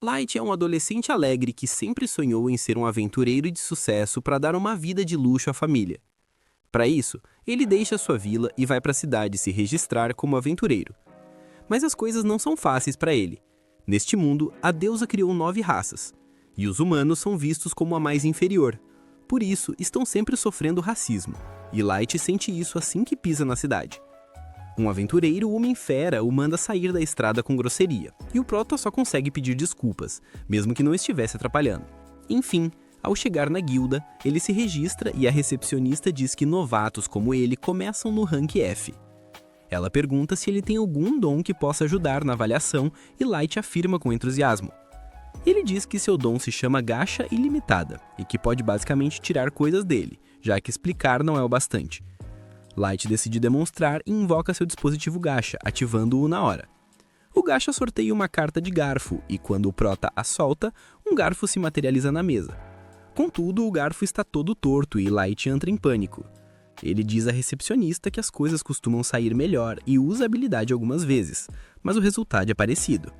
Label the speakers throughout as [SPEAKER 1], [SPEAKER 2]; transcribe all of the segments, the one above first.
[SPEAKER 1] Light é um adolescente alegre que sempre sonhou em ser um aventureiro de sucesso para dar uma vida de luxo à família. Para isso, ele deixa sua vila e vai para a cidade se registrar como aventureiro. Mas as coisas não são fáceis para ele. Neste mundo, a deusa criou 9 raças, e os humanos são vistos como a mais inferior. Por isso, estão sempre sofrendo racismo, e Light sente isso assim que pisa na cidade. Um aventureiro homem-fera o manda sair da estrada com grosseria, e o Prota só consegue pedir desculpas, mesmo que não estivesse atrapalhando. Enfim, ao chegar na guilda, ele se registra e a recepcionista diz que novatos como ele começam no rank F. Ela pergunta se ele tem algum dom que possa ajudar na avaliação e Light afirma com entusiasmo. Ele diz que seu dom se chama Gacha Ilimitada e que pode basicamente tirar coisas dele, já que explicar não é o bastante. Light decide demonstrar e invoca seu dispositivo Gacha, ativando-o na hora. O Gacha sorteia uma carta de garfo e quando o Prota a solta, um garfo se materializa na mesa. Contudo, o garfo está todo torto e Light entra em pânico. Ele diz à recepcionista que as coisas costumam sair melhor e usa a habilidade algumas vezes, mas o resultado é parecido.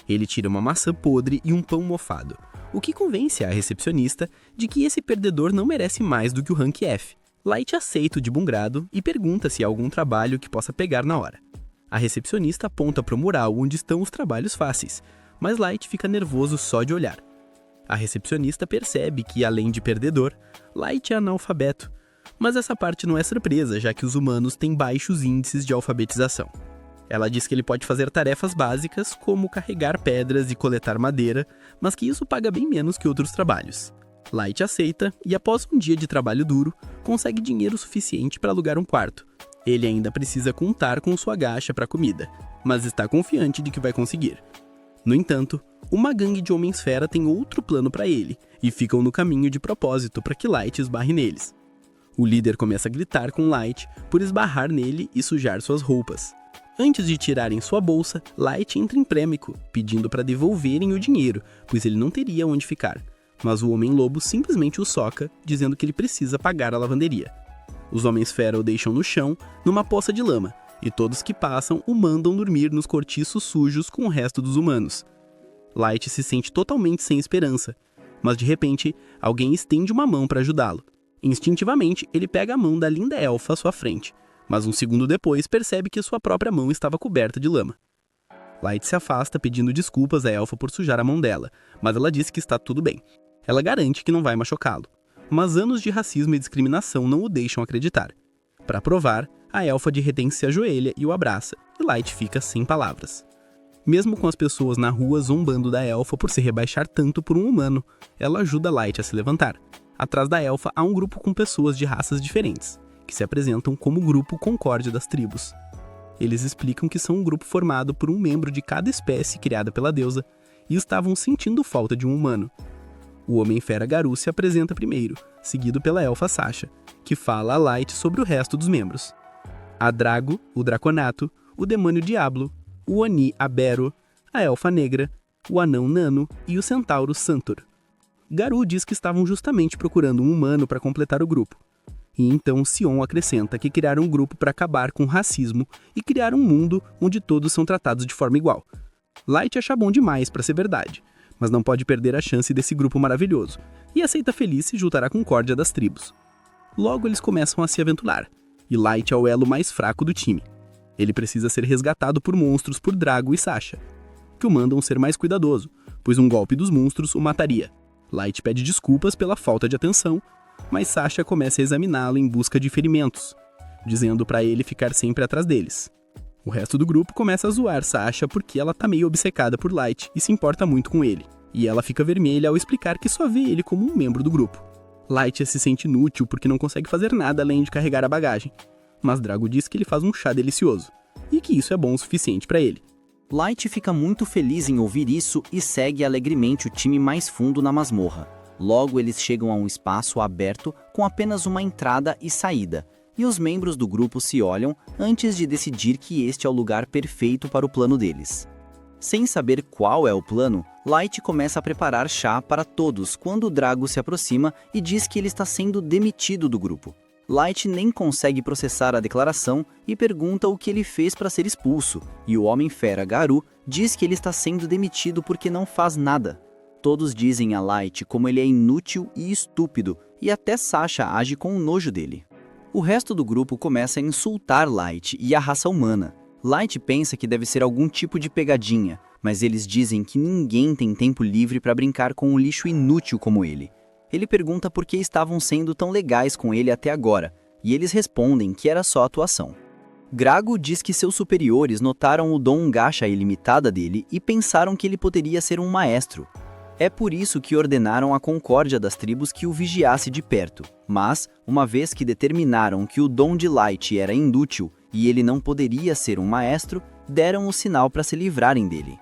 [SPEAKER 1] Ele tira uma maçã podre e um pão mofado, o que convence a recepcionista de que esse perdedor não merece mais do que o rank F. Light aceita de bom grado e pergunta se há algum trabalho que possa pegar na hora. A recepcionista aponta para o mural onde estão os trabalhos fáceis, mas Light fica nervoso só de olhar. A recepcionista percebe que, além de perdedor, Light é analfabeto. Mas essa parte não é surpresa, já que os humanos têm baixos índices de alfabetização. Ela diz que ele pode fazer tarefas básicas, como carregar pedras e coletar madeira, mas que isso paga bem menos que outros trabalhos. Light aceita e, após um dia de trabalho duro, consegue dinheiro suficiente para alugar um quarto. Ele ainda precisa contar com sua gacha para comida, mas está confiante de que vai conseguir. No entanto, uma gangue de homens-fera tem outro plano para ele, e ficam no caminho de propósito para que Light esbarre neles. O líder começa a gritar com Light por esbarrar nele e sujar suas roupas. Antes de tirarem sua bolsa, Light entra em pânico, pedindo para devolverem o dinheiro, pois ele não teria onde ficar. Mas o Homem-Lobo simplesmente o soca, dizendo que ele precisa pagar a lavanderia. Os Homens-Fera o deixam no chão, numa poça de lama, e todos que passam o mandam dormir nos cortiços sujos com o resto dos humanos. Light se sente totalmente sem esperança, mas de repente, alguém estende uma mão para ajudá-lo. Instintivamente, ele pega a mão da linda elfa à sua frente, mas um segundo depois percebe que sua própria mão estava coberta de lama. Light se afasta pedindo desculpas à elfa por sujar a mão dela, mas ela diz que está tudo bem. Ela garante que não vai machucá-lo, mas anos de racismo e discriminação não o deixam acreditar. Para provar, a elfa de repente se ajoelha e o abraça, e Light fica sem palavras. Mesmo com as pessoas na rua zombando da elfa por se rebaixar tanto por um humano, ela ajuda Light a se levantar. Atrás da elfa há um grupo com pessoas de raças diferentes, que se apresentam como o Grupo Concórdia das Tribos. Eles explicam que são um grupo formado por um membro de cada espécie criada pela deusa e estavam sentindo falta de um humano. O Homem-Fera Garu se apresenta primeiro, seguido pela elfa Sasha, que fala a Light sobre o resto dos membros. A Drago, o Draconato, o Demônio Diablo, o Oni Abero, a Elfa Negra, o Anão Nano e o Centauro Santor. Garu diz que estavam justamente procurando um humano para completar o grupo. E então Sion acrescenta que criaram um grupo para acabar com o racismo e criar um mundo onde todos são tratados de forma igual. Light acha bom demais para ser verdade, mas não pode perder a chance desse grupo maravilhoso, e aceita feliz se juntar à concórdia das tribos. Logo eles começam a se aventurar, e Light é o elo mais fraco do time. Ele precisa ser resgatado por monstros por Drago e Sasha, que o mandam ser mais cuidadoso, pois um golpe dos monstros o mataria. Light pede desculpas pela falta de atenção, mas Sasha começa a examiná-lo em busca de ferimentos, dizendo para ele ficar sempre atrás deles. O resto do grupo começa a zoar Sasha porque ela tá meio obcecada por Light e se importa muito com ele, e ela fica vermelha ao explicar que só vê ele como um membro do grupo. Light se sente inútil porque não consegue fazer nada além de carregar a bagagem, mas Drago diz que ele faz um chá delicioso, e que isso é bom o suficiente para ele.
[SPEAKER 2] Light fica muito feliz em ouvir isso e segue alegremente o time mais fundo na masmorra. Logo eles chegam a um espaço aberto com apenas uma entrada e saída, e os membros do grupo se olham antes de decidir que este é o lugar perfeito para o plano deles. Sem saber qual é o plano, Light começa a preparar chá para todos quando o Drago se aproxima e diz que ele está sendo demitido do grupo. Light nem consegue processar a declaração e pergunta o que ele fez para ser expulso, e o Homem-Fera Garou diz que ele está sendo demitido porque não faz nada. Todos dizem a Light como ele é inútil e estúpido, e até Sasha age com nojo dele. O resto do grupo começa a insultar Light e a raça humana. Light pensa que deve ser algum tipo de pegadinha, mas eles dizem que ninguém tem tempo livre para brincar com um lixo inútil como ele. Ele pergunta por que estavam sendo tão legais com ele até agora, e eles respondem que era só atuação. Grago diz que seus superiores notaram o dom gacha ilimitada dele e pensaram que ele poderia ser um maestro. É por isso que ordenaram a concórdia das tribos que o vigiasse de perto, mas, uma vez que determinaram que o dom de Light era inútil e ele não poderia ser um maestro, deram o sinal para se livrarem dele.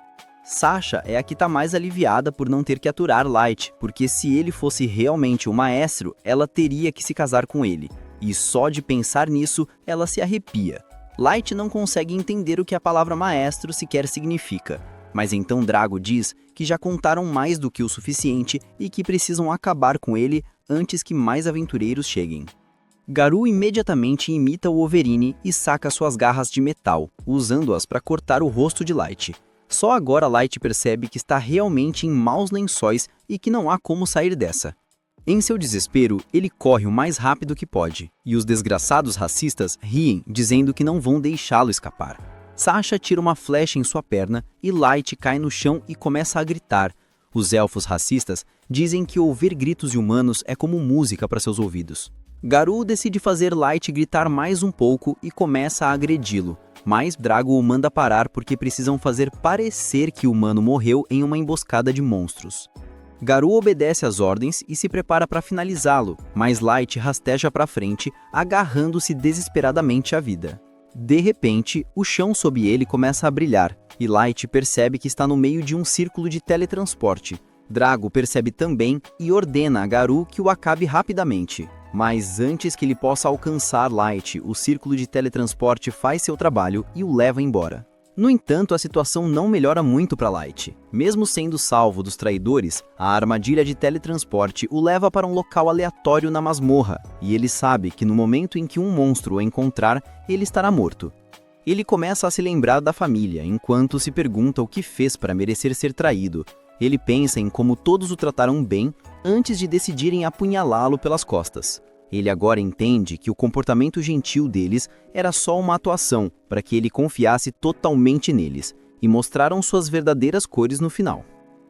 [SPEAKER 2] Sasha é a que está mais aliviada por não ter que aturar Light, porque se ele fosse realmente o maestro, ela teria que se casar com ele. E só de pensar nisso, ela se arrepia. Light não consegue entender o que a palavra maestro sequer significa. Mas então Drago diz que já contaram mais do que o suficiente e que precisam acabar com ele antes que mais aventureiros cheguem. Garou imediatamente imita o Wolverine e saca suas garras de metal, usando-as para cortar o rosto de Light. Só agora Light percebe que está realmente em maus lençóis e que não há como sair dessa. Em seu desespero, ele corre o mais rápido que pode, e os desgraçados racistas riem, dizendo que não vão deixá-lo escapar. Sasha tira uma flecha em sua perna e Light cai no chão e começa a gritar. Os elfos racistas dizem que ouvir gritos de humanos é como música para seus ouvidos. Garou decide fazer Light gritar mais um pouco e começa a agredi-lo. Mas Drago o manda parar porque precisam fazer parecer que o humano morreu em uma emboscada de monstros. Garou obedece às ordens e se prepara para finalizá-lo, mas Light rasteja para frente, agarrando-se desesperadamente à vida. De repente, o chão sob ele começa a brilhar, e Light percebe que está no meio de um círculo de teletransporte. Drago percebe também e ordena a Garou que o acabe rapidamente. Mas antes que ele possa alcançar Light, o círculo de teletransporte faz seu trabalho e o leva embora. No entanto, a situação não melhora muito para Light. Mesmo sendo salvo dos traidores, a armadilha de teletransporte o leva para um local aleatório na masmorra, e ele sabe que no momento em que um monstro o encontrar, ele estará morto. Ele começa a se lembrar da família, enquanto se pergunta o que fez para merecer ser traído. Ele pensa em como todos o trataram bem antes de decidirem apunhalá-lo pelas costas. Ele agora entende que o comportamento gentil deles era só uma atuação para que ele confiasse totalmente neles, e mostraram suas verdadeiras cores no final.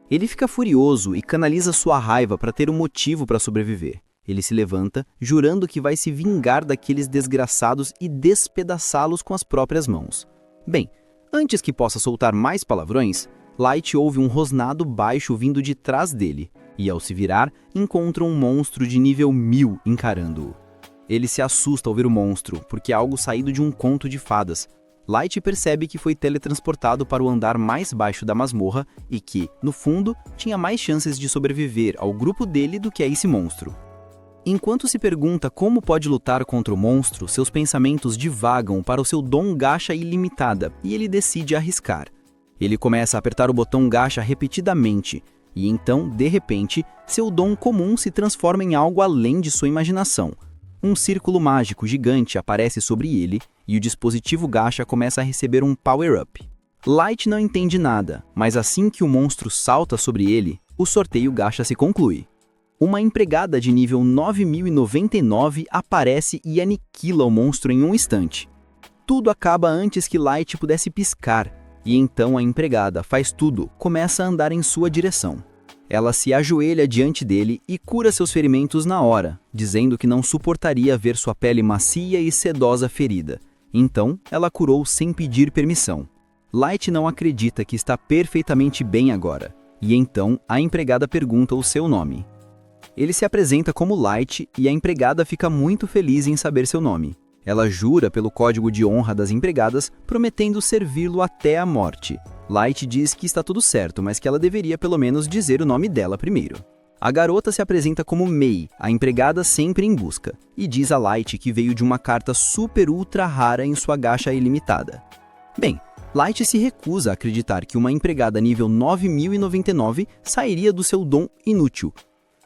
[SPEAKER 2] Ele fica furioso e canaliza sua raiva para ter um motivo para sobreviver. Ele se levanta, jurando que vai se vingar daqueles desgraçados e despedaçá-los com as próprias mãos. Bem, antes que possa soltar mais palavrões, Light ouve um rosnado baixo vindo de trás dele, e ao se virar, encontra um monstro de nível 1000 encarando-o. Ele se assusta ao ver o monstro, porque é algo saído de um conto de fadas. Light percebe que foi teletransportado para o andar mais baixo da masmorra e que, no fundo, tinha mais chances de sobreviver ao grupo dele do que a esse monstro. Enquanto se pergunta como pode lutar contra o monstro, seus pensamentos divagam para o seu dom gacha ilimitada e ele decide arriscar. Ele começa a apertar o botão gacha repetidamente, e então, de repente, seu dom comum se transforma em algo além de sua imaginação. Um círculo mágico gigante aparece sobre ele, e o dispositivo gacha começa a receber um power-up. Light não entende nada, mas assim que o monstro salta sobre ele, o sorteio gacha se conclui. Uma empregada de nível 9099 aparece e aniquila o monstro em um instante. Tudo acaba antes que Light pudesse piscar, e então a empregada faz tudo, começa a andar em sua direção. Ela se ajoelha diante dele e cura seus ferimentos na hora, dizendo que não suportaria ver sua pele macia e sedosa ferida. Então, ela curou sem pedir permissão. Light não acredita que está perfeitamente bem agora, e então a empregada pergunta o seu nome. Ele se apresenta como Light e a empregada fica muito feliz em saber seu nome. Ela jura pelo código de honra das empregadas, prometendo servi-lo até a morte. Light diz que está tudo certo, mas que ela deveria pelo menos dizer o nome dela primeiro. A garota se apresenta como Mei, a empregada sempre em busca, e diz a Light que veio de uma carta super ultra rara em sua gacha ilimitada. Bem, Light se recusa a acreditar que uma empregada nível 9099 sairia do seu dom inútil.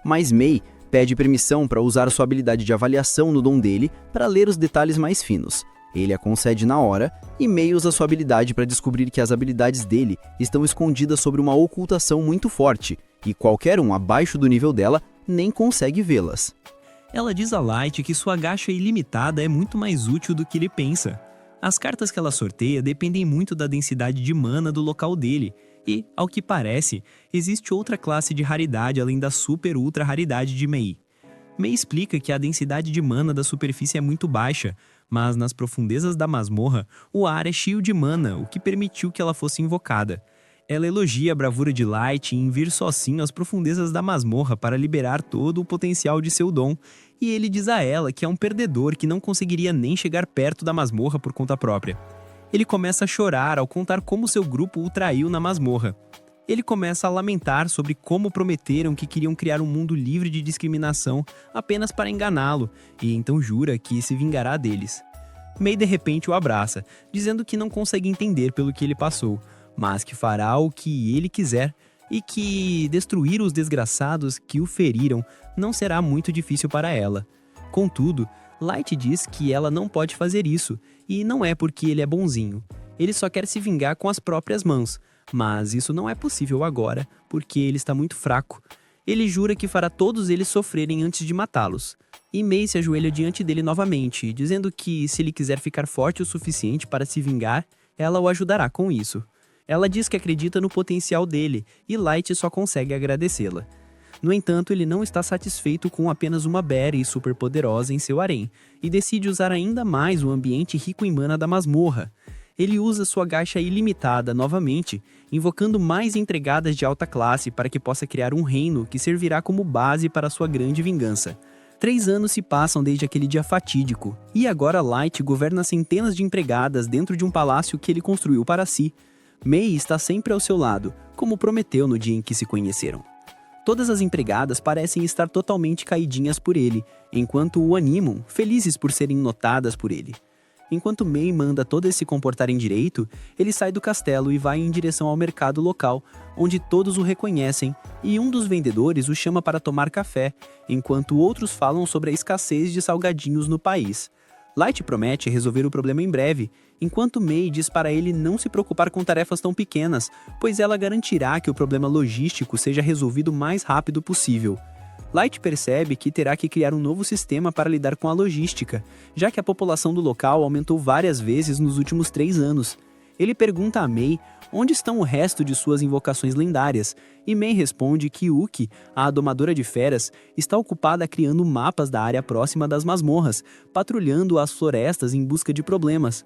[SPEAKER 2] Mas Mei pede permissão para usar sua habilidade de avaliação no dom dele para ler os detalhes mais finos. Ele a concede na hora, e May usa sua habilidade para descobrir que as habilidades dele estão escondidas sobre uma ocultação muito forte, e qualquer um abaixo do nível dela nem consegue vê-las.
[SPEAKER 3] Ela diz a Light que sua gacha ilimitada é muito mais útil do que ele pensa. As cartas que ela sorteia dependem muito da densidade de mana do local dele, e, ao que parece, existe outra classe de raridade além da super ultra raridade de May. May explica que a densidade de mana da superfície é muito baixa, mas nas profundezas da masmorra, o ar é cheio de mana, o que permitiu que ela fosse invocada. Ela elogia a bravura de Light em vir sozinho às profundezas da masmorra para liberar todo o potencial de seu dom, e ele diz a ela que é um perdedor que não conseguiria nem chegar perto da masmorra por conta própria. Ele começa a chorar ao contar como seu grupo o traiu na masmorra. Ele começa a lamentar sobre como prometeram que queriam criar um mundo livre de discriminação apenas para enganá-lo, e então jura que se vingará deles. May de repente o abraça, dizendo que não consegue entender pelo que ele passou, mas que fará o que ele quiser e que destruir os desgraçados que o feriram não será muito difícil para ela. Contudo, Light diz que ela não pode fazer isso, e não é porque ele é bonzinho. Ele só quer se vingar com as próprias mãos, mas isso não é possível agora, porque ele está muito fraco. Ele jura que fará todos eles sofrerem antes de matá-los. E May se ajoelha diante dele novamente, dizendo que se ele quiser ficar forte o suficiente para se vingar, ela o ajudará com isso. Ela diz que acredita no potencial dele, e Light só consegue agradecê-la. No entanto, ele não está satisfeito com apenas uma berry superpoderosa em seu harém, e decide usar ainda mais o ambiente rico em mana da masmorra. Ele usa sua gacha ilimitada novamente, invocando mais entregadas de alta classe para que possa criar um reino que servirá como base para sua grande vingança. 3 anos se passam desde aquele dia fatídico, e agora Light governa centenas de empregadas dentro de um palácio que ele construiu para si. May está sempre ao seu lado, como prometeu no dia em que se conheceram. Todas as empregadas parecem estar totalmente caidinhas por ele, enquanto o animam, felizes por serem notadas por ele. Enquanto May manda todas se comportarem direito, ele sai do castelo e vai em direção ao mercado local, onde todos o reconhecem, e um dos vendedores o chama para tomar café, enquanto outros falam sobre a escassez de salgadinhos no país. Light promete resolver o problema em breve, enquanto May diz para ele não se preocupar com tarefas tão pequenas, pois ela garantirá que o problema logístico seja resolvido o mais rápido possível. Light percebe que terá que criar um novo sistema para lidar com a logística, já que a população do local aumentou várias vezes nos últimos 3 anos. Ele pergunta a May onde estão o resto de suas invocações lendárias, e May responde que Uki, a domadora de feras, está ocupada criando mapas da área próxima das masmorras, patrulhando as florestas em busca de problemas.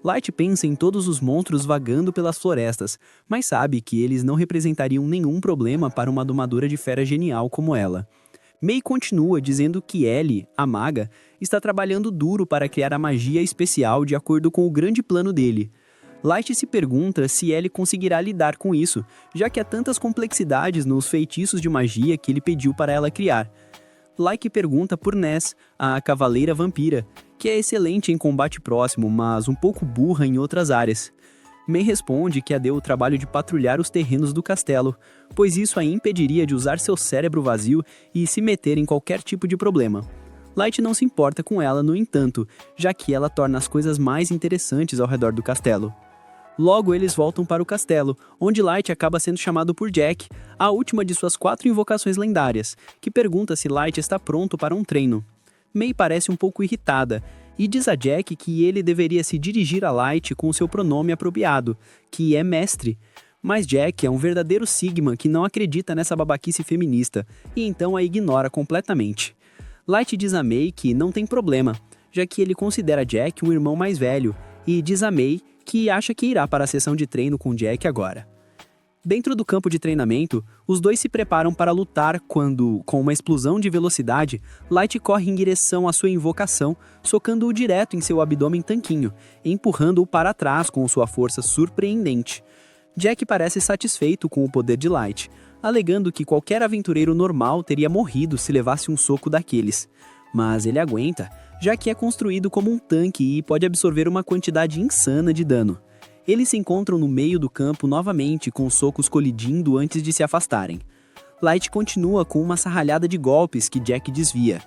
[SPEAKER 3] Light pensa em todos os monstros vagando pelas florestas, mas sabe que eles não representariam nenhum problema para uma domadora de fera genial como ela. May continua dizendo que Ellie, a maga, está trabalhando duro para criar a magia especial de acordo com o grande plano dele. Light se pergunta se Ellie conseguirá lidar com isso, já que há tantas complexidades nos feitiços de magia que ele pediu para ela criar. Light pergunta por Ness, a cavaleira vampira, que é excelente em combate próximo, mas um pouco burra em outras áreas. May responde que a deu o trabalho de patrulhar os terrenos do castelo, pois isso a impediria de usar seu cérebro vazio e se meter em qualquer tipo de problema. Light não se importa com ela, no entanto, já que ela torna as coisas mais interessantes ao redor do castelo. Logo, eles voltam para o castelo, onde Light acaba sendo chamado por Jack, a última de suas 4 invocações lendárias, que pergunta se Light está pronto para um treino. May parece um pouco irritada, e diz a Jack que ele deveria se dirigir a Light com seu pronome apropriado, que é mestre. Mas Jack é um verdadeiro Sigma que não acredita nessa babaquice feminista, e então a ignora completamente. Light diz a May que não tem problema, já que ele considera Jack um irmão mais velho, e diz a May que acha que irá para a sessão de treino com Jack agora. Dentro do campo de treinamento, os dois se preparam para lutar quando, com uma explosão de velocidade, Light corre em direção à sua invocação, socando-o direto em seu abdômen tanquinho, empurrando-o para trás com sua força surpreendente. Jack parece satisfeito com o poder de Light, alegando que qualquer aventureiro normal teria morrido se levasse um soco daqueles. Mas ele aguenta, já que é construído como um tanque e pode absorver uma quantidade insana de dano. Eles se encontram no meio do campo novamente, com socos colidindo antes de se afastarem.
[SPEAKER 1] Light continua com uma sarralhada de golpes que Jack desvia.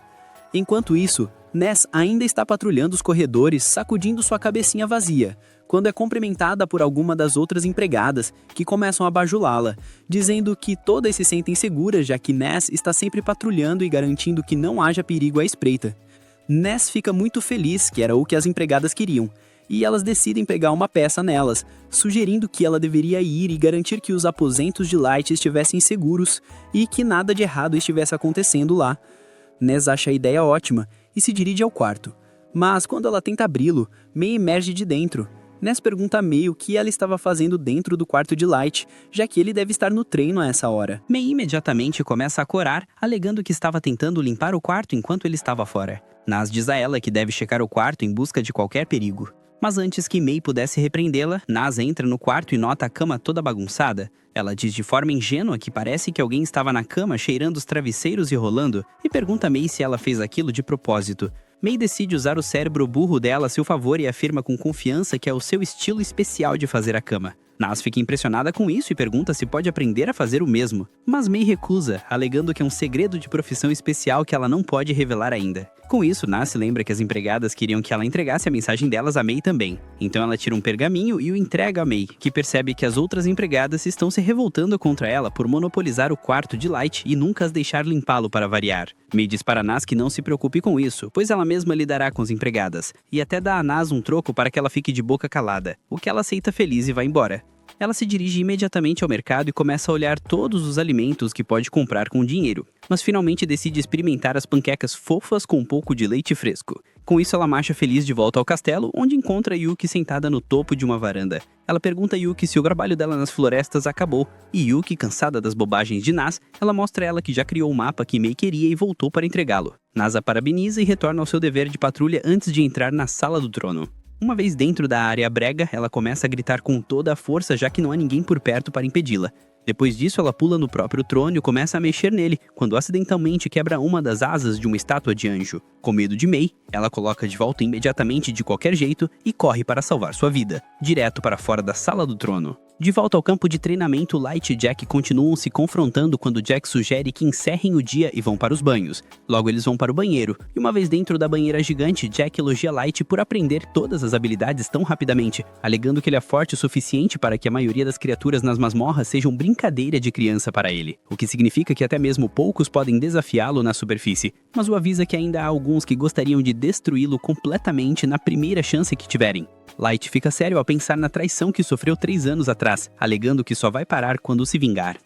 [SPEAKER 1] Enquanto isso, Ness ainda está patrulhando os corredores, sacudindo sua cabecinha vazia, quando é cumprimentada por alguma das outras empregadas, que começam a bajulá-la, dizendo que todas se sentem seguras, já que Ness está sempre patrulhando e garantindo que não haja perigo à espreita. Ness fica muito feliz, que era o que as empregadas queriam, e elas decidem pegar uma peça nelas, sugerindo que ela deveria ir e garantir que os aposentos de Light estivessem seguros e que nada de errado estivesse acontecendo lá. Ness acha a ideia ótima e se dirige ao quarto, mas quando ela tenta abri-lo, May emerge de dentro. Ness pergunta a May o que ela estava fazendo dentro do quarto de Light, já que ele deve estar no treino a essa hora.
[SPEAKER 4] May imediatamente começa a corar, alegando que estava tentando limpar o quarto enquanto ele estava fora. Nas diz a ela que deve checar o quarto em busca de qualquer perigo. Mas antes que May pudesse repreendê-la, Nas entra no quarto e nota a cama toda bagunçada. Ela diz de forma ingênua que parece que alguém estava na cama cheirando os travesseiros e rolando, e pergunta a May se ela fez aquilo de propósito. May decide usar o cérebro burro dela a seu favor e afirma com confiança que é o seu estilo especial de fazer a cama. Nas fica impressionada com isso e pergunta se pode aprender a fazer o mesmo, mas May recusa, alegando que é um segredo de profissão especial que ela não pode revelar ainda. Com isso, Nas se lembra que as empregadas queriam que ela entregasse a mensagem delas a May também. Então ela tira um pergaminho e o entrega a May, que percebe que as outras empregadas estão se revoltando contra ela por monopolizar o quarto de Light e nunca as deixar limpá-lo para variar. May diz para Nas que não se preocupe com isso, pois ela mesma lidará com as empregadas, e até dá a Nas um troco para que ela fique de boca calada, o que ela aceita feliz e vai embora. Ela se dirige imediatamente ao mercado e começa a olhar todos os alimentos que pode comprar com dinheiro, mas finalmente decide experimentar as panquecas fofas com um pouco de leite fresco. Com isso, ela marcha feliz de volta ao castelo, onde encontra Yuki sentada no topo de uma varanda. Ela pergunta a Yuki se o trabalho dela nas florestas acabou, e Yuki, cansada das bobagens de Nas, ela mostra a ela que já criou o mapa que May queria e voltou para entregá-lo. Nas a parabeniza e retorna ao seu dever de patrulha antes de entrar na Sala do Trono. Uma vez dentro da área brega, ela começa a gritar com toda a força, já que não há ninguém por perto para impedi-la. Depois disso, ela pula no próprio trono e começa a mexer nele, quando acidentalmente quebra uma das asas de uma estátua de anjo. Com medo de May, ela coloca de volta imediatamente de qualquer jeito e corre para salvar sua vida, direto para fora da Sala do Trono. De volta ao campo de treinamento, Light e Jack continuam se confrontando quando Jack sugere que encerrem o dia e vão para os banhos. Logo eles vão para o banheiro, e uma vez dentro da banheira gigante, Jack elogia Light por aprender todas as habilidades tão rapidamente, alegando que ele é forte o suficiente para que a maioria das criaturas nas masmorras sejam brincadeira de criança para ele, o que significa que até mesmo poucos podem desafiá-lo na superfície, mas o avisa que ainda há alguns que gostariam de destruí-lo completamente na primeira chance que tiverem. Light fica sério ao pensar na traição que sofreu 3 anos atrás, alegando que só vai parar quando se vingar.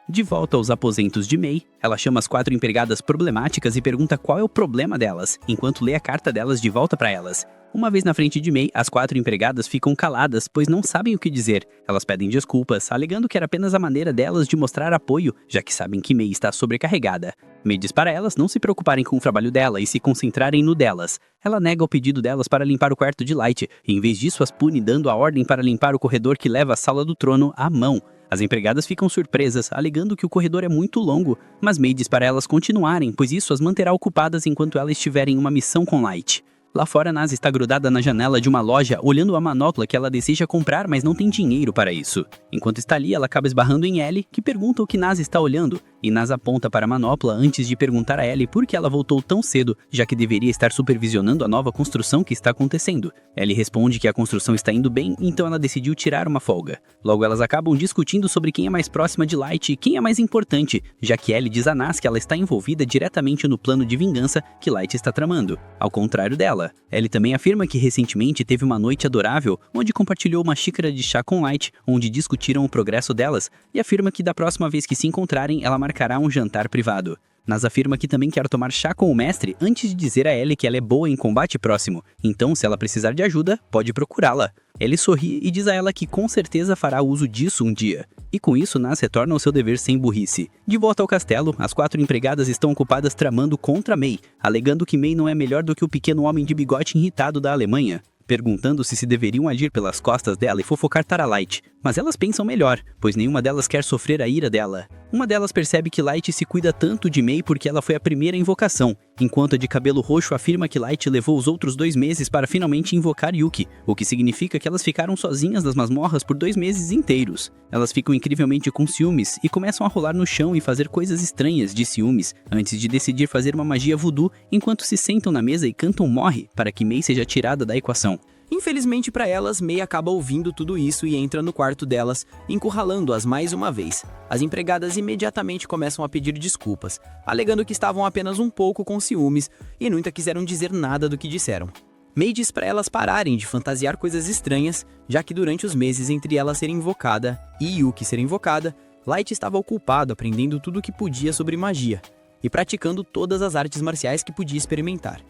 [SPEAKER 4] De volta aos aposentos de May, ela chama as 4 empregadas problemáticas e pergunta qual é o problema delas, enquanto lê a carta delas de volta para elas. Uma vez na frente de May, as 4 empregadas ficam caladas, pois não sabem o que dizer. Elas pedem desculpas, alegando que era apenas a maneira delas de mostrar apoio, já que sabem que May está sobrecarregada. May diz para elas não se preocuparem com o trabalho dela e se concentrarem no delas. Ela nega o pedido delas para limpar o quarto de Light, e em vez disso as pune dando a ordem para limpar o corredor que leva à Sala do Trono à mão. As empregadas ficam surpresas, alegando que o corredor é muito longo, mas May diz para elas continuarem, pois isso as manterá ocupadas enquanto elas estiverem em uma missão com Light. Lá fora, Nas está grudada na janela de uma loja, olhando a manopla que ela deseja comprar, mas não tem dinheiro para isso. Enquanto está ali, ela acaba esbarrando em Ellie, que pergunta o que Nas está olhando, e Nas aponta para a manopla antes de perguntar a Ellie por que ela voltou tão cedo, já que deveria estar supervisionando a nova construção que está acontecendo. Ellie responde que a construção está indo bem, então ela decidiu tirar uma folga. Logo, elas acabam discutindo sobre quem é mais próxima de Light e quem é mais importante, já que Ellie diz a Nas que ela está envolvida diretamente no plano de vingança que Light está tramando, ao contrário dela. Ellie também afirma que recentemente teve uma noite adorável, onde compartilhou uma xícara de chá com Light, onde discutiram o progresso delas, e afirma que da próxima vez que se encontrarem, ela marcará um jantar privado. Nas afirma que também quer tomar chá com o mestre antes de dizer a Ellie que ela é boa em combate próximo, então se ela precisar de ajuda, pode procurá-la. Ellie sorri e diz a ela que com certeza fará uso disso um dia. E com isso, Nas retorna ao seu dever sem burrice. De volta ao castelo, as 4 empregadas estão ocupadas tramando contra May, alegando que May não é melhor do que o pequeno homem de bigode irritado da Alemanha, perguntando se deveriam agir pelas costas dela e fofocar para Light. Mas elas pensam melhor, pois nenhuma delas quer sofrer a ira dela. Uma delas percebe que Light se cuida tanto de Mei porque ela foi a primeira invocação, enquanto a de cabelo roxo afirma que Light levou os outros 2 meses para finalmente invocar Yuki, o que significa que elas ficaram sozinhas nas masmorras por 2 meses inteiros. Elas ficam incrivelmente com ciúmes e começam a rolar no chão e fazer coisas estranhas de ciúmes, antes de decidir fazer uma magia voodoo enquanto se sentam na mesa e cantam Morre para que Mei seja tirada da equação.
[SPEAKER 1] Infelizmente para elas, Mei acaba ouvindo tudo isso e entra no quarto delas, encurralando-as mais uma vez. As empregadas imediatamente começam a pedir desculpas, alegando que estavam apenas um pouco com ciúmes e nunca quiseram dizer nada do que disseram. Mei diz para elas pararem de fantasiar coisas estranhas, já que durante os meses entre ela ser invocada e Yuki ser invocada, Light estava ocupado aprendendo tudo o que podia sobre magia e praticando todas as artes marciais que podia experimentar.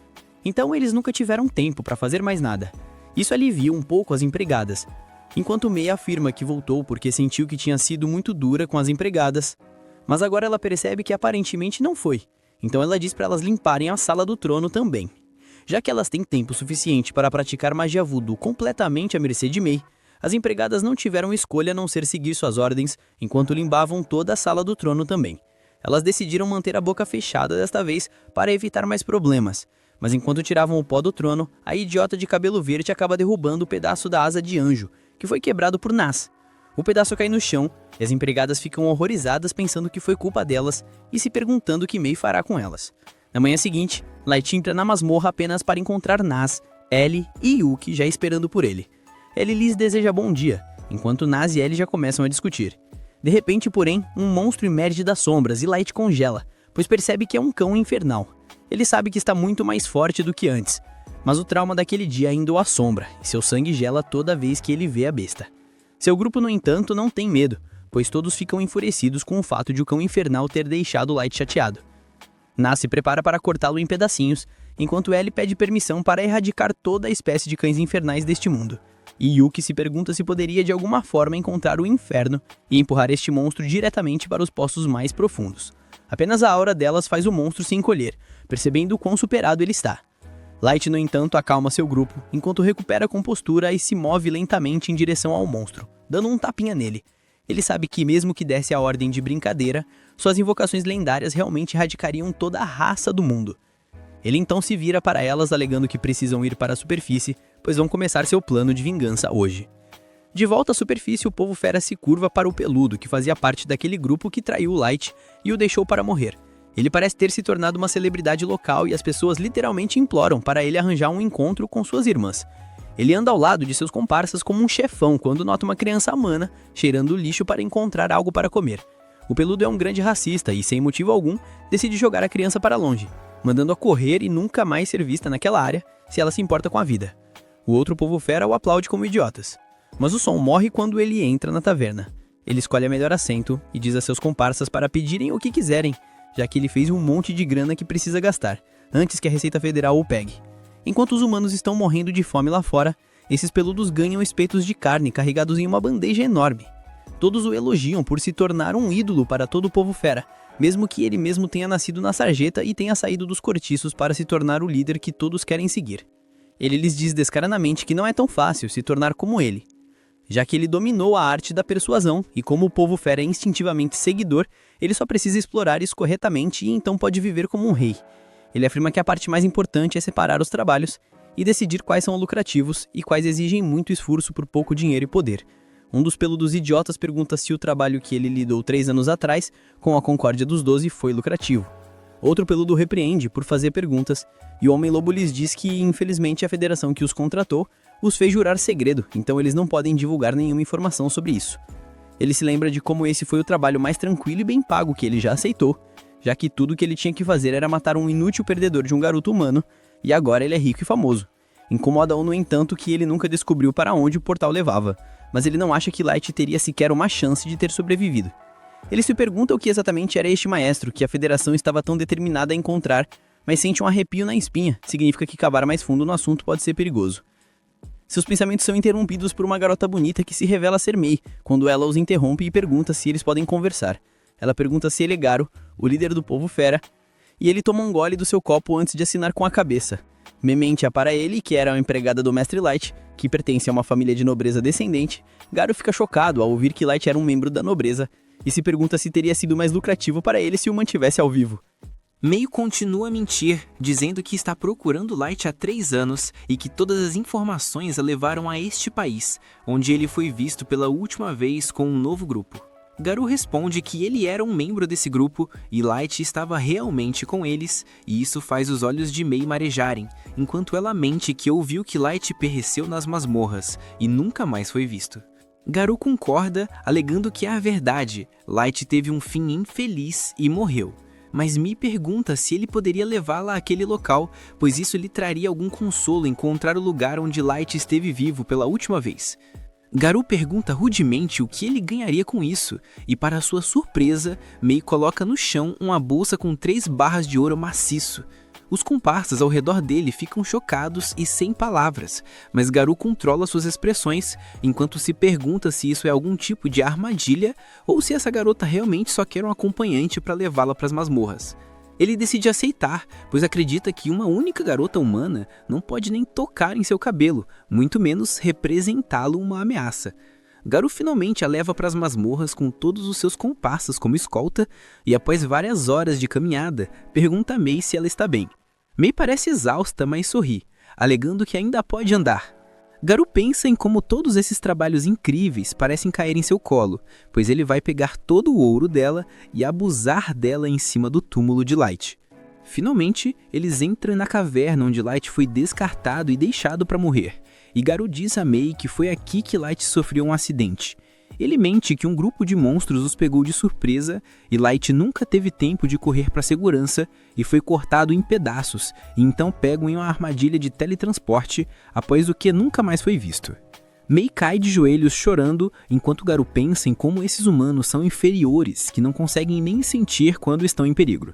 [SPEAKER 1] Então eles nunca tiveram tempo para fazer mais nada. Isso alivia um pouco as empregadas, enquanto Mei afirma que voltou porque sentiu que tinha sido muito dura com as empregadas, mas agora ela percebe que aparentemente não foi, então ela diz para elas limparem a sala do trono também. Já que elas têm tempo suficiente para praticar magia voodoo completamente à mercê de Mei, as empregadas não tiveram escolha a não ser seguir suas ordens enquanto limpavam toda a sala do trono também. Elas decidiram manter a boca fechada desta vez para evitar mais problemas. Mas enquanto tiravam o pó do trono, a idiota de cabelo verde acaba derrubando o pedaço da asa de anjo, que foi quebrado por Nas. O pedaço cai no chão, e as empregadas ficam horrorizadas pensando que foi culpa delas e se perguntando o que Mei fará com elas. Na manhã seguinte, Light entra na masmorra apenas para encontrar Nas, Ellie e Yuki já esperando por ele. Ellie lhes deseja bom dia, enquanto Nas e Ellie já começam a discutir. De repente, porém, um monstro emerge das sombras e Light congela, pois percebe que é um cão infernal. Ele sabe que está muito mais forte do que antes, mas o trauma daquele dia ainda o assombra, e seu sangue gela toda vez que ele vê a besta. Seu grupo, no entanto, não tem medo, pois todos ficam enfurecidos com o fato de o cão infernal ter deixado Light chateado. Nas se prepara para cortá-lo em pedacinhos, enquanto Ellie pede permissão para erradicar toda a espécie de cães infernais deste mundo. E Yuki se pergunta se poderia de alguma forma encontrar o inferno e empurrar este monstro diretamente para os poços mais profundos. Apenas a aura delas faz o monstro se encolher, percebendo o quão superado ele está. Light, no entanto, acalma seu grupo, enquanto recupera a compostura e se move lentamente em direção ao monstro, dando um tapinha nele. Ele sabe que mesmo que desse a ordem de brincadeira, suas invocações lendárias realmente erradicariam toda a raça do mundo. Ele então se vira para elas alegando que precisam ir para a superfície, pois vão começar seu plano de vingança hoje. De volta à superfície, o povo fera se curva para o peludo, que fazia parte daquele grupo que traiu o Light e o deixou para morrer. Ele parece ter se tornado uma celebridade local e as pessoas literalmente imploram para ele arranjar um encontro com suas irmãs. Ele anda ao lado de seus comparsas como um chefão quando nota uma criança amana cheirando lixo para encontrar algo para comer. O peludo é um grande racista e, sem motivo algum, decide jogar a criança para longe, mandando-a correr e nunca mais ser vista naquela área se ela se importa com a vida. O outro povo fera o aplaude como idiotas. Mas o som morre quando ele entra na taverna. Ele escolhe a melhor assento e diz a seus comparsas para pedirem o que quiserem, já que ele fez um monte de grana que precisa gastar, antes que a Receita Federal o pegue. Enquanto os humanos estão morrendo de fome lá fora, esses peludos ganham espetos de carne carregados em uma bandeja enorme. Todos o elogiam por se tornar um ídolo para todo o povo fera, mesmo que ele mesmo tenha nascido na sarjeta e tenha saído dos cortiços para se tornar o líder que todos querem seguir. Ele lhes diz descaradamente que não é tão fácil se tornar como ele, já que ele dominou a arte da persuasão e como o povo fera é instintivamente seguidor, ele só precisa explorar isso corretamente e então pode viver como um rei. Ele afirma que a parte mais importante é separar os trabalhos e decidir quais são lucrativos e quais exigem muito esforço por pouco dinheiro e poder. Um dos peludos idiotas pergunta se o trabalho que ele lidou 3 anos atrás, com a Concórdia dos 12, foi lucrativo. Outro peludo repreende por fazer perguntas, e o Homem-Lobo lhes diz que, infelizmente, a federação que os contratou os fez jurar segredo, então eles não podem divulgar nenhuma informação sobre isso. Ele se lembra de como esse foi o trabalho mais tranquilo e bem pago que ele já aceitou, já que tudo que ele tinha que fazer era matar um inútil perdedor de um garoto humano, e agora ele é rico e famoso. Incomoda-o, no entanto, que ele nunca descobriu para onde o portal levava, mas ele não acha que Light teria sequer uma chance de ter sobrevivido. Ele se pergunta o que exatamente era este maestro que a federação estava tão determinada a encontrar, mas sente um arrepio na espinha, significa que cavar mais fundo no assunto pode ser perigoso. Seus pensamentos são interrompidos por uma garota bonita que se revela ser Mei, quando ela os interrompe e pergunta se eles podem conversar. Ela pergunta se ele é Garo, o líder do povo fera, e ele toma um gole do seu copo antes de assinar com a cabeça.
[SPEAKER 5] Mei mentia para ele que era uma empregada do Mestre Light, que pertence a uma família de nobreza descendente. Garu fica chocado ao ouvir que Light era um membro da nobreza e se pergunta se teria sido mais lucrativo para ele se o mantivesse ao vivo.
[SPEAKER 6] Mei continua a mentir, dizendo que está procurando Light há 3 anos e que todas as informações a levaram a este país, onde ele foi visto pela última vez com um novo grupo. Garu responde que ele era um membro desse grupo e Light estava realmente com eles, e isso faz os olhos de Mei marejarem, enquanto ela mente que ouviu que Light pereceu nas masmorras e nunca mais foi visto. Garu concorda, alegando que é a verdade, Light teve um fim infeliz e morreu. Mas Mei pergunta se ele poderia levá-la àquele local, pois isso lhe traria algum consolo encontrar o lugar onde Light esteve vivo pela última vez. Garu pergunta rudemente o que ele ganharia com isso, e para sua surpresa, Mei coloca no chão uma bolsa com 3 barras de ouro maciço. Os comparsas ao redor dele ficam chocados e sem palavras, mas Garu controla suas expressões, enquanto se pergunta se isso é algum tipo de armadilha ou se essa garota realmente só quer um acompanhante para levá-la para as masmorras. Ele decide aceitar, pois acredita que uma única garota humana não pode nem tocar em seu cabelo, muito menos representá-lo uma ameaça. Garu finalmente a leva para as masmorras com todos os seus comparsas como escolta e após várias horas de caminhada, pergunta a Mei se ela está bem. Mei parece exausta, mas sorri, alegando que ainda pode andar. Garu pensa em como todos esses trabalhos incríveis parecem cair em seu colo, pois ele vai pegar todo o ouro dela e abusar dela em cima do túmulo de Light. Finalmente, eles entram na caverna onde Light foi descartado e deixado para morrer, e Garu diz a Mei que foi aqui que Light sofreu um acidente. Ele mente que um grupo de monstros os pegou de surpresa e Light nunca teve tempo de correr para segurança e foi cortado em pedaços e então pego em uma armadilha de teletransporte, após o que nunca mais foi visto. Mei cai de joelhos chorando enquanto Garu pensa em como esses humanos são inferiores que não conseguem nem sentir quando estão em perigo.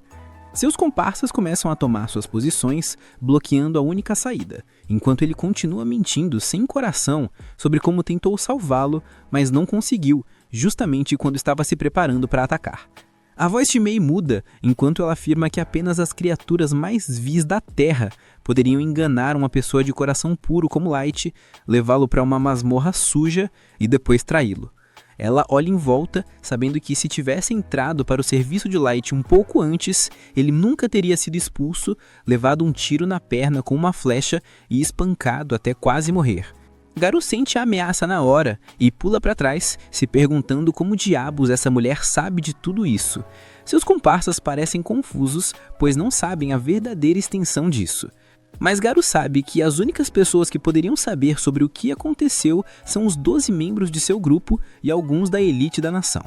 [SPEAKER 6] Seus comparsas começam a tomar suas posições, bloqueando a única saída, enquanto ele continua mentindo sem coração sobre como tentou salvá-lo, mas não conseguiu, justamente quando estava se preparando para atacar. A voz de Mei muda, enquanto ela afirma que apenas as criaturas mais vis da Terra poderiam enganar uma pessoa de coração puro como Light, levá-lo para uma masmorra suja e depois traí-lo. Ela olha em volta, sabendo que se tivesse entrado para o serviço de Light um pouco antes, ele nunca teria sido expulso, levado um tiro na perna com uma flecha e espancado até quase morrer. Garu sente a ameaça na hora e pula para trás, se perguntando como diabos essa mulher sabe de tudo isso. Seus comparsas parecem confusos, pois não sabem a verdadeira extensão disso. Mas Garu sabe que as únicas pessoas que poderiam saber sobre o que aconteceu são os 12 membros de seu grupo e alguns da elite da nação.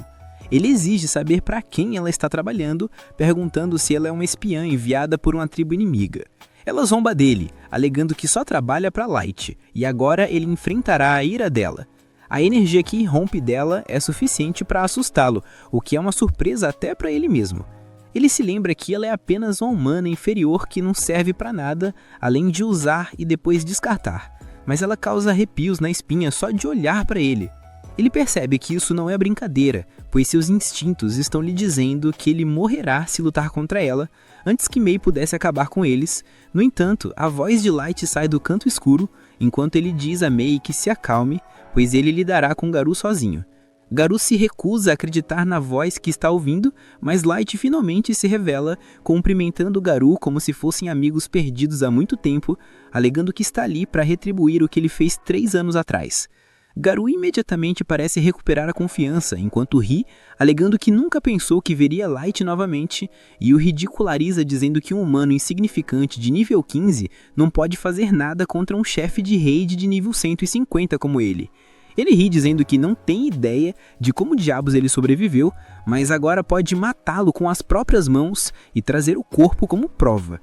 [SPEAKER 6] Ele exige saber para quem ela está trabalhando, perguntando se ela é uma espiã enviada por uma tribo inimiga. Ela zomba dele, alegando que só trabalha para Light, e agora ele enfrentará a ira dela. A energia que irrompe dela é suficiente para assustá-lo, o que é uma surpresa até para ele mesmo. Ele se lembra que ela é apenas uma humana inferior que não serve para nada, além de usar e depois descartar. Mas ela causa arrepios na espinha só de olhar para ele. Ele percebe que isso não é brincadeira, pois seus instintos estão lhe dizendo que ele morrerá se lutar contra ela, antes que Mei pudesse acabar com eles. No entanto, a voz de Light sai do canto escuro, enquanto ele diz a Mei que se acalme, pois ele lidará com Garu sozinho. Garu se recusa a acreditar na voz que está ouvindo, mas Light finalmente se revela, cumprimentando Garu como se fossem amigos perdidos há muito tempo, alegando que está ali para retribuir o que ele fez 3 anos atrás. Garu imediatamente parece recuperar a confiança, enquanto ri, alegando que nunca pensou que veria Light novamente, e o ridiculariza dizendo que um humano insignificante de nível 15 não pode fazer nada contra um chefe de raid de nível 150 como ele. Ele ri dizendo que não tem ideia de como diabos ele sobreviveu, mas agora pode matá-lo com as próprias mãos e trazer o corpo como prova.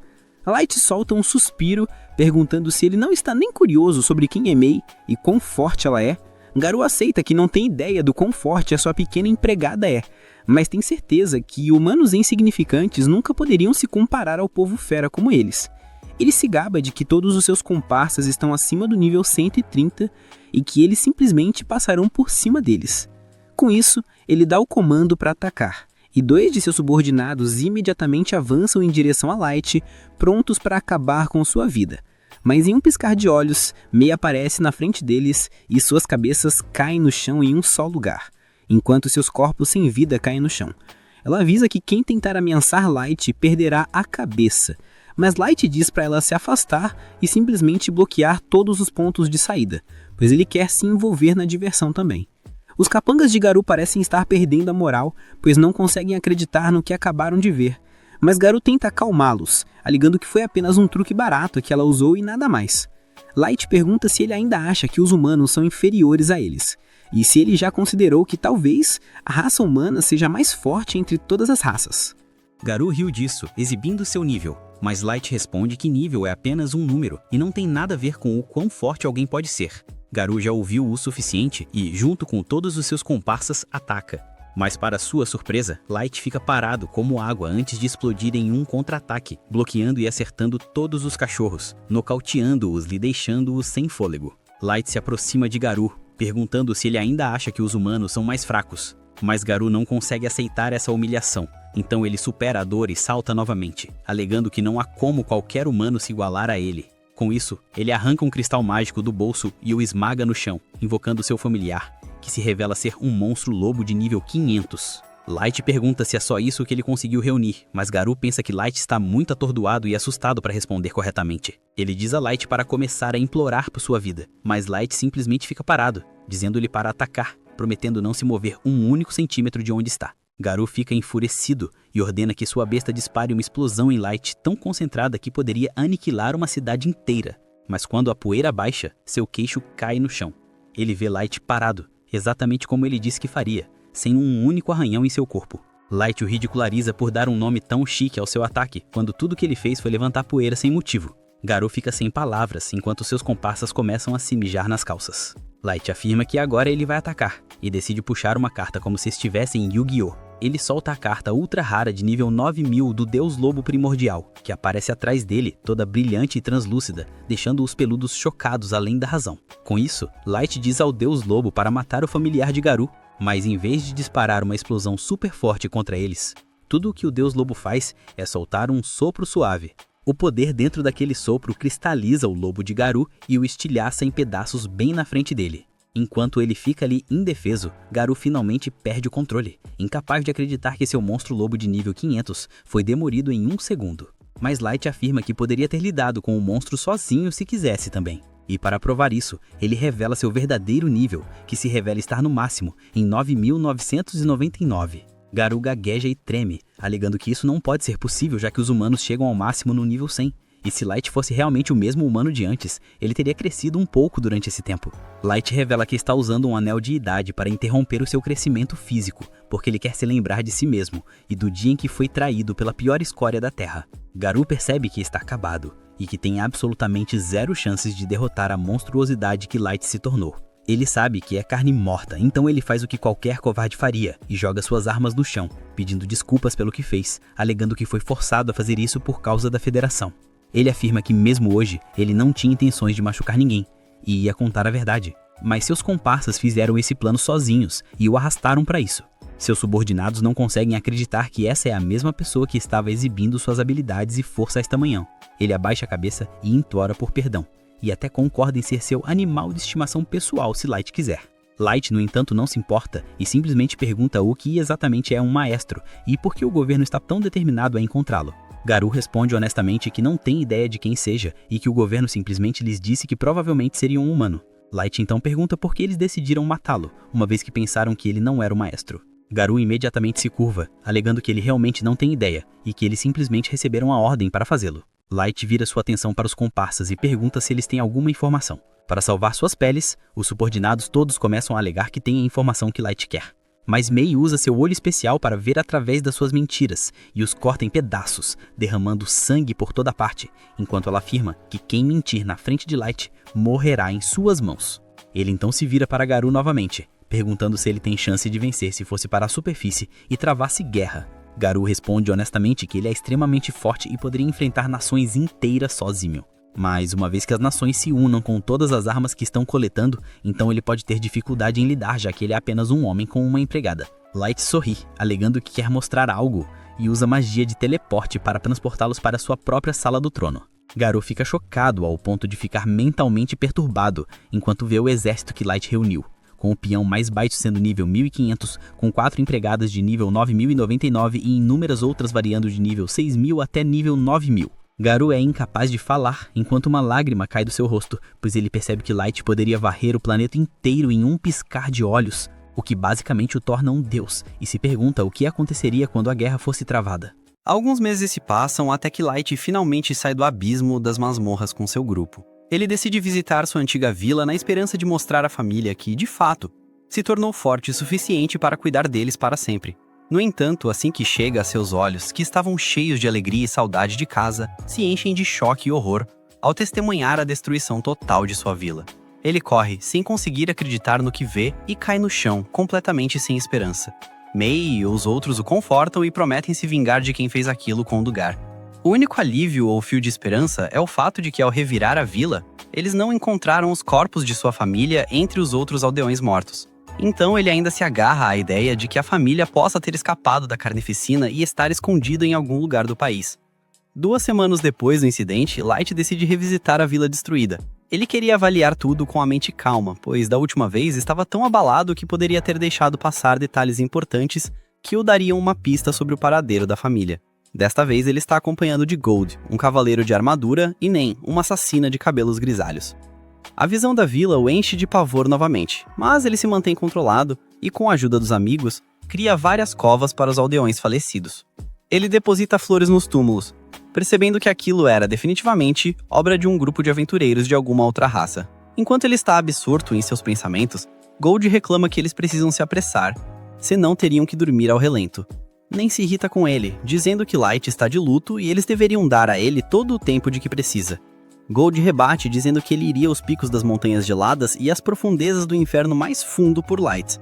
[SPEAKER 6] Light solta um suspiro, perguntando se ele não está nem curioso sobre quem é Mei e quão forte ela é. Garu aceita que não tem ideia do quão forte a sua pequena empregada é, mas tem certeza que humanos insignificantes nunca poderiam se comparar ao povo fera como eles. Ele se gaba de que todos os seus comparsas estão acima do nível 130 e que eles simplesmente passarão por cima deles. Com isso, ele dá o comando para atacar, e 2 de seus subordinados imediatamente avançam em direção a Light, prontos para acabar com sua vida.
[SPEAKER 1] Mas em um piscar de olhos, May aparece na frente deles e suas cabeças caem no chão em um só lugar, enquanto seus corpos sem vida caem no chão. Ela avisa que quem tentar ameaçar Light perderá a cabeça, mas Light diz para ela se afastar e simplesmente bloquear todos os pontos de saída, pois ele quer se envolver na diversão também. Os capangas de Garou parecem estar perdendo a moral, pois não conseguem acreditar no que acabaram de ver, mas Garou tenta acalmá-los, alegando que foi apenas um truque barato que ela usou e nada mais. Light pergunta se ele ainda acha que os humanos são inferiores a eles, e se ele já considerou que talvez a raça humana seja mais forte entre todas as raças.
[SPEAKER 4] Garou riu disso, exibindo seu nível, mas Light responde que nível é apenas um número e não tem nada a ver com o quão forte alguém pode ser. Garou já ouviu o suficiente e, junto com todos os seus comparsas, ataca. Mas para sua surpresa, Light fica parado como água antes de explodir em um contra-ataque, bloqueando e acertando todos os cachorros, nocauteando-os e deixando-os sem fôlego. Light se aproxima de Garou, perguntando se ele ainda acha que os humanos são mais fracos. Mas Garou não consegue aceitar essa humilhação, então ele supera a dor e salta novamente, alegando que não há como qualquer humano se igualar a ele. Com isso, ele arranca um cristal mágico do bolso e o esmaga no chão, invocando seu familiar, que se revela ser um monstro lobo de nível 500. Light pergunta se é só isso que ele conseguiu reunir, mas Garou pensa que Light está muito atordoado e assustado para responder corretamente. Ele diz a Light para começar a implorar por sua vida, mas Light simplesmente fica parado, dizendo-lhe para atacar, prometendo não se mover um único centímetro de onde está. Garou fica enfurecido e ordena que sua besta dispare uma explosão em Light tão concentrada que poderia aniquilar uma cidade inteira. Mas quando a poeira baixa, seu queixo cai no chão. Ele vê Light parado, exatamente como ele disse que faria, sem um único arranhão em seu corpo. Light o ridiculariza por dar um nome tão chique ao seu ataque, quando tudo que ele fez foi levantar poeira sem motivo. Garou fica sem palavras, enquanto seus comparsas começam a se mijar nas calças. Light afirma que agora ele vai atacar, e decide puxar uma carta como se estivesse em Yu-Gi-Oh! Ele solta a carta ultra rara de nível 9000 do Deus Lobo Primordial, que aparece atrás dele, toda brilhante e translúcida, deixando os peludos chocados além da razão. Com isso, Light diz ao Deus Lobo para matar o familiar de Garou, mas em vez de disparar uma explosão super forte contra eles, tudo o que o Deus Lobo faz é soltar um sopro suave. O poder dentro daquele sopro cristaliza o lobo de Garou e o estilhaça em pedaços bem na frente dele. Enquanto ele fica ali indefeso, Garou finalmente perde o controle, incapaz de acreditar que seu monstro lobo de nível 500 foi demolido em um segundo. Mas Light afirma que poderia ter lidado com o monstro sozinho se quisesse também. E para provar isso, ele revela seu verdadeiro nível, que se revela estar no máximo, em 9.999. Garou gagueja e treme, alegando que isso não pode ser possível já que os humanos chegam ao máximo no nível 100. E se Light fosse realmente o mesmo humano de antes, ele teria crescido um pouco durante esse tempo. Light revela que está usando um anel de idade para interromper o seu crescimento físico, porque ele quer se lembrar de si mesmo e do dia em que foi traído pela pior escória da Terra. Garou percebe que está acabado e que tem absolutamente zero chances de derrotar a monstruosidade que Light se tornou. Ele sabe que é carne morta, então ele faz o que qualquer covarde faria e joga suas armas no chão, pedindo desculpas pelo que fez, alegando que foi forçado a fazer isso por causa da Federação. Ele afirma que mesmo hoje, ele não tinha intenções de machucar ninguém, e ia contar a verdade. Mas seus comparsas fizeram esse plano sozinhos e o arrastaram para isso. Seus subordinados não conseguem acreditar que essa é a mesma pessoa que estava exibindo suas habilidades e força esta manhã. Ele abaixa a cabeça e implora por perdão, e até concorda em ser seu animal de estimação pessoal se Light quiser. Light, no entanto, não se importa e simplesmente pergunta o que exatamente é um maestro e por que o governo está tão determinado a encontrá-lo. Garou responde honestamente que não tem ideia de quem seja e que o governo simplesmente lhes disse que provavelmente seria um humano. Light então pergunta por que eles decidiram matá-lo, uma vez que pensaram que ele não era o maestro. Garou imediatamente se curva, alegando que ele realmente não tem ideia e que eles simplesmente receberam a ordem para fazê-lo. Light vira sua atenção para os comparsas e pergunta se eles têm alguma informação. Para salvar suas peles, os subordinados todos começam a alegar que têm a informação que Light quer. Mas May usa seu olho especial para ver através das suas mentiras e os corta em pedaços, derramando sangue por toda parte, enquanto ela afirma que quem mentir na frente de Light morrerá em suas mãos. Ele então se vira para Garou novamente, perguntando se ele tem chance de vencer se fosse para a superfície e travasse guerra. Garou responde honestamente que ele é extremamente forte e poderia enfrentar nações inteiras sozinho. Mas uma vez que as nações se unam com todas as armas que estão coletando, então ele pode ter dificuldade em lidar, já que ele é apenas um homem com uma empregada. Light sorri, alegando que quer mostrar algo, e usa magia de teleporte para transportá-los para sua própria sala do trono.
[SPEAKER 5] Garou fica chocado ao ponto de ficar mentalmente perturbado enquanto vê o exército que Light reuniu, com o peão mais baixo sendo nível 1500, com 4 empregadas de nível 9099 e inúmeras outras variando de nível 6000 até nível 9000. Garou é incapaz de falar enquanto uma lágrima cai do seu rosto, pois ele percebe que Light poderia varrer o planeta inteiro em um piscar de olhos, o que basicamente o torna um deus, e se pergunta o que aconteceria quando a guerra fosse travada.
[SPEAKER 2] Alguns meses se passam até que Light finalmente sai do abismo das masmorras com seu grupo. Ele decide visitar sua antiga vila na esperança de mostrar à família que, de fato, se tornou forte o suficiente para cuidar deles para sempre. No entanto, assim que chega a seus olhos, que estavam cheios de alegria e saudade de casa, se enchem de choque e horror ao testemunhar a destruição total de sua vila. Ele corre, sem conseguir acreditar no que vê, e cai no chão, completamente sem esperança. May e os outros o confortam e prometem se vingar de quem fez aquilo com o Dugar. O único alívio ou fio de esperança é o fato de que, ao revirar a vila, eles não encontraram os corpos de sua família entre os outros aldeões mortos. Então ele ainda se agarra à ideia de que a família possa ter escapado da carnificina e estar escondida em algum lugar do país. 2 semanas depois do incidente, Light decide revisitar a vila destruída. Ele queria avaliar tudo com a mente calma, pois da última vez estava tão abalado que poderia ter deixado passar detalhes importantes que o dariam uma pista sobre o paradeiro da família. Desta vez ele está acompanhado de Gold, um cavaleiro de armadura, e Nen, uma assassina de cabelos grisalhos. A visão da vila o enche de pavor novamente, mas ele se mantém controlado e, com a ajuda dos amigos, cria várias covas para os aldeões falecidos. Ele deposita flores nos túmulos, percebendo que aquilo era definitivamente obra de um grupo de aventureiros de alguma outra raça. Enquanto ele está absorto em seus pensamentos, Gold reclama que eles precisam se apressar, senão teriam que dormir ao relento. Nen se irrita com ele, dizendo que Light está de luto e eles deveriam dar a ele todo o tempo de que precisa. Gold rebate dizendo que ele iria aos picos das montanhas geladas e às profundezas do inferno mais fundo por Light,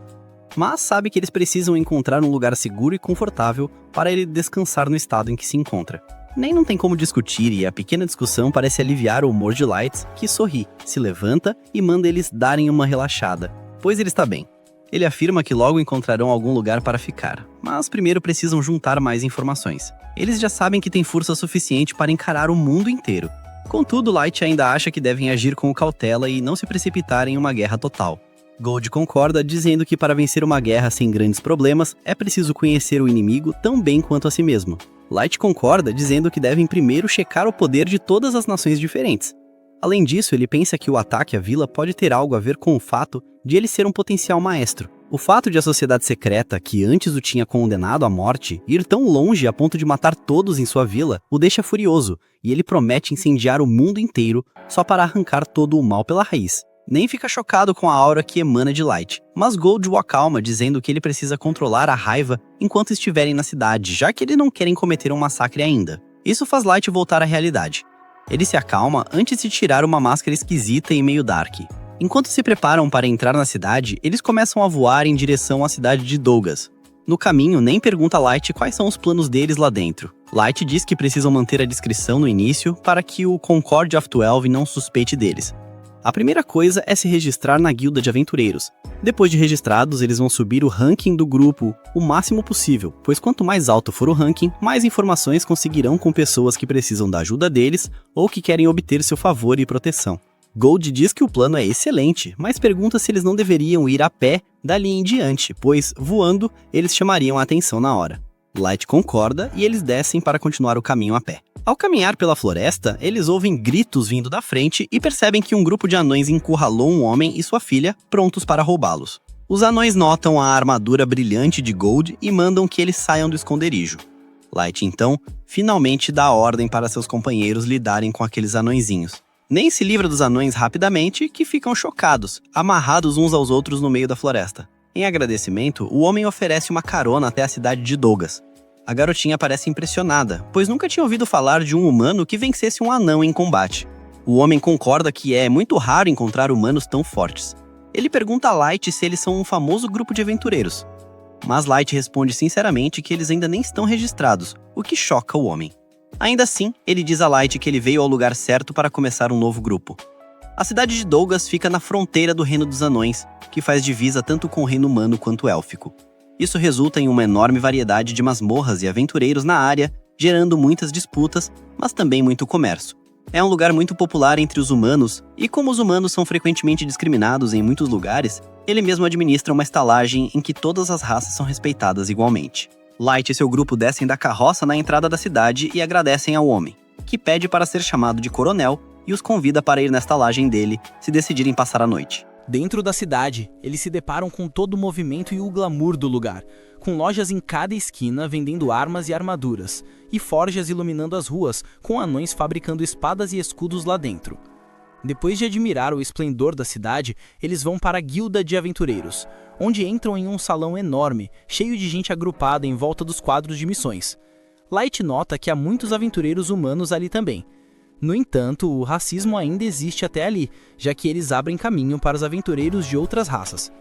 [SPEAKER 2] mas sabe que eles precisam encontrar um lugar seguro e confortável para ele descansar no estado em que se encontra. Nem não tem como discutir e a pequena discussão parece aliviar o humor de Light, que sorri, se levanta e manda eles darem uma relaxada, pois ele está bem. Ele afirma que logo encontrarão algum lugar para ficar, mas primeiro precisam juntar mais informações. Eles já sabem que têm força suficiente para encarar o mundo inteiro. Contudo, Light ainda acha que devem agir com cautela e não se precipitar em uma guerra total. Gold concorda, dizendo que para vencer uma guerra sem grandes problemas, é preciso conhecer o inimigo tão bem quanto a si mesmo. Light concorda, dizendo que devem primeiro checar o poder de todas as nações diferentes. Além disso, ele pensa que o ataque à vila pode ter algo a ver com o fato de ele ser um potencial maestro. O fato de a sociedade secreta, que antes o tinha condenado à morte, ir tão longe a ponto de matar todos em sua vila, o deixa furioso, e ele promete incendiar o mundo inteiro só para arrancar todo o mal pela raiz. Nem fica chocado com a aura que emana de Light, mas Gold o acalma, dizendo que ele precisa controlar a raiva enquanto estiverem na cidade, já que eles não querem cometer um massacre ainda. Isso faz Light voltar à realidade. Ele se acalma antes de tirar uma máscara esquisita e meio dark. Enquanto se preparam para entrar na cidade, eles começam a voar em direção à cidade de Dougas. No caminho, Nen pergunta a Light quais são os planos deles lá dentro. Light diz que precisam manter a discrição no início para que o Concord of 12 não suspeite deles. A primeira coisa é se registrar na guilda de aventureiros. Depois de registrados, eles vão subir o ranking do grupo o máximo possível, pois quanto mais alto for o ranking, mais informações conseguirão com pessoas que precisam da ajuda deles ou que querem obter seu favor e proteção. Gold diz que o plano é excelente, mas pergunta se eles não deveriam ir a pé dali em diante, pois, voando, eles chamariam a atenção na hora. Light concorda e eles descem para continuar o caminho a pé. Ao caminhar pela floresta, eles ouvem gritos vindo da frente e percebem que um grupo de anões encurralou um homem e sua filha, prontos para roubá-los. Os anões notam a armadura brilhante de Gold e mandam que eles saiam do esconderijo. Light, então, finalmente dá ordem para seus companheiros lidarem com aqueles anõezinhos. Nen se livra dos anões rapidamente, que ficam chocados, amarrados uns aos outros no meio da floresta. Em agradecimento, o homem oferece uma carona até a cidade de Dougas. A garotinha parece impressionada, pois nunca tinha ouvido falar de um humano que vencesse um anão em combate. O homem concorda que é muito raro encontrar humanos tão fortes. Ele pergunta a Light se eles são um famoso grupo de aventureiros. Mas Light responde sinceramente que eles ainda nem estão registrados, o que choca o homem. Ainda assim, ele diz a Light que ele veio ao lugar certo para começar um novo grupo. A cidade de Dougas fica na fronteira do Reino dos Anões, que faz divisa tanto com o reino humano quanto élfico. Isso resulta em uma enorme variedade de masmorras e aventureiros na área, gerando muitas disputas, mas também muito comércio. É um lugar muito popular entre os humanos, e como os humanos são frequentemente discriminados em muitos lugares, ele mesmo administra uma estalagem em que todas as raças são respeitadas igualmente. Light e seu grupo descem da carroça na entrada da cidade e agradecem ao homem, que pede para ser chamado de coronel e os convida para ir na estalagem dele se decidirem passar a noite.
[SPEAKER 5] Dentro da cidade, eles se deparam com todo o movimento e o glamour do lugar, com lojas em cada esquina vendendo armas e armaduras, e forjas iluminando as ruas, com anões fabricando espadas e escudos lá dentro. Depois de admirar o esplendor da cidade, eles vão para a Guilda de Aventureiros, onde entram em um salão enorme, cheio de gente agrupada em volta dos quadros de missões. Light nota que há muitos aventureiros humanos ali também. No entanto, o racismo ainda existe até ali, já que eles abrem caminho para os aventureiros de outras raças.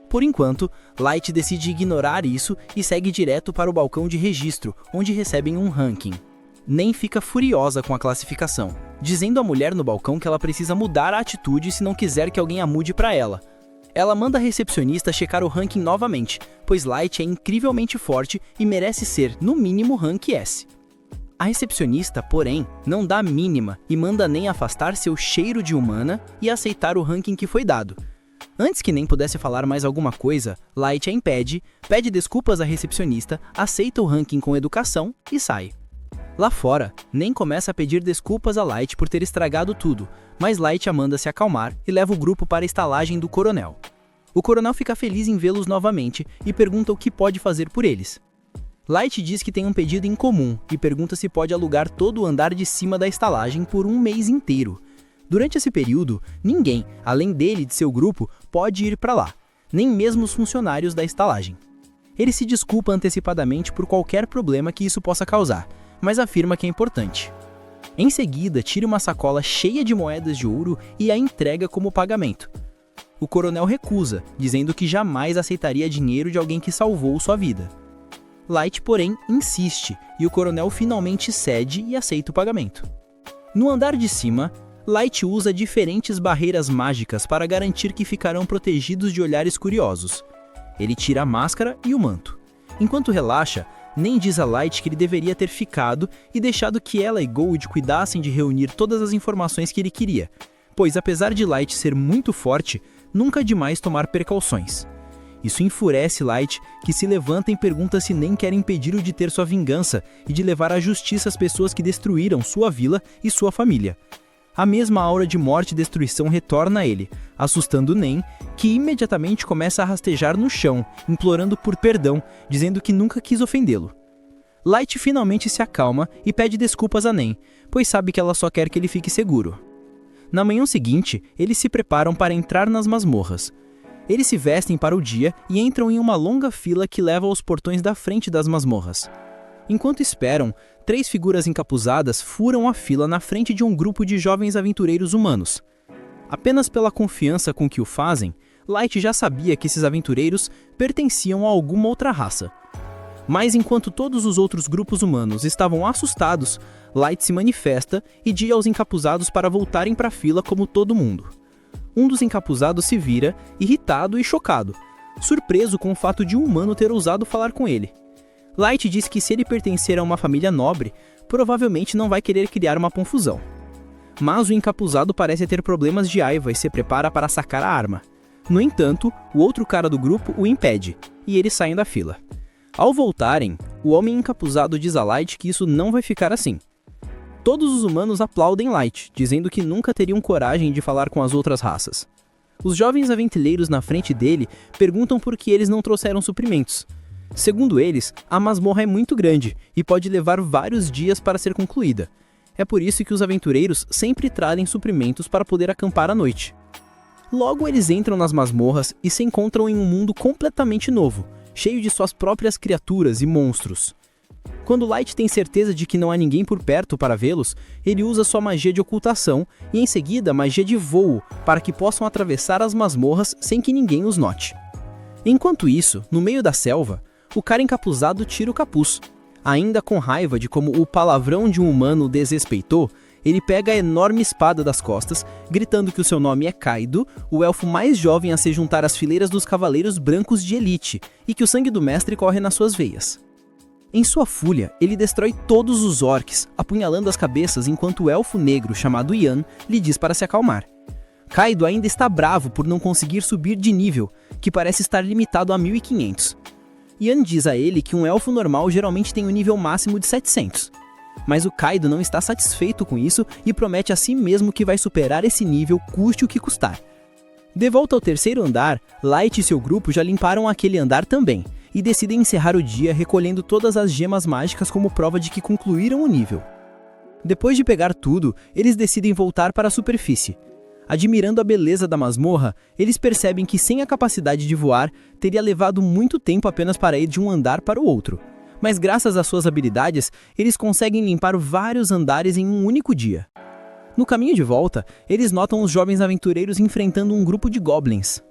[SPEAKER 5] Por enquanto, Light decide ignorar isso e segue direto para o balcão de registro, onde recebem um ranking. Nen fica furiosa com a classificação, dizendo à mulher no balcão que ela precisa mudar a atitude se não quiser que alguém a mude para ela. Ela manda a recepcionista checar o ranking novamente, pois Light é incrivelmente forte e merece ser, no mínimo, rank S. A recepcionista, porém, não dá a mínima e manda Nen afastar seu cheiro de humana e aceitar o ranking que foi dado. Antes que Nen pudesse falar mais alguma coisa, Light a impede, pede desculpas à recepcionista, aceita o ranking com educação e sai. Lá fora, Nen começa a pedir desculpas a Light por ter estragado tudo, mas Light a manda se acalmar e leva o grupo para a estalagem do coronel. O coronel fica feliz em vê-los novamente e pergunta o que pode fazer por eles. Light diz que tem um pedido em comum e pergunta se pode alugar todo o andar de cima da estalagem por um mês inteiro. Durante esse período, ninguém, além dele e de seu grupo, pode ir para lá, nem mesmo os funcionários da estalagem. Ele se desculpa antecipadamente por qualquer problema que isso possa causar, mas afirma que é importante. Em seguida, tira uma sacola cheia de moedas de ouro e a entrega como pagamento. O coronel recusa, dizendo que jamais aceitaria dinheiro de alguém que salvou sua vida. Light, porém, insiste, e o coronel finalmente cede e aceita o pagamento. No andar de cima, Light usa diferentes barreiras mágicas para garantir que ficarão protegidos de olhares curiosos. Ele tira a máscara e o manto. Enquanto relaxa, Nen diz a Light que ele deveria ter ficado e deixado que ela e Gold cuidassem de reunir todas as informações que ele queria, pois apesar de Light ser muito forte, nunca é demais tomar precauções. Isso enfurece Light, que se levanta e pergunta se Nen quer impedir-o de ter sua vingança e de levar à justiça as pessoas que destruíram sua vila e sua família. A mesma aura de morte e destruição retorna a ele, assustando Nen, que imediatamente começa a rastejar no chão, implorando por perdão, dizendo que nunca quis ofendê-lo. Light finalmente se acalma e pede desculpas a Nen, pois sabe que ela só quer que ele fique seguro. Na manhã seguinte, eles se preparam para entrar nas masmorras. Eles se vestem para o dia e entram em uma longa fila que leva aos portões da frente das masmorras. Enquanto esperam, 3 figuras encapuzadas furam a fila na frente de um grupo de jovens aventureiros humanos. Apenas pela confiança com que o fazem, Light já sabia que esses aventureiros pertenciam a alguma outra raça. Mas enquanto todos os outros grupos humanos estavam assustados, Light se manifesta e diz aos encapuzados para voltarem para a fila como todo mundo. Um dos encapuzados se vira, irritado e chocado, surpreso com o fato de um humano ter ousado falar com ele. Light diz que se ele pertencer a uma família nobre, provavelmente não vai querer criar uma confusão. Mas o encapuzado parece ter problemas de raiva e se prepara para sacar a arma. No entanto, o outro cara do grupo o impede, e eles saem da fila. Ao voltarem, o homem encapuzado diz a Light que isso não vai ficar assim. Todos os humanos aplaudem Light, dizendo que nunca teriam coragem de falar com as outras raças. Os jovens aventureiros na frente dele perguntam por que eles não trouxeram suprimentos. Segundo eles, a masmorra é muito grande e pode levar vários dias para ser concluída. É por isso que os aventureiros sempre trazem suprimentos para poder acampar à noite. Logo eles entram nas masmorras e se encontram em um mundo completamente novo, cheio de suas próprias criaturas e monstros. Quando Light tem certeza de que não há ninguém por perto para vê-los, ele usa sua magia de ocultação e em seguida magia de voo para que possam atravessar as masmorras sem que ninguém os note. Enquanto isso, no meio da selva, o cara encapuzado tira o capuz. Ainda com raiva de como o palavrão de um humano o desrespeitou, ele pega a enorme espada das costas, gritando que o seu nome é Kaido, o elfo mais jovem a se juntar às fileiras dos cavaleiros brancos de elite, e que o sangue do mestre corre nas suas veias. Em sua fúria, ele destrói todos os orcs, apunhalando as cabeças enquanto o elfo negro chamado Ian lhe diz para se acalmar. Kaido ainda está bravo por não conseguir subir de nível, que parece estar limitado a 1500. Ian diz a ele que um elfo normal geralmente tem um nível máximo de 700. Mas o Kaido não está satisfeito com isso e promete a si mesmo que vai superar esse nível custe o que custar. De volta ao terceiro andar, Light e seu grupo já limparam aquele andar também, e decidem encerrar o dia recolhendo todas as gemas mágicas como prova de que concluíram o nível. Depois de pegar tudo, eles decidem voltar para a superfície. Admirando a beleza da masmorra, eles percebem que sem a capacidade de voar, teria levado muito tempo apenas para ir de um andar para o outro. Mas graças às suas habilidades, eles conseguem limpar vários andares em um único dia. No caminho de volta, eles notam os jovens aventureiros enfrentando um grupo de goblins.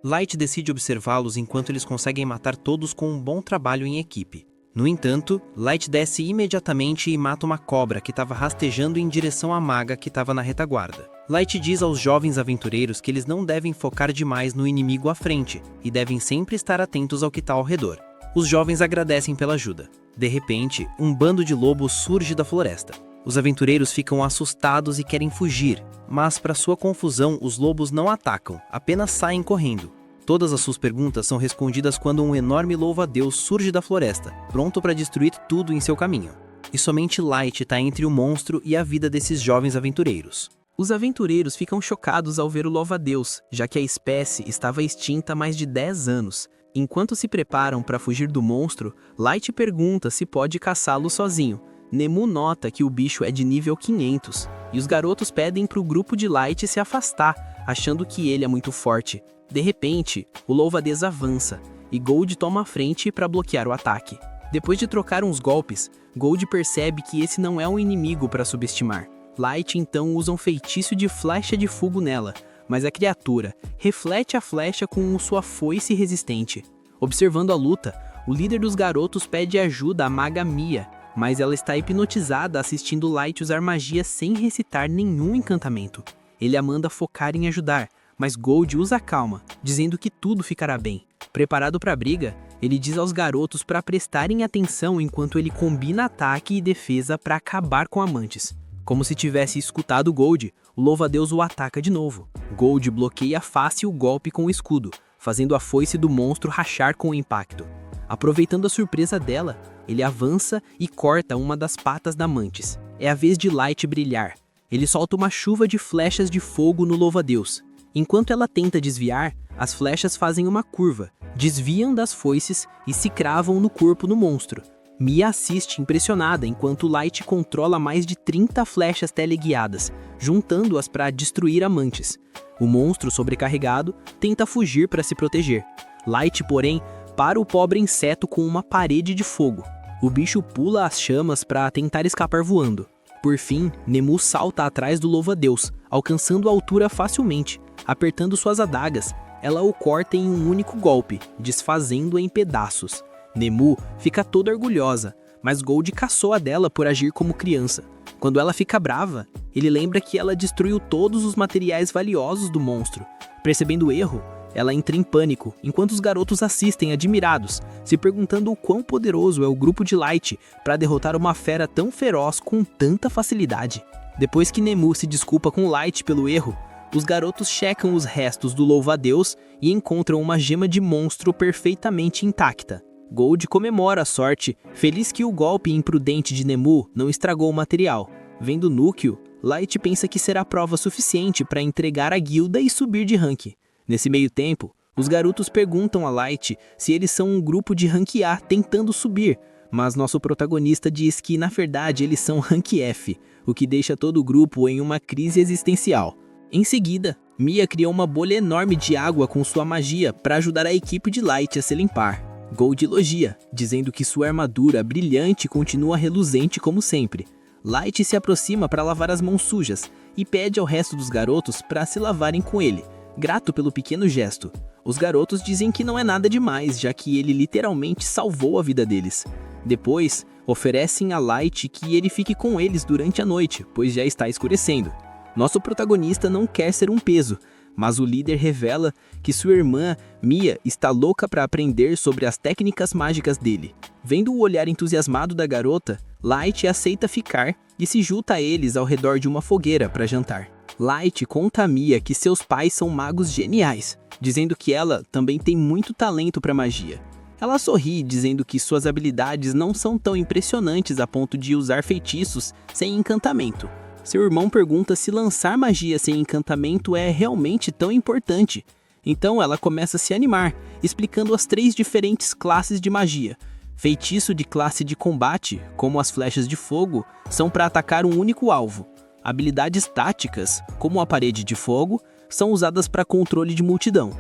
[SPEAKER 1] Light decide observá-los enquanto eles conseguem matar todos com um bom trabalho em equipe. No entanto, Light desce imediatamente e mata uma cobra que estava rastejando em direção à maga que estava na retaguarda. Light diz aos jovens aventureiros que eles não devem focar demais no inimigo à frente e devem sempre estar atentos ao que está ao redor. Os jovens agradecem pela ajuda. De repente, um bando de lobos surge da floresta. Os aventureiros ficam assustados e querem fugir, mas para sua confusão, os lobos não atacam, apenas saem correndo. Todas as suas perguntas são respondidas quando um enorme louva-a-Deus surge da floresta, pronto para destruir tudo em seu caminho. E somente Light está entre o monstro e a vida desses jovens aventureiros.
[SPEAKER 6] Os aventureiros ficam chocados ao ver o louva-a-Deus, já que a espécie estava extinta há mais de 10 anos. Enquanto se preparam para fugir do monstro, Light pergunta se pode caçá-lo sozinho. Nemu nota que o bicho é de nível 500, e os garotos pedem para o grupo de Light se afastar, achando que ele é muito forte. De repente, o louva-a-Deus avança, e Gold toma a frente para bloquear o ataque. Depois de trocar uns golpes, Gold percebe que esse não é um inimigo para subestimar. Light então usa um feitiço de flecha de fogo nela, mas a criatura reflete a flecha com sua foice resistente. Observando a luta, o líder dos garotos pede ajuda à maga Mia, mas ela está hipnotizada assistindo Light usar magia sem recitar nenhum encantamento. Ele a manda focar em ajudar, mas Gold usa a calma, dizendo que tudo ficará bem. Preparado para a briga, ele diz aos garotos para prestarem atenção enquanto ele combina ataque e defesa para acabar com Amantes. Como se tivesse escutado Gold, o louva-a-Deus o ataca de novo. Gold bloqueia fácil o golpe com o escudo, fazendo a foice do monstro rachar com o impacto. Aproveitando a surpresa dela, ele avança e corta uma das patas da Mantis. É a vez de Light brilhar. Ele solta uma chuva de flechas de fogo no louva-a-Deus. Enquanto ela tenta desviar, as flechas fazem uma curva, desviam das foices e se cravam no corpo do monstro. Mia assiste impressionada enquanto Light controla mais de 30 flechas teleguiadas, juntando-as para destruir Amantes. O monstro, sobrecarregado, tenta fugir para se proteger. Light, porém, para o pobre inseto com uma parede de fogo. O bicho pula as chamas para tentar escapar voando. Por fim, Nemu salta atrás do louva-a-Deus, alcançando a altura facilmente. Apertando suas adagas, ela o corta em um único golpe, desfazendo-a em pedaços. Nemu fica toda orgulhosa, mas Gold caçou a dela por agir como criança. Quando ela fica brava, ele lembra que ela destruiu todos os materiais valiosos do monstro. Percebendo o erro, ela entra em pânico, enquanto os garotos assistem admirados, se perguntando o quão poderoso é o grupo de Light para derrotar uma fera tão feroz com tanta facilidade. Depois que Nemu se desculpa com Light pelo erro, os garotos checam os restos do louva-a-Deus e encontram uma gema de monstro perfeitamente intacta. Gold comemora a sorte, feliz que o golpe imprudente de Nemu não estragou o material. Vendo o núcleo, Light pensa que será prova suficiente para entregar a guilda e subir de rank. Nesse meio tempo, os garotos perguntam a Light se eles são um grupo de rank A tentando subir, mas nosso protagonista diz que na verdade eles são rank F, o que deixa todo o grupo em uma crise existencial. Em seguida, Mia cria uma bolha enorme de água com sua magia para ajudar a equipe de Light a se limpar. Gold elogia, dizendo que sua armadura brilhante continua reluzente como sempre. Light se aproxima para lavar as mãos sujas e pede ao resto dos garotos para se lavarem com ele, grato pelo pequeno gesto. Os garotos dizem que não é nada demais, já que ele literalmente salvou a vida deles. Depois, oferecem a Light que ele fique com eles durante a noite, pois já está escurecendo. Nosso protagonista não quer ser um peso,
[SPEAKER 1] Mas o líder revela que sua irmã, Mia, está louca para aprender sobre as técnicas mágicas dele. Vendo o olhar entusiasmado da garota, Light aceita ficar e se junta a eles ao redor de uma fogueira para jantar. Light conta a Mia que seus pais são magos geniais, dizendo que ela também tem muito talento para magia. Ela sorri, dizendo que suas habilidades não são tão impressionantes a ponto de usar feitiços sem encantamento. Seu irmão pergunta se lançar magia sem encantamento é realmente tão importante. Então ela começa a se animar, explicando as 3 diferentes classes de magia. Feitiço de classe de combate, como as flechas de fogo, são para atacar um único alvo. Habilidades táticas, como a parede de fogo, são usadas para controle de multidão.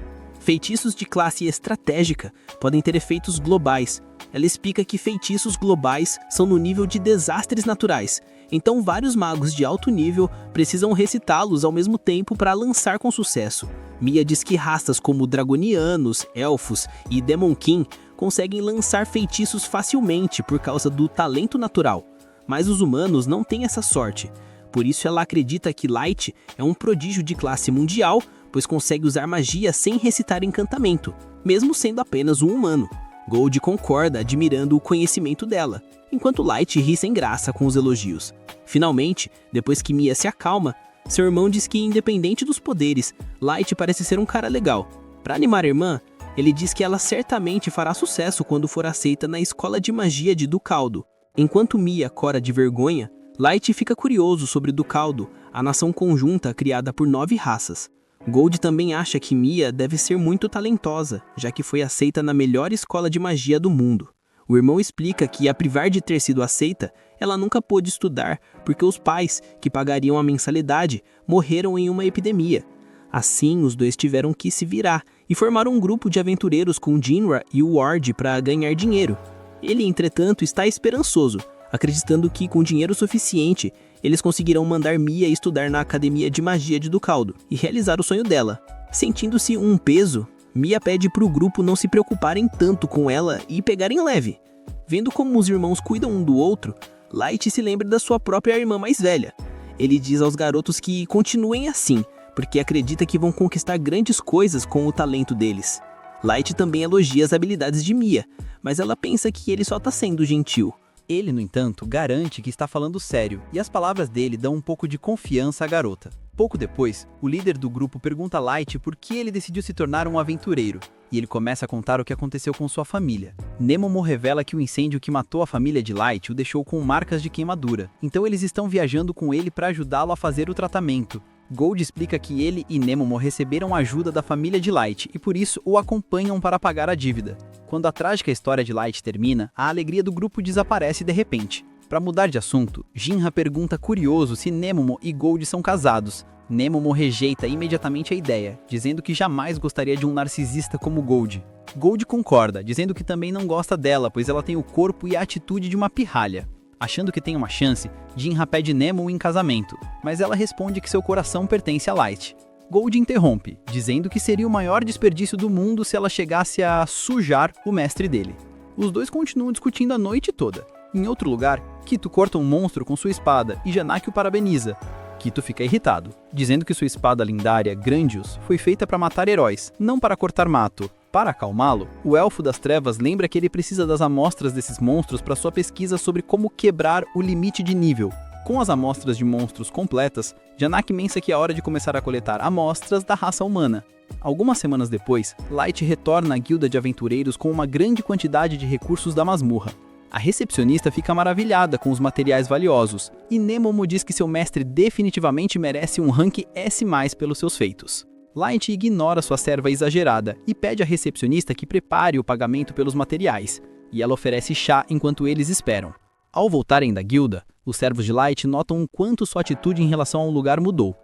[SPEAKER 1] Feitiços de classe estratégica podem ter efeitos globais. Ela explica que feitiços globais são no nível de desastres naturais, então vários magos de alto nível precisam recitá-los ao mesmo tempo para lançar com sucesso. Mia diz que raças como dragonianos, elfos e demonkin conseguem lançar feitiços facilmente por causa do talento natural, mas os humanos não têm essa sorte. Por isso ela acredita que Light é um prodígio de classe mundial, pois consegue usar magia sem recitar encantamento, mesmo sendo apenas um humano. Gold concorda, admirando o conhecimento dela, enquanto Light ri sem graça com os elogios. Finalmente, depois que Mia se acalma, seu irmão diz que, independente dos poderes, Light parece ser um cara legal. Para animar a irmã, ele diz que ela certamente fará sucesso quando for aceita na escola de magia de Ducaldo. Enquanto Mia cora de vergonha, Light fica curioso sobre Ducaldo, a nação conjunta criada por 9 raças. Gold também acha que Mia deve ser muito talentosa, já que foi aceita na melhor escola de magia do mundo. O irmão explica que, apesar de ter sido aceita, ela nunca pôde estudar porque os pais, que pagariam a mensalidade, morreram em uma epidemia. Assim, os dois tiveram que se virar e formaram um grupo de aventureiros com Jinra e o Ward para ganhar dinheiro. Ele, entretanto, está esperançoso, acreditando que, com dinheiro suficiente, eles conseguirão mandar Mia estudar na Academia de Magia de Ducaldo e realizar o sonho dela. Sentindo-se um peso, Mia pede para o grupo não se preocuparem tanto com ela e pegarem leve. Vendo como os irmãos cuidam um do outro, Light se lembra da sua própria irmã mais velha. Ele diz aos garotos que continuem assim, porque acredita que vão conquistar grandes coisas com o talento deles. Light também elogia as habilidades de Mia, mas ela pensa que ele só está sendo gentil.
[SPEAKER 5] Ele, no entanto, garante que está falando sério, e as palavras dele dão um pouco de confiança à garota. Pouco depois, o líder do grupo pergunta a Light por que ele decidiu se tornar um aventureiro, e ele começa a contar o que aconteceu com sua família. Nemomo revela que o incêndio que matou a família de Light o deixou com marcas de queimadura, então eles estão viajando com ele para ajudá-lo a fazer o tratamento. Gold explica que ele e Nemomo receberam ajuda da família de Light e por isso o acompanham para pagar a dívida. Quando a trágica história de Light termina, a alegria do grupo desaparece de repente. Para mudar de assunto, Jinra pergunta curioso se Nemomo e Gold são casados. Nemomo rejeita imediatamente a ideia, dizendo que jamais gostaria de um narcisista como Gold. Gold concorda, dizendo que também não gosta dela, pois ela tem o corpo e a atitude de uma pirralha. Achando que tem uma chance, Jinra pede Nemomo em casamento, mas ela responde que seu coração pertence a Light. Gold interrompe, dizendo que seria o maior desperdício do mundo se ela chegasse a sujar o mestre dele. Os dois continuam discutindo a noite toda. Em outro lugar, Kito corta um monstro com sua espada e Janaki o parabeniza. Kito fica irritado, dizendo que sua espada lendária, Grandius, foi feita para matar heróis, não para cortar mato. Para acalmá-lo, o Elfo das Trevas lembra que ele precisa das amostras desses monstros para sua pesquisa sobre como quebrar o limite de nível. Com as amostras de monstros completas, Janaki pensa que é hora de começar a coletar amostras da raça humana. Algumas semanas depois, Light retorna à guilda de aventureiros com uma grande quantidade de recursos da masmorra. A recepcionista fica maravilhada com os materiais valiosos, e Nemomo diz que seu mestre definitivamente merece um rank S+, pelos seus feitos. Light ignora sua serva exagerada e pede à recepcionista que prepare o pagamento pelos materiais, e ela oferece chá enquanto eles esperam. Ao voltarem da guilda, os servos de Light notam o quanto sua atitude em relação ao lugar mudou.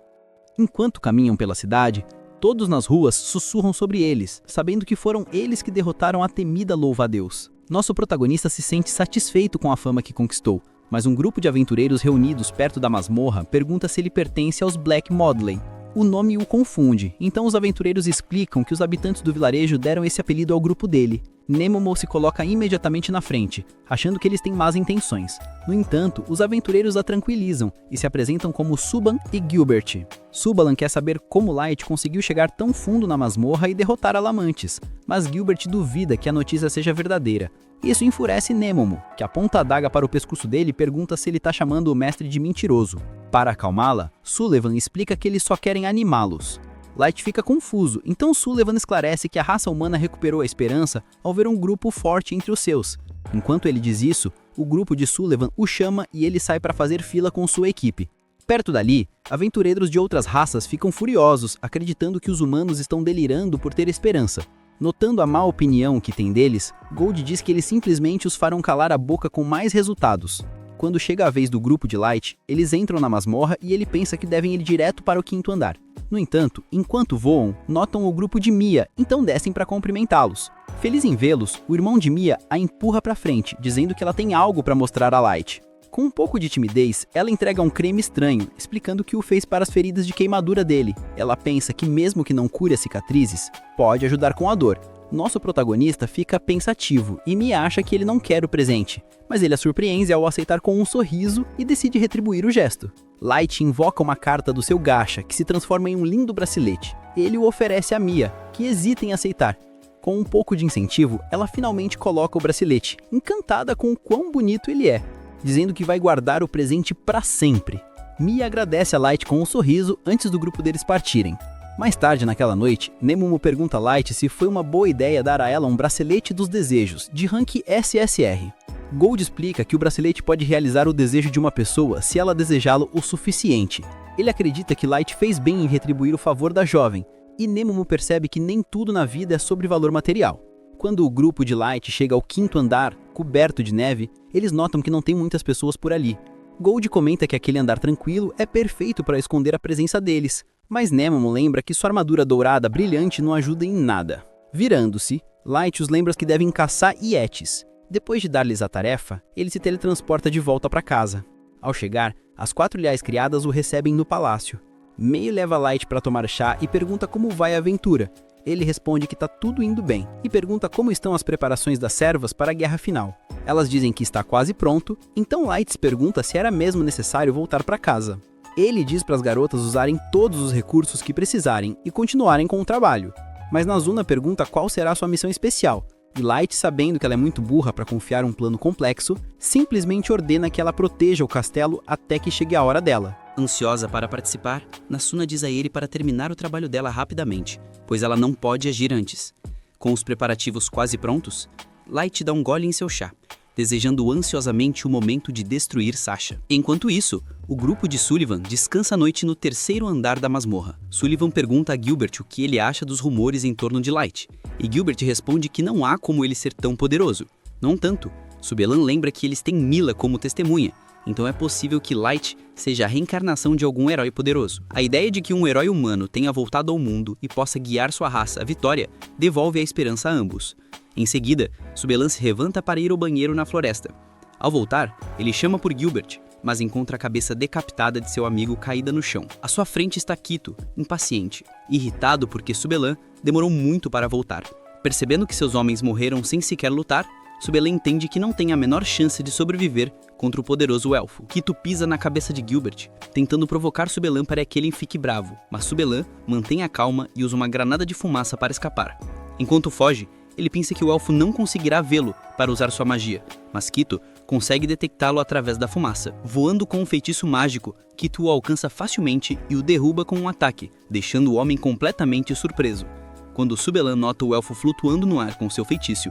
[SPEAKER 5] Enquanto caminham pela cidade, todos nas ruas sussurram sobre eles, sabendo que foram eles que derrotaram a temida Louva-a-Deus. Nosso protagonista se sente satisfeito com a fama que conquistou, mas um grupo de aventureiros reunidos perto da masmorra pergunta se ele pertence aos Black Modley. O nome o confunde, então os aventureiros explicam que os habitantes do vilarejo deram esse apelido ao grupo dele. Nemomo se coloca imediatamente na frente, achando que eles têm más intenções. No entanto, os aventureiros a tranquilizam e se apresentam como Suban e Gilbert. Subalan quer saber como Light conseguiu chegar tão fundo na masmorra e derrotar Alamantes, mas Gilbert duvida que a notícia seja verdadeira. Isso enfurece Nemomo, que aponta a adaga para o pescoço dele e pergunta se ele está chamando o mestre de mentiroso. Para acalmá-la, Sullivan explica que eles só querem animá-los. Light fica confuso, então Sullivan esclarece que a raça humana recuperou a esperança ao ver um grupo forte entre os seus. Enquanto ele diz isso, o grupo de Sullivan o chama e ele sai para fazer fila com sua equipe. Perto dali, aventureiros de outras raças ficam furiosos, acreditando que os humanos estão delirando por ter esperança. Notando a má opinião que tem deles, Gold diz que eles simplesmente os farão calar a boca com mais resultados. Quando chega a vez do grupo de Light, eles entram na masmorra e ele pensa que devem ir direto para o 5º andar. No entanto, enquanto voam, notam o grupo de Mia, então descem para cumprimentá-los. Feliz em vê-los, o irmão de Mia a empurra para frente, dizendo que ela tem algo para mostrar a Light. Com um pouco de timidez, ela entrega um creme estranho, explicando que o fez para as feridas de queimadura dele. Ela pensa que mesmo que não cure as cicatrizes, pode ajudar com a dor. Nosso protagonista fica pensativo e Mia acha que ele não quer o presente, mas ele a surpreende ao aceitar com um sorriso e decide retribuir o gesto. Light invoca uma carta do seu gacha, que se transforma em um lindo bracelete. Ele o oferece a Mia, que hesita em aceitar. Com um pouco de incentivo, ela finalmente coloca o bracelete, encantada com o quão bonito ele é, dizendo que vai guardar o presente para sempre. Mia agradece a Light com um sorriso antes do grupo deles partirem. Mais tarde naquela noite, Nemomo pergunta a Light se foi uma boa ideia dar a ela um bracelete dos desejos, de rank SSR. Gold explica que o bracelete pode realizar o desejo de uma pessoa se ela desejá-lo o suficiente. Ele acredita que Light fez bem em retribuir o favor da jovem, e Nemomo percebe que nem tudo na vida é sobre valor material. Quando o grupo de Light chega ao 5º andar, coberto de neve, eles notam que não tem muitas pessoas por ali. Gold comenta que aquele andar tranquilo é perfeito para esconder a presença deles, mas Nemomo lembra que sua armadura dourada brilhante não ajuda em nada. Virando-se, Light os lembra que devem caçar Yetis. Depois de dar-lhes a tarefa, ele se teletransporta de volta para casa. Ao chegar, as 4 leais criadas o recebem no palácio. Mei leva Light para tomar chá e pergunta como vai a aventura. Ele responde que está tudo indo bem e pergunta como estão as preparações das servas para a guerra final. Elas dizem que está quase pronto, então Light pergunta se era mesmo necessário voltar para casa. Ele diz para as garotas usarem todos os recursos que precisarem e continuarem com o trabalho. Mas Nazuna pergunta qual será sua missão especial, e Light, sabendo que ela é muito burra para confiar um plano complexo, simplesmente ordena que ela proteja o castelo até que chegue a hora dela.
[SPEAKER 4] Ansiosa para participar, Nasuna diz a ele para terminar o trabalho dela rapidamente, pois ela não pode agir antes. Com os preparativos quase prontos, Light dá um gole em seu chá, desejando ansiosamente o momento de destruir Sasha. Enquanto isso, o grupo de Sullivan descansa a noite no 3º andar da masmorra. Sullivan pergunta a Gilbert o que ele acha dos rumores em torno de Light, e Gilbert responde que não há como ele ser tão poderoso. No entanto, Subelan lembra que eles têm Mila como testemunha, então é possível que Light seja a reencarnação de algum herói poderoso. A ideia de que um herói humano tenha voltado ao mundo e possa guiar sua raça à vitória devolve a esperança a ambos. Em seguida, Subelan se levanta para ir ao banheiro na floresta. Ao voltar, ele chama por Gilbert, mas encontra a cabeça decapitada de seu amigo caída no chão. À sua frente está Quito, impaciente, irritado porque Subelan demorou muito para voltar. Percebendo que seus homens morreram sem sequer lutar, Subelan entende que não tem a menor chance de sobreviver contra o poderoso elfo. Quito pisa na cabeça de Gilbert, tentando provocar Subelan para que ele fique bravo, mas Subelan mantém a calma e usa uma granada de fumaça para escapar. Enquanto foge, ele pensa que o elfo não conseguirá vê-lo para usar sua magia, mas Quito consegue detectá-lo através da fumaça. Voando com um feitiço mágico, Quito o alcança facilmente e o derruba com um ataque, deixando o homem completamente surpreso. Quando Subelan nota o elfo flutuando no ar com seu feitiço,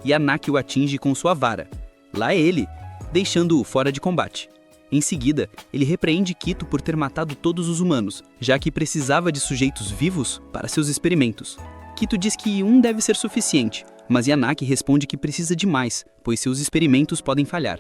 [SPEAKER 4] Yanaki o atinge com sua vara. Lá é ele, deixando-o fora de combate. Em seguida, ele repreende Quito por ter matado todos os humanos, já que precisava de sujeitos vivos para seus experimentos. Quito diz que um deve ser suficiente, mas Yanaki responde que precisa de mais, pois seus experimentos podem falhar.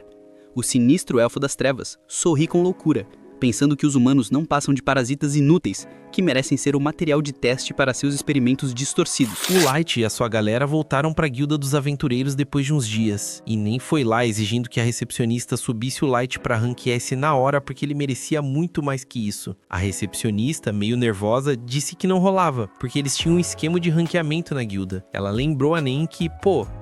[SPEAKER 4] O sinistro elfo das trevas sorri com loucura, pensando que os humanos não passam de parasitas inúteis
[SPEAKER 5] que merecem ser o material de teste para seus experimentos distorcidos.
[SPEAKER 7] O Light e a sua galera voltaram para a Guilda dos Aventureiros depois de uns dias, e nem foi lá exigindo que a recepcionista subisse o Light para Rank S na hora porque ele merecia muito mais que isso. A recepcionista, meio nervosa, disse que não rolava, porque eles tinham um esquema de ranqueamento na guilda. Ela lembrou a Nen que,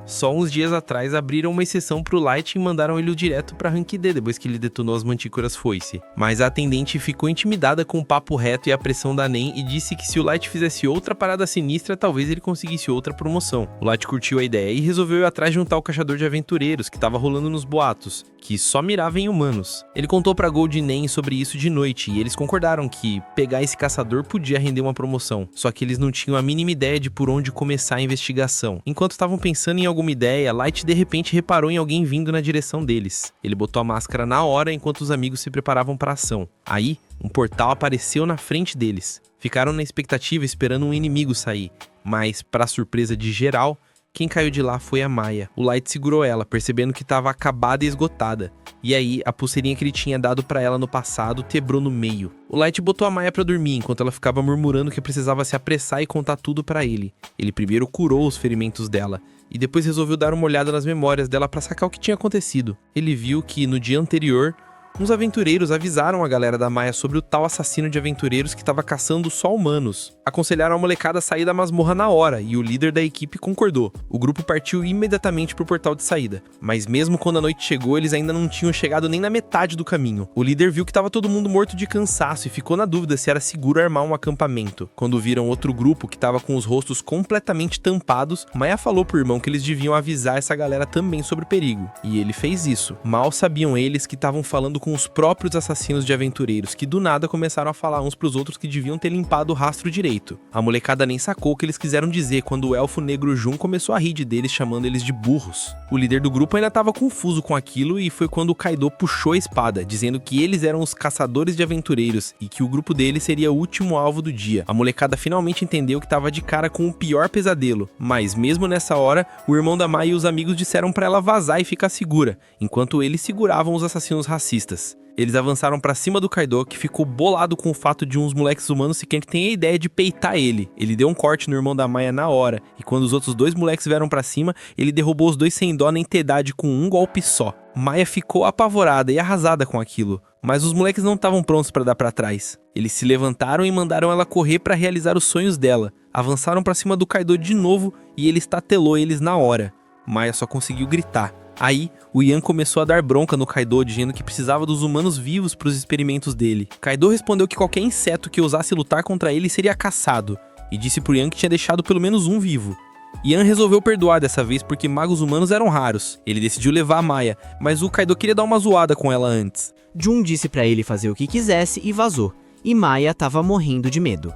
[SPEAKER 7] só uns dias atrás abriram uma exceção pro Light e mandaram ele direto pra Rank D depois que ele detonou as mantícoras foice. Mas a atendente ficou intimidada com o papo reto e a pressão da Nen e disse que se o Light fizesse outra parada sinistra, talvez ele conseguisse outra promoção. O Light curtiu a ideia e resolveu ir atrás de um tal caçador de aventureiros que tava rolando nos boatos, que só mirava em humanos. Ele contou pra Gold e Nen sobre isso de noite e eles concordaram que pegar esse caçador podia render uma promoção, só que eles não tinham a mínima ideia de por onde começar a investigação. Enquanto estavam pensando em alguma ideia, Light de repente reparou em alguém vindo na direção deles. Ele botou a máscara na hora enquanto os amigos se preparavam para a ação. Aí, um portal apareceu na frente deles. Ficaram na expectativa esperando um inimigo sair, mas, para surpresa de geral, quem caiu de lá foi a Maya. O Light segurou ela, percebendo que estava acabada e esgotada. E aí, a pulseirinha que ele tinha dado pra ela no passado quebrou no meio. O Light botou a Maya pra dormir, enquanto ela ficava murmurando que precisava se apressar e contar tudo pra ele. Ele primeiro curou os ferimentos dela, e depois resolveu dar uma olhada nas memórias dela pra sacar o que tinha acontecido. Ele viu que, no dia anterior, uns aventureiros avisaram a galera da Maya sobre o tal assassino de aventureiros que estava caçando só humanos. Aconselharam a molecada a sair da masmorra na hora, e o líder da equipe concordou. O grupo partiu imediatamente pro portal de saída, mas mesmo quando a noite chegou, eles ainda não tinham chegado nem na metade do caminho. O líder viu que estava todo mundo morto de cansaço e ficou na dúvida se era seguro armar um acampamento. Quando viram outro grupo que estava com os rostos completamente tampados, Maya falou pro irmão que eles deviam avisar essa galera também sobre o perigo. E ele fez isso. Mal sabiam eles que estavam falando com os próprios assassinos de aventureiros, que do nada começaram a falar uns pros outros que deviam ter limpado o rastro direito. A molecada nem sacou o que eles quiseram dizer quando o elfo negro Jun começou a rir deles, chamando eles de burros. O líder do grupo ainda estava confuso com aquilo e foi quando o Kaido puxou a espada, dizendo que eles eram os caçadores de aventureiros e que o grupo deles seria o último alvo do dia. A molecada finalmente entendeu que estava de cara com o pior pesadelo, mas mesmo nessa hora, o irmão da Mai e os amigos disseram para ela vazar e ficar segura, enquanto eles seguravam os assassinos racistas. Eles avançaram pra cima do Kaido, que ficou bolado com o fato de uns moleques humanos sequer terem a ideia de peitar ele. Ele deu um corte no irmão da Maya na hora, e quando os outros dois moleques vieram pra cima, ele derrubou os dois sem dó nem piedade com um golpe só. Maya ficou apavorada e arrasada com aquilo, mas os moleques não estavam prontos pra dar pra trás. Eles se levantaram e mandaram ela correr pra realizar os sonhos dela. Avançaram pra cima do Kaido de novo e ele estatelou eles na hora. Maya só conseguiu gritar. Aí, o Yan começou a dar bronca no Kaido, dizendo que precisava dos humanos vivos para os experimentos dele. Kaido respondeu que qualquer inseto que ousasse lutar contra ele seria caçado, e disse pro Yan que tinha deixado pelo menos um vivo. Yan resolveu perdoar dessa vez porque magos humanos eram raros. Ele decidiu levar a Maya, mas o Kaido queria dar uma zoada com ela antes.
[SPEAKER 8] Jun disse pra ele fazer o que quisesse e vazou, e Maya tava morrendo de medo.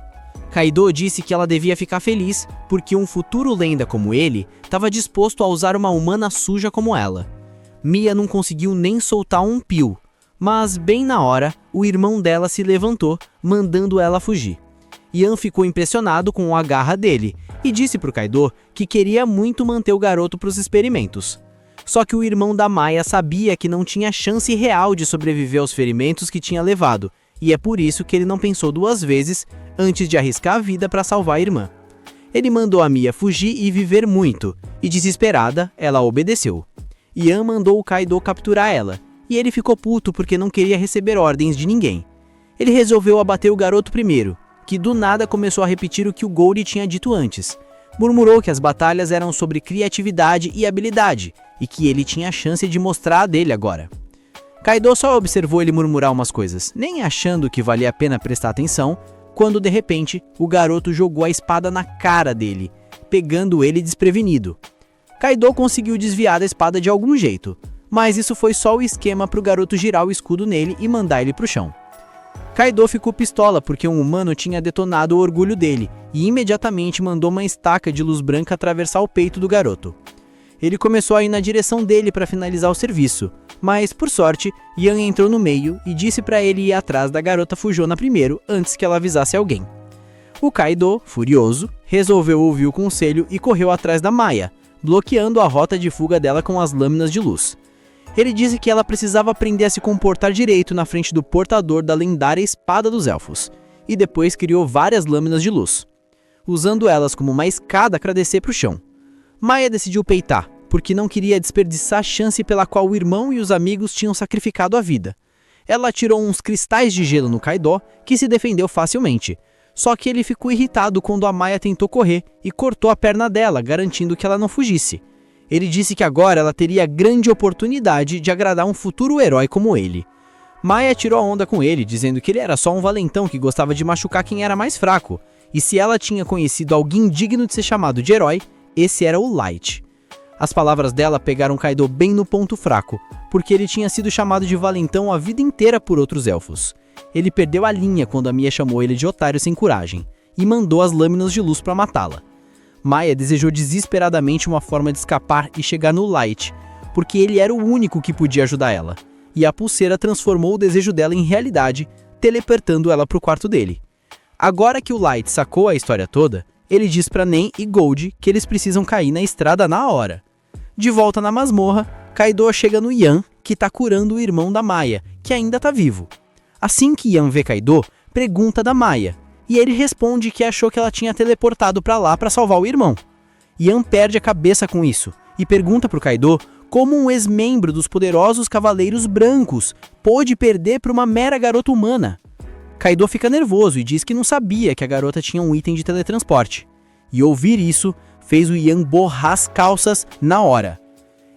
[SPEAKER 8] Kaido disse que ela devia ficar feliz porque um futuro lenda como ele estava disposto a usar uma humana suja como ela. Mia não conseguiu nem soltar um pio, mas bem na hora, o irmão dela se levantou, mandando ela fugir. Yan ficou impressionado com a garra dele e disse pro Kaido que queria muito manter o garoto para os experimentos. Só que o irmão da Maya sabia que não tinha chance real de sobreviver aos ferimentos que tinha levado, e é por isso que ele não pensou duas vezes antes de arriscar a vida para salvar a irmã. Ele mandou a Mia fugir e viver muito, e desesperada, ela obedeceu. Yan mandou o Kaido capturar ela, e ele ficou puto porque não queria receber ordens de ninguém. Ele resolveu abater o garoto primeiro, que do nada começou a repetir o que o Gold tinha dito antes. Murmurou que as batalhas eram sobre criatividade e habilidade, e que ele tinha a chance de mostrar a dele agora. Kaido só observou ele murmurar umas coisas, nem achando que valia a pena prestar atenção, quando de repente o garoto jogou a espada na cara dele, pegando ele desprevenido. Kaido conseguiu desviar da espada de algum jeito, mas isso foi só o esquema para o garoto girar o escudo nele e mandar ele pro chão. Kaido ficou pistola porque um humano tinha detonado o orgulho dele e imediatamente mandou uma estaca de luz branca atravessar o peito do garoto. Ele começou a ir na direção dele para finalizar o serviço, mas, por sorte, Yan entrou no meio e disse para ele ir atrás da garota Fujona primeiro, antes que ela avisasse alguém. O Kaido, furioso, resolveu ouvir o conselho e correu atrás da Maya, bloqueando a rota de fuga dela com as lâminas de luz. Ele disse que ela precisava aprender a se comportar direito na frente do portador da lendária Espada dos Elfos,
[SPEAKER 5] e depois criou várias lâminas de luz, usando elas como uma escada para descer para o chão. Maya decidiu peitar, porque não queria desperdiçar a chance pela qual o irmão e os amigos tinham sacrificado a vida. Ela atirou uns cristais de gelo no Kaido, que se defendeu facilmente. Só que ele ficou irritado quando a Maya tentou correr e cortou a perna dela, garantindo que ela não fugisse. Ele disse que agora ela teria a grande oportunidade de agradar um futuro herói como ele. Maya tirou a onda com ele, dizendo que ele era só um valentão que gostava de machucar quem era mais fraco, e se ela tinha conhecido alguém digno de ser chamado de herói, esse era o Light. As palavras dela pegaram Kaido bem no ponto fraco, porque ele tinha sido chamado de valentão a vida inteira por outros elfos. Ele perdeu a linha quando a Mia chamou ele de otário sem coragem, e mandou as lâminas de luz para matá-la. Maya desejou desesperadamente uma forma de escapar e chegar no Light, porque ele era o único que podia ajudar ela, e a pulseira transformou o desejo dela em realidade, teleportando ela para o quarto dele. Agora que o Light sacou a história toda, ele diz para Nen e Gold que eles precisam cair na estrada na hora. De volta na masmorra, Kaido chega no Yan, que tá curando o irmão da Maya, que ainda tá vivo. Assim que Yan vê Kaido, pergunta da Maya, e ele responde que achou que ela tinha teleportado pra lá pra salvar o irmão. Yan perde a cabeça com isso, e pergunta pro Kaido como um ex-membro dos poderosos Cavaleiros Brancos pôde perder pra uma mera garota humana. Kaido fica nervoso e diz que não sabia que a garota tinha um item de teletransporte. E ouvir isso fez o Yan borrar as calças na hora.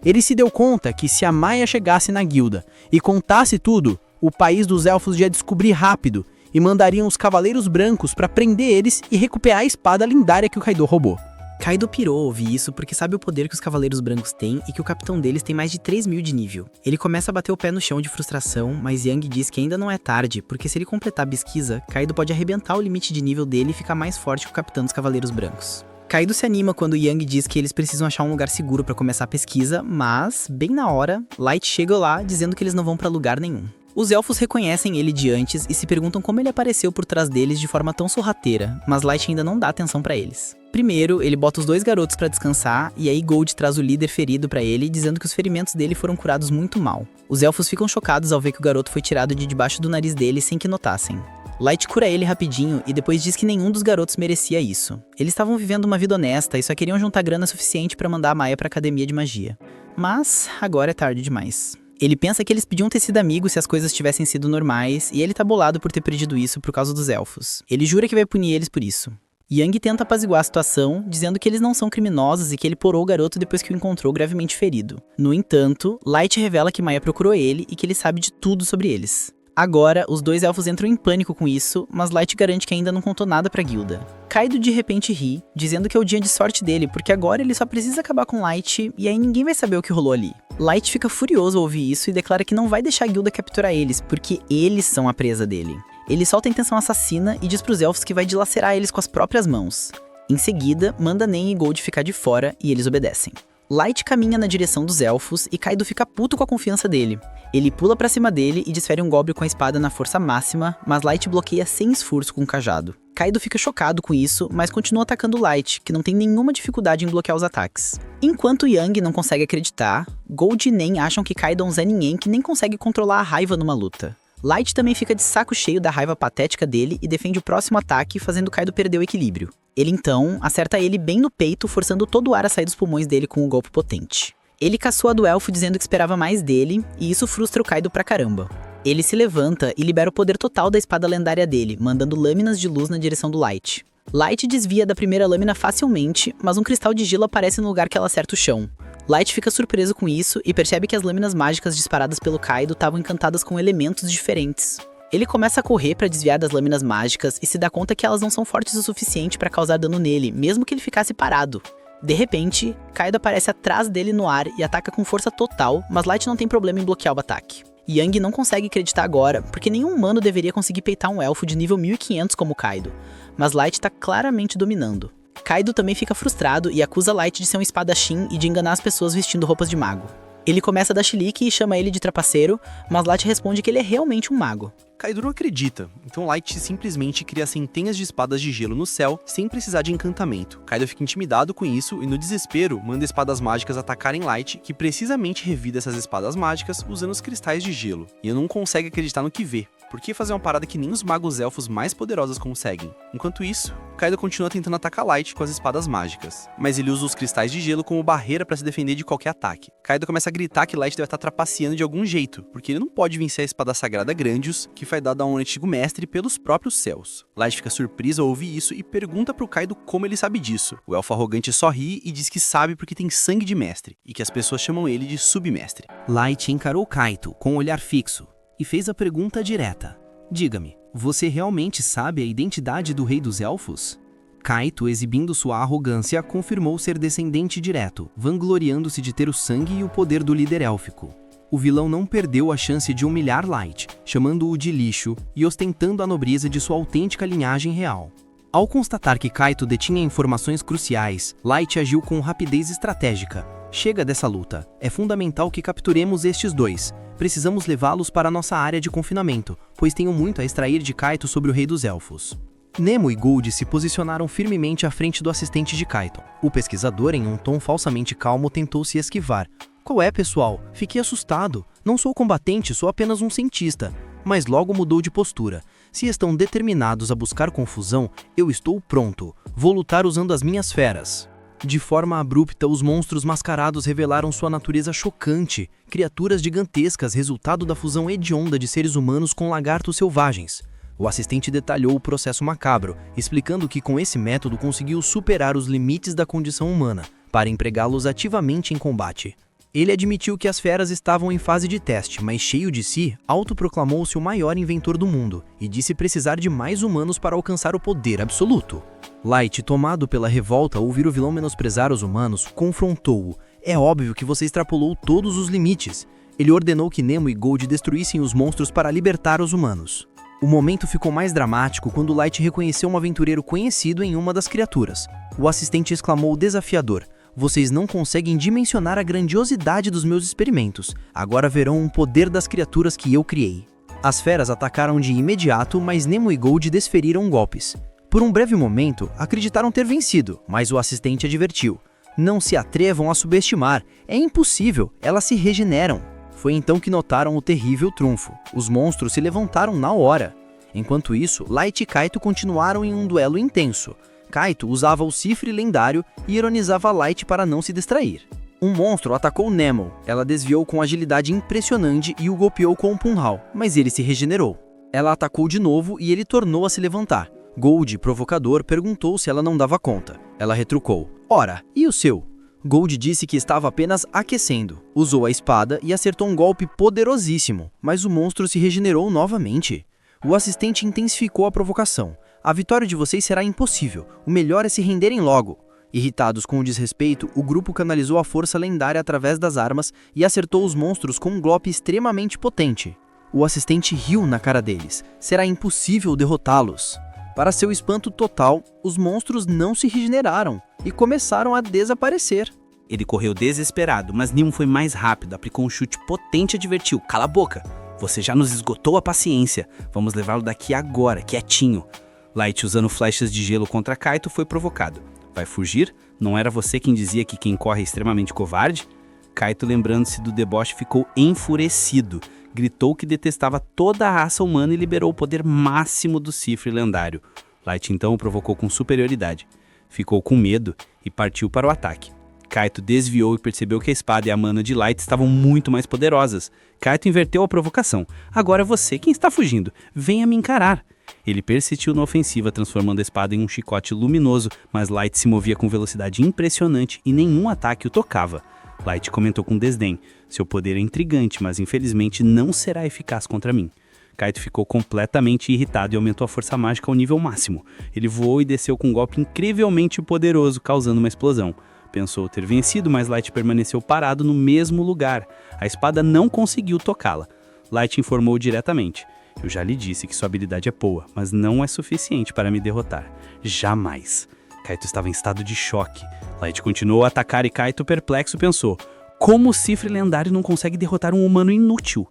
[SPEAKER 5] Ele se deu conta que se a Maya chegasse na guilda e contasse tudo, o país dos elfos ia descobrir rápido e mandariam os Cavaleiros Brancos para prender eles e recuperar a espada lendária que o Kaido roubou.
[SPEAKER 4] Kaido pirou ao ouvir isso porque sabe o poder que os Cavaleiros Brancos têm e que o capitão deles tem mais de 3.000 de nível. Ele começa a bater o pé no chão de frustração, mas Yang diz que ainda não é tarde, porque se ele completar a pesquisa, Kaido pode arrebentar o limite de nível dele e ficar mais forte que o capitão dos Cavaleiros Brancos. Kaido se anima quando Yang diz que eles precisam achar um lugar seguro para começar a pesquisa, mas, bem na hora, Light chega lá dizendo que eles não vão para lugar nenhum. Os elfos reconhecem ele de antes e se perguntam como ele apareceu por trás deles de forma tão sorrateira, mas Light ainda não dá atenção pra eles. Primeiro, ele bota os dois garotos pra descansar e aí Gold traz o líder ferido pra ele, dizendo que os ferimentos dele foram curados muito mal. Os elfos ficam chocados ao ver que o garoto foi tirado de debaixo do nariz dele sem que notassem. Light cura ele rapidinho e depois diz que nenhum dos garotos merecia isso. Eles estavam vivendo uma vida honesta e só queriam juntar grana suficiente pra mandar a Maya pra academia de magia. Mas agora é tarde demais. Ele pensa que eles podiam ter sido amigos se as coisas tivessem sido normais, e ele tá bolado por ter perdido isso por causa dos elfos. Ele jura que vai punir eles por isso. Yang tenta apaziguar a situação, dizendo que eles não são criminosos e que ele porou o garoto depois que o encontrou gravemente ferido. No entanto, Light revela que Maya procurou ele e que ele sabe de tudo sobre eles. Agora, os dois elfos entram em pânico com isso, mas Light garante que ainda não contou nada pra guilda. Kaido de repente ri, dizendo que é o dia de sorte dele, porque agora ele só precisa acabar com Light e aí ninguém vai saber o que rolou ali. Light fica furioso ao ouvir isso e declara que não vai deixar a guilda capturar eles, porque eles são a presa dele. Ele solta a intenção assassina e diz pros elfos que vai dilacerar eles com as próprias mãos. Em seguida, manda Nen e Gold ficar de fora e eles obedecem. Light caminha na direção dos elfos e Kaido fica puto com a confiança dele. Ele pula pra cima dele e desfere um golpe com a espada na força máxima, mas Light bloqueia sem esforço com o cajado. Kaido fica chocado com isso, mas continua atacando Light, que não tem nenhuma dificuldade em bloquear os ataques. Enquanto Yang não consegue acreditar, Gold e Nen acham que Kaido é um Zé Ninguém que nem consegue controlar a raiva numa luta. Light também fica de saco cheio da raiva patética dele e defende o próximo ataque, fazendo Kaido perder o equilíbrio. Ele então acerta ele bem no peito, forçando todo o ar a sair dos pulmões dele com um golpe potente. Ele caçoa do elfo dizendo que esperava mais dele, e isso frustra o Kaido pra caramba. Ele se levanta e libera o poder total da espada lendária dele, mandando lâminas de luz na direção do Light. Light desvia da primeira lâmina facilmente, mas um cristal de gelo aparece no lugar que ela acerta o chão. Light fica surpreso com isso e percebe que as lâminas mágicas disparadas pelo Kaido estavam encantadas com elementos diferentes. Ele começa a correr para desviar das lâminas mágicas e se dá conta que elas não são fortes o suficiente para causar dano nele, mesmo que ele ficasse parado. De repente, Kaido aparece atrás dele no ar e ataca com força total, mas Light não tem problema em bloquear o ataque. Yang não consegue acreditar agora, porque nenhum humano deveria conseguir peitar um elfo de nível 1500 como Kaido, mas Light tá claramente dominando. Kaido também fica frustrado e acusa Light de ser um espadachim e de enganar as pessoas vestindo roupas de mago. Ele começa a dar chilique e chama ele de trapaceiro, mas Light responde que ele é realmente um mago.
[SPEAKER 9] Kaido não acredita, então Light simplesmente cria centenas de espadas de gelo no céu sem precisar de encantamento. Kaido fica intimidado com isso e no desespero manda espadas mágicas atacarem Light, que precisamente revida essas espadas mágicas usando os cristais de gelo, e não consegue acreditar no que vê. Por que fazer uma parada que nem os magos elfos mais poderosos conseguem? Enquanto isso, Kaido continua tentando atacar Light com as espadas mágicas, mas ele usa os cristais de gelo como barreira para se defender de qualquer ataque. Kaido começa a gritar que Light deve estar trapaceando de algum jeito, porque ele não pode vencer a espada sagrada Grandius, que foi dada a um antigo mestre pelos próprios céus. Light fica surpreso ao ouvir isso e pergunta pro Kaido como ele sabe disso. O elfo arrogante sorri e diz que sabe porque tem sangue de mestre, e que as pessoas chamam ele de submestre.
[SPEAKER 1] Light encarou Kaito com um olhar fixo e fez a pergunta direta. Diga-me, você realmente sabe a identidade do Rei dos Elfos? Kaito, exibindo sua arrogância, confirmou ser descendente direto, vangloriando-se de ter o sangue e o poder do líder élfico. O vilão não perdeu a chance de humilhar Light, chamando-o de lixo e ostentando a nobreza de sua autêntica linhagem real. Ao constatar que Kaito detinha informações cruciais, Light agiu com rapidez estratégica. Chega dessa luta. É fundamental que capturemos estes dois. Precisamos levá-los para nossa área de confinamento, pois tenho muito a extrair de Kaito sobre o Rei dos Elfos. Nemo e Gold se posicionaram firmemente à frente do assistente de Kaito. O pesquisador, em um tom falsamente calmo, tentou se esquivar. Qual é, pessoal? Fiquei assustado. Não sou combatente, sou apenas um cientista. Mas logo mudou de postura. Se estão determinados a buscar confusão, eu estou pronto. Vou lutar usando as minhas feras. De forma abrupta, os monstros mascarados revelaram sua natureza chocante. Criaturas gigantescas, resultado da fusão hedionda de seres humanos com lagartos selvagens. O assistente detalhou o processo macabro, explicando que com esse método conseguiu superar os limites da condição humana, para empregá-los ativamente em combate. Ele admitiu que as feras estavam em fase de teste, mas cheio de si, autoproclamou-se o maior inventor do mundo, e disse precisar de mais humanos para alcançar o poder absoluto. Light, tomado pela revolta ao ouvir o vilão menosprezar os humanos, confrontou-o. É óbvio que você extrapolou todos os limites. Ele ordenou que Nemo e Gold destruíssem os monstros para libertar os humanos. O momento ficou mais dramático quando Light reconheceu um aventureiro conhecido em uma das criaturas. O assistente exclamou desafiador: "Vocês não conseguem dimensionar a grandiosidade dos meus experimentos. Agora verão o poder das criaturas que eu criei." As feras atacaram de imediato, mas Nemo e Gold desferiram golpes. Por um breve momento, acreditaram ter vencido, mas o assistente advertiu: "Não se atrevam a subestimar. É impossível, elas se regeneram." Foi então que notaram o terrível trunfo. Os monstros se levantaram na hora. Enquanto isso, Light e Kaito continuaram em um duelo intenso. Kaito usava o cifre lendário e ironizava Light para não se distrair. Um monstro atacou Nemo. Ela desviou com agilidade impressionante e o golpeou com um punhal, mas ele se regenerou. Ela atacou de novo e ele tornou a se levantar. Gold, provocador, perguntou se ela não dava conta. Ela retrucou: "Ora, e o seu?" Gold disse que estava apenas aquecendo. Usou a espada e acertou um golpe poderosíssimo, mas o monstro se regenerou novamente. O assistente intensificou a provocação. "A vitória de vocês será impossível. O melhor é se renderem logo." Irritados com o desrespeito, o grupo canalizou a força lendária através das armas e acertou os monstros com um golpe extremamente potente. O assistente riu na cara deles. Será impossível derrotá-los. Para seu espanto total, os monstros não se regeneraram e começaram a desaparecer.
[SPEAKER 6] Ele correu desesperado, mas Nemo foi mais rápido, aplicou um chute potente e advertiu: "Cala a boca! Você já nos esgotou a paciência. Vamos levá-lo daqui agora, quietinho." Light, usando flechas de gelo contra Kaito, foi provocado. "Vai fugir? Não era você quem dizia que quem corre é extremamente covarde?" Kaito, lembrando-se do deboche, ficou enfurecido. Gritou que detestava toda a raça humana e liberou o poder máximo do cifre lendário. Light então o provocou com superioridade. Ficou com medo e partiu para o ataque. Kaito desviou e percebeu que a espada e a mana de Light estavam muito mais poderosas. Kaito inverteu a provocação. "Agora é você quem está fugindo. Venha me encarar." Ele persistiu na ofensiva, transformando a espada em um chicote luminoso, mas Light se movia com velocidade impressionante e nenhum ataque o tocava. Light comentou com desdém: "Seu poder é intrigante, mas infelizmente não será eficaz contra mim." Kaito ficou completamente irritado e aumentou a força mágica ao nível máximo. Ele voou e desceu com um golpe incrivelmente poderoso, causando uma explosão. Pensou ter vencido, mas Light permaneceu parado no mesmo lugar. A espada não conseguiu tocá-la. Light informou diretamente: "Eu já lhe disse que sua habilidade é boa, mas não é suficiente para me derrotar. Jamais." Kaito estava em estado de choque. Light continuou a atacar e Kaito, perplexo, pensou: "Como o cifre lendário não consegue derrotar um humano inútil?"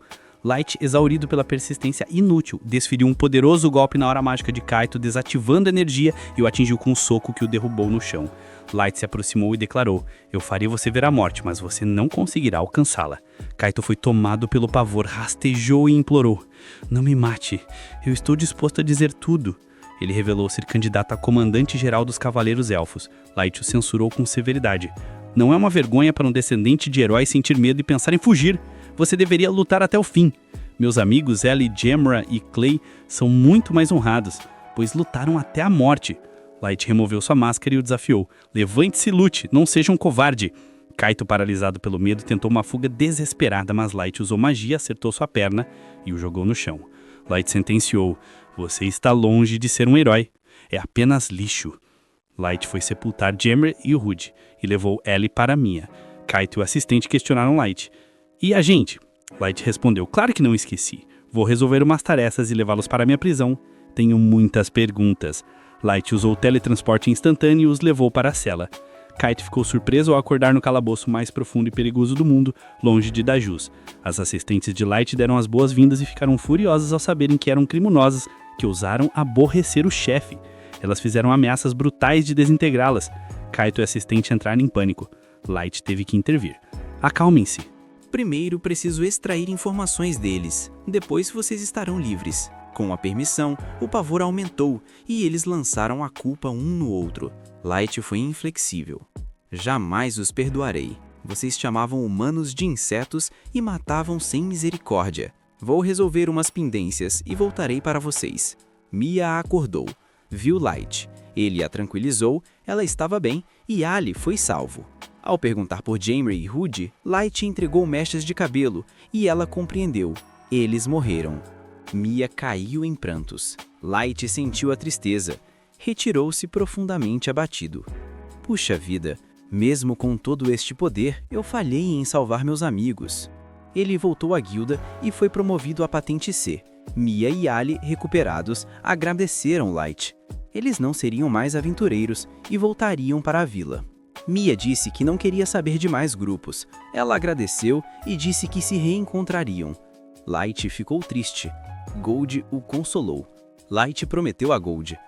[SPEAKER 9] Light, exaurido pela persistência inútil, desferiu um poderoso golpe na hora mágica de Kaito, desativando a energia e o atingiu com um soco que o derrubou no chão. Light se aproximou e declarou: "Eu farei você ver a morte, mas você não conseguirá alcançá-la." Kaito foi tomado pelo pavor, rastejou e implorou: "Não me mate, eu estou disposto a dizer tudo." Ele revelou ser candidato a comandante-geral dos Cavaleiros Elfos. Light o censurou com severidade: "Não é uma vergonha para um descendente de heróis sentir medo e pensar em fugir. Você deveria lutar até o fim. Meus amigos Ellie, Gemra e Clay são muito mais honrados, pois lutaram até a morte." Light removeu sua máscara e o desafiou: "Levante-se e lute, não seja um covarde." Kaito, paralisado pelo medo, tentou uma fuga desesperada, mas Light usou magia, acertou sua perna e o jogou no chão. Light sentenciou: "Você está longe de ser um herói. É apenas lixo." Light foi sepultar Gemra e o Rude e levou Ellie para Mia. Kaito e o assistente questionaram Light: "E a gente?" Light respondeu: "Claro que não esqueci. Vou resolver umas tarefas e levá-los para minha prisão. Tenho muitas perguntas." Light usou o teletransporte instantâneo e os levou para a cela. Kaito ficou surpreso ao acordar no calabouço mais profundo e perigoso do mundo, longe de Dajus. As assistentes de Light deram as boas-vindas e ficaram furiosas ao saberem que eram criminosas, que ousaram aborrecer o chefe. Elas fizeram ameaças brutais de desintegrá-las. Kaito e a assistente entraram em pânico. Light teve que intervir: "Acalmem-se.
[SPEAKER 6] Primeiro preciso extrair informações deles, depois vocês estarão livres." Com a permissão, o pavor aumentou e eles lançaram a culpa um no outro. Light foi inflexível: "Jamais os perdoarei. Vocês chamavam humanos de insetos e matavam sem misericórdia. Vou resolver umas pendências e voltarei para vocês." Mia acordou. Viu Light. Ele a tranquilizou, ela estava bem e Ali foi salvo. Ao perguntar por Gemra e Rude, Light entregou mechas de cabelo e ela compreendeu: eles morreram. Mia caiu em prantos. Light sentiu a tristeza. Retirou-se profundamente abatido. "Puxa vida, mesmo com todo este poder, eu falhei em salvar meus amigos." Ele voltou à guilda e foi promovido à patente C. Mia e Ali, recuperados, agradeceram Light. Eles não seriam mais aventureiros e voltariam para a vila. Mia disse que não queria saber de mais grupos. Ela agradeceu e disse que se reencontrariam. Light ficou triste. Gold o consolou. Light prometeu a Gold: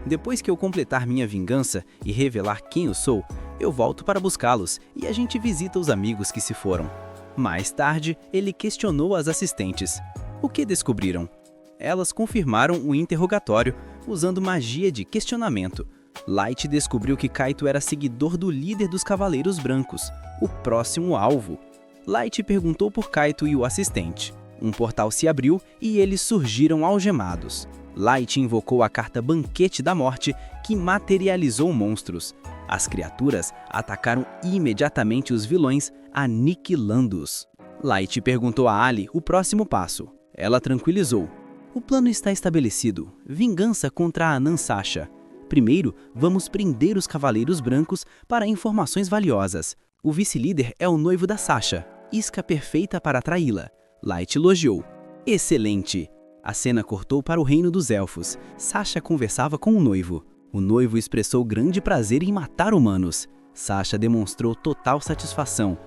[SPEAKER 6] "Depois que eu completar minha vingança e revelar quem eu sou, eu volto para buscá-los e a gente visita os amigos que se foram." Mais tarde, ele questionou as assistentes: "O que descobriram?" Elas confirmaram o interrogatório, usando magia de questionamento. Light descobriu que Kaito era seguidor do líder dos Cavaleiros Brancos, o próximo alvo. Light perguntou por Kaito e o assistente. Um portal se abriu e eles surgiram algemados. Light invocou a carta Banquete da Morte, que materializou monstros. As criaturas atacaram imediatamente os vilões, aniquilando-os. Light perguntou a Ali o próximo passo. Ela tranquilizou: "O plano está estabelecido. Vingança contra a Anã Sasha. Primeiro, vamos prender os Cavaleiros Brancos para informações valiosas. O vice-líder é o noivo da Sasha, isca perfeita para atraí-la." Light elogiou: "Excelente." A cena cortou para o reino dos elfos. Sasha conversava com o noivo. O noivo expressou grande prazer em matar humanos. Sasha demonstrou total satisfação.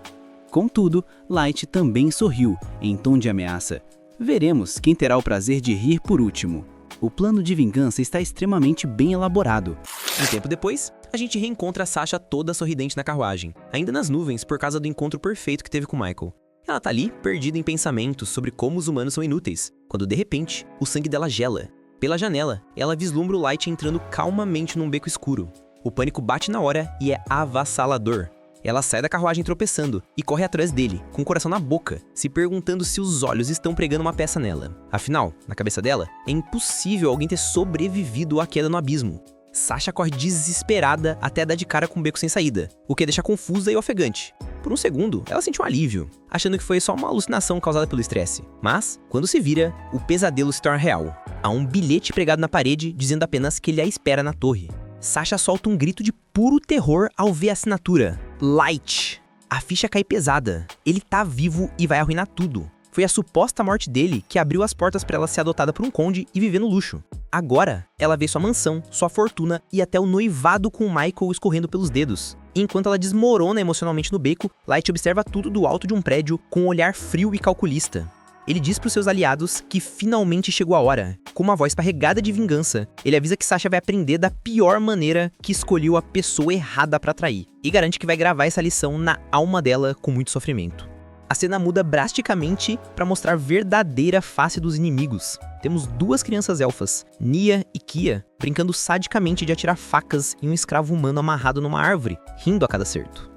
[SPEAKER 6] Contudo, Light também sorriu, em tom de ameaça. Veremos quem terá o prazer de rir por último. O plano de vingança está extremamente bem elaborado.
[SPEAKER 10] Um tempo depois, a gente reencontra a Sasha toda sorridente na carruagem, ainda nas nuvens por causa do encontro perfeito que teve com Michael. Ela tá ali, perdida em pensamentos sobre como os humanos são inúteis, quando de repente, o sangue dela gela. Pela janela, ela vislumbra o Light entrando calmamente num beco escuro. O pânico bate na hora e é avassalador. Ela sai da carruagem tropeçando e corre atrás dele, com o coração na boca, se perguntando se os olhos estão pregando uma peça nela. Afinal, na cabeça dela, é impossível alguém ter sobrevivido à queda no abismo. Sasha corre desesperada até dar de cara com um beco sem saída, o que a deixa confusa e ofegante. Por um segundo, ela sentiu um alívio, achando que foi só uma alucinação causada pelo estresse. Mas, quando se vira, o pesadelo se torna real. Há um bilhete pregado na parede dizendo apenas que ele a espera na torre. Sasha solta um grito de puro terror ao ver a assinatura: Light. A ficha cai pesada. Ele tá vivo e vai arruinar tudo. Foi a suposta morte dele que abriu as portas para ela ser adotada por um conde e viver no luxo. Agora, ela vê sua mansão, sua fortuna e até o noivado com Michael escorrendo pelos dedos. Enquanto ela desmorona emocionalmente no beco, Light observa tudo do alto de um prédio com um olhar frio e calculista. Ele diz para os seus aliados que finalmente chegou a hora. Com uma voz carregada de vingança, ele avisa que Sasha vai aprender da pior maneira que escolheu a pessoa errada para trair. E garante que vai gravar essa lição na alma dela com muito sofrimento. A cena muda drasticamente para mostrar a verdadeira face dos inimigos. Temos duas crianças elfas, Nia e Kia, brincando sadicamente de atirar facas em um escravo humano amarrado numa árvore, rindo a cada acerto.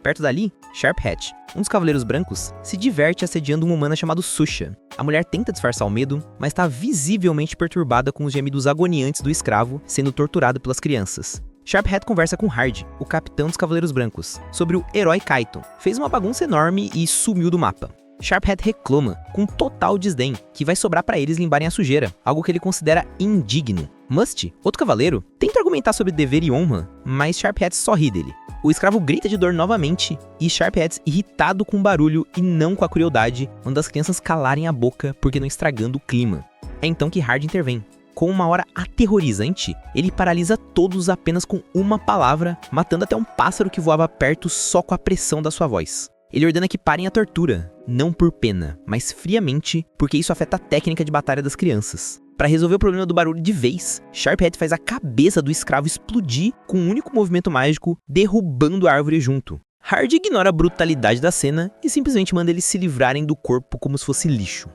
[SPEAKER 10] Perto dali, Sharp Hat, um dos cavaleiros brancos, se diverte assediando uma humana chamada Susha. A mulher tenta disfarçar o medo, mas está visivelmente perturbada com os gemidos agoniantes do escravo sendo torturado pelas crianças. Sharp Hat conversa com Hard, o capitão dos Cavaleiros Brancos, sobre o herói Kaito. Fez uma bagunça enorme e sumiu do mapa. Sharp Hat reclama, com total desdém, que vai sobrar para eles limparem a sujeira, algo que ele considera indigno. Must, outro cavaleiro, tenta argumentar sobre dever e honra, mas Sharp Hat só ri dele. O escravo grita de dor novamente, e Sharp Hat, irritado com o barulho e não com a crueldade, manda as crianças calarem a boca porque não estragando o clima. É então que Hard intervém. Com uma hora aterrorizante, ele paralisa todos apenas com uma palavra, matando até um pássaro que voava perto só com a pressão da sua voz. Ele ordena que parem a tortura, não por pena, mas friamente, porque isso afeta a técnica de batalha das crianças. Para resolver o problema do barulho de vez, Sharp Hat faz a cabeça do escravo explodir com um único movimento mágico, derrubando a árvore junto. Hard ignora a brutalidade da cena e simplesmente manda eles se livrarem do corpo como se fosse lixo.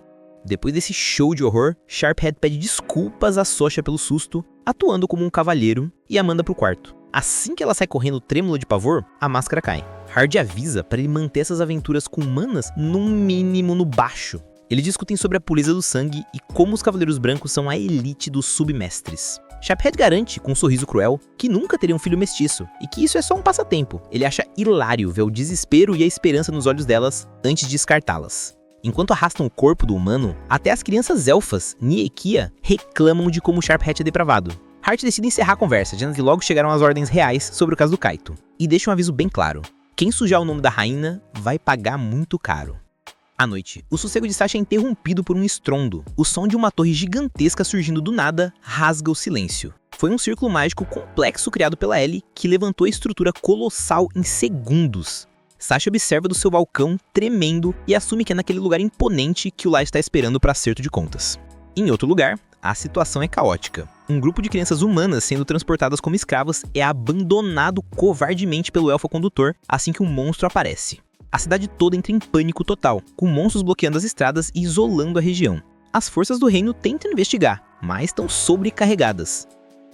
[SPEAKER 10] Depois desse show de horror, Sharp Hat pede desculpas a Sasha pelo susto, atuando como um cavalheiro, e a manda pro quarto. Assim que ela sai correndo trêmula de pavor, a máscara cai. Hard avisa para ele manter essas aventuras com humanas num mínimo no baixo. Eles discutem sobre a pureza do sangue e como os Cavaleiros Brancos são a elite dos submestres. Sharp Hat garante, com um sorriso cruel, que nunca teria um filho mestiço, e que isso é só um passatempo. Ele acha hilário ver o desespero e a esperança nos olhos delas antes de descartá-las. Enquanto arrastam o corpo do humano, até as crianças elfas, Nia e Kia, reclamam de como Sharp Hat é depravado. Hart decide encerrar a conversa, dizendo que logo chegaram as ordens reais sobre o caso do Kaito. E deixa um aviso bem claro. Quem sujar o nome da rainha vai pagar muito caro. À noite, o sossego de Sasha é interrompido por um estrondo. O som de uma torre gigantesca surgindo do nada rasga o silêncio. Foi um círculo mágico complexo criado pela Ellie que levantou a estrutura colossal em segundos. Sasha observa do seu balcão, tremendo, e assume que é naquele lugar imponente que o Light está esperando para acerto de contas. Em outro lugar, a situação é caótica. Um grupo de crianças humanas sendo transportadas como escravas é abandonado covardemente pelo elfo condutor assim que um monstro aparece. A cidade toda entra em pânico total, com monstros bloqueando as estradas e isolando a região. As forças do reino tentam investigar, mas estão sobrecarregadas.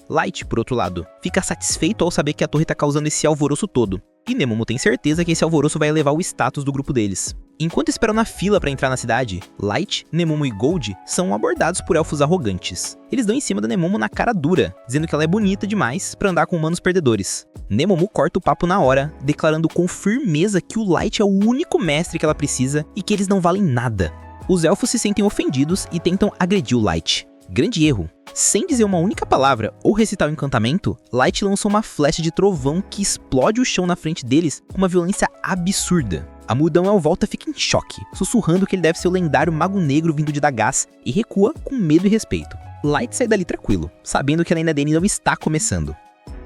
[SPEAKER 10] Light, por outro lado, fica satisfeito ao saber que a torre está causando esse alvoroço todo, e Nemomo tem certeza que esse alvoroço vai elevar o status do grupo deles. Enquanto esperam na fila para entrar na cidade, Light, Nemomo e Gold são abordados por elfos arrogantes. Eles dão em cima da Nemomo na cara dura, dizendo que ela é bonita demais para andar com humanos perdedores. Nemomo corta o papo na hora, declarando com firmeza que o Light é o único mestre que ela precisa e que eles não valem nada. Os elfos se sentem ofendidos e tentam agredir o Light. Grande erro. Sem dizer uma única palavra ou recitar o encantamento, Light lança uma flecha de trovão que explode o chão na frente deles com uma violência absurda. A multidão ao volta fica em choque, sussurrando que ele deve ser o lendário mago negro vindo de Dagaz e recua com medo e respeito. Light sai dali tranquilo, sabendo que a lenda dele não está começando.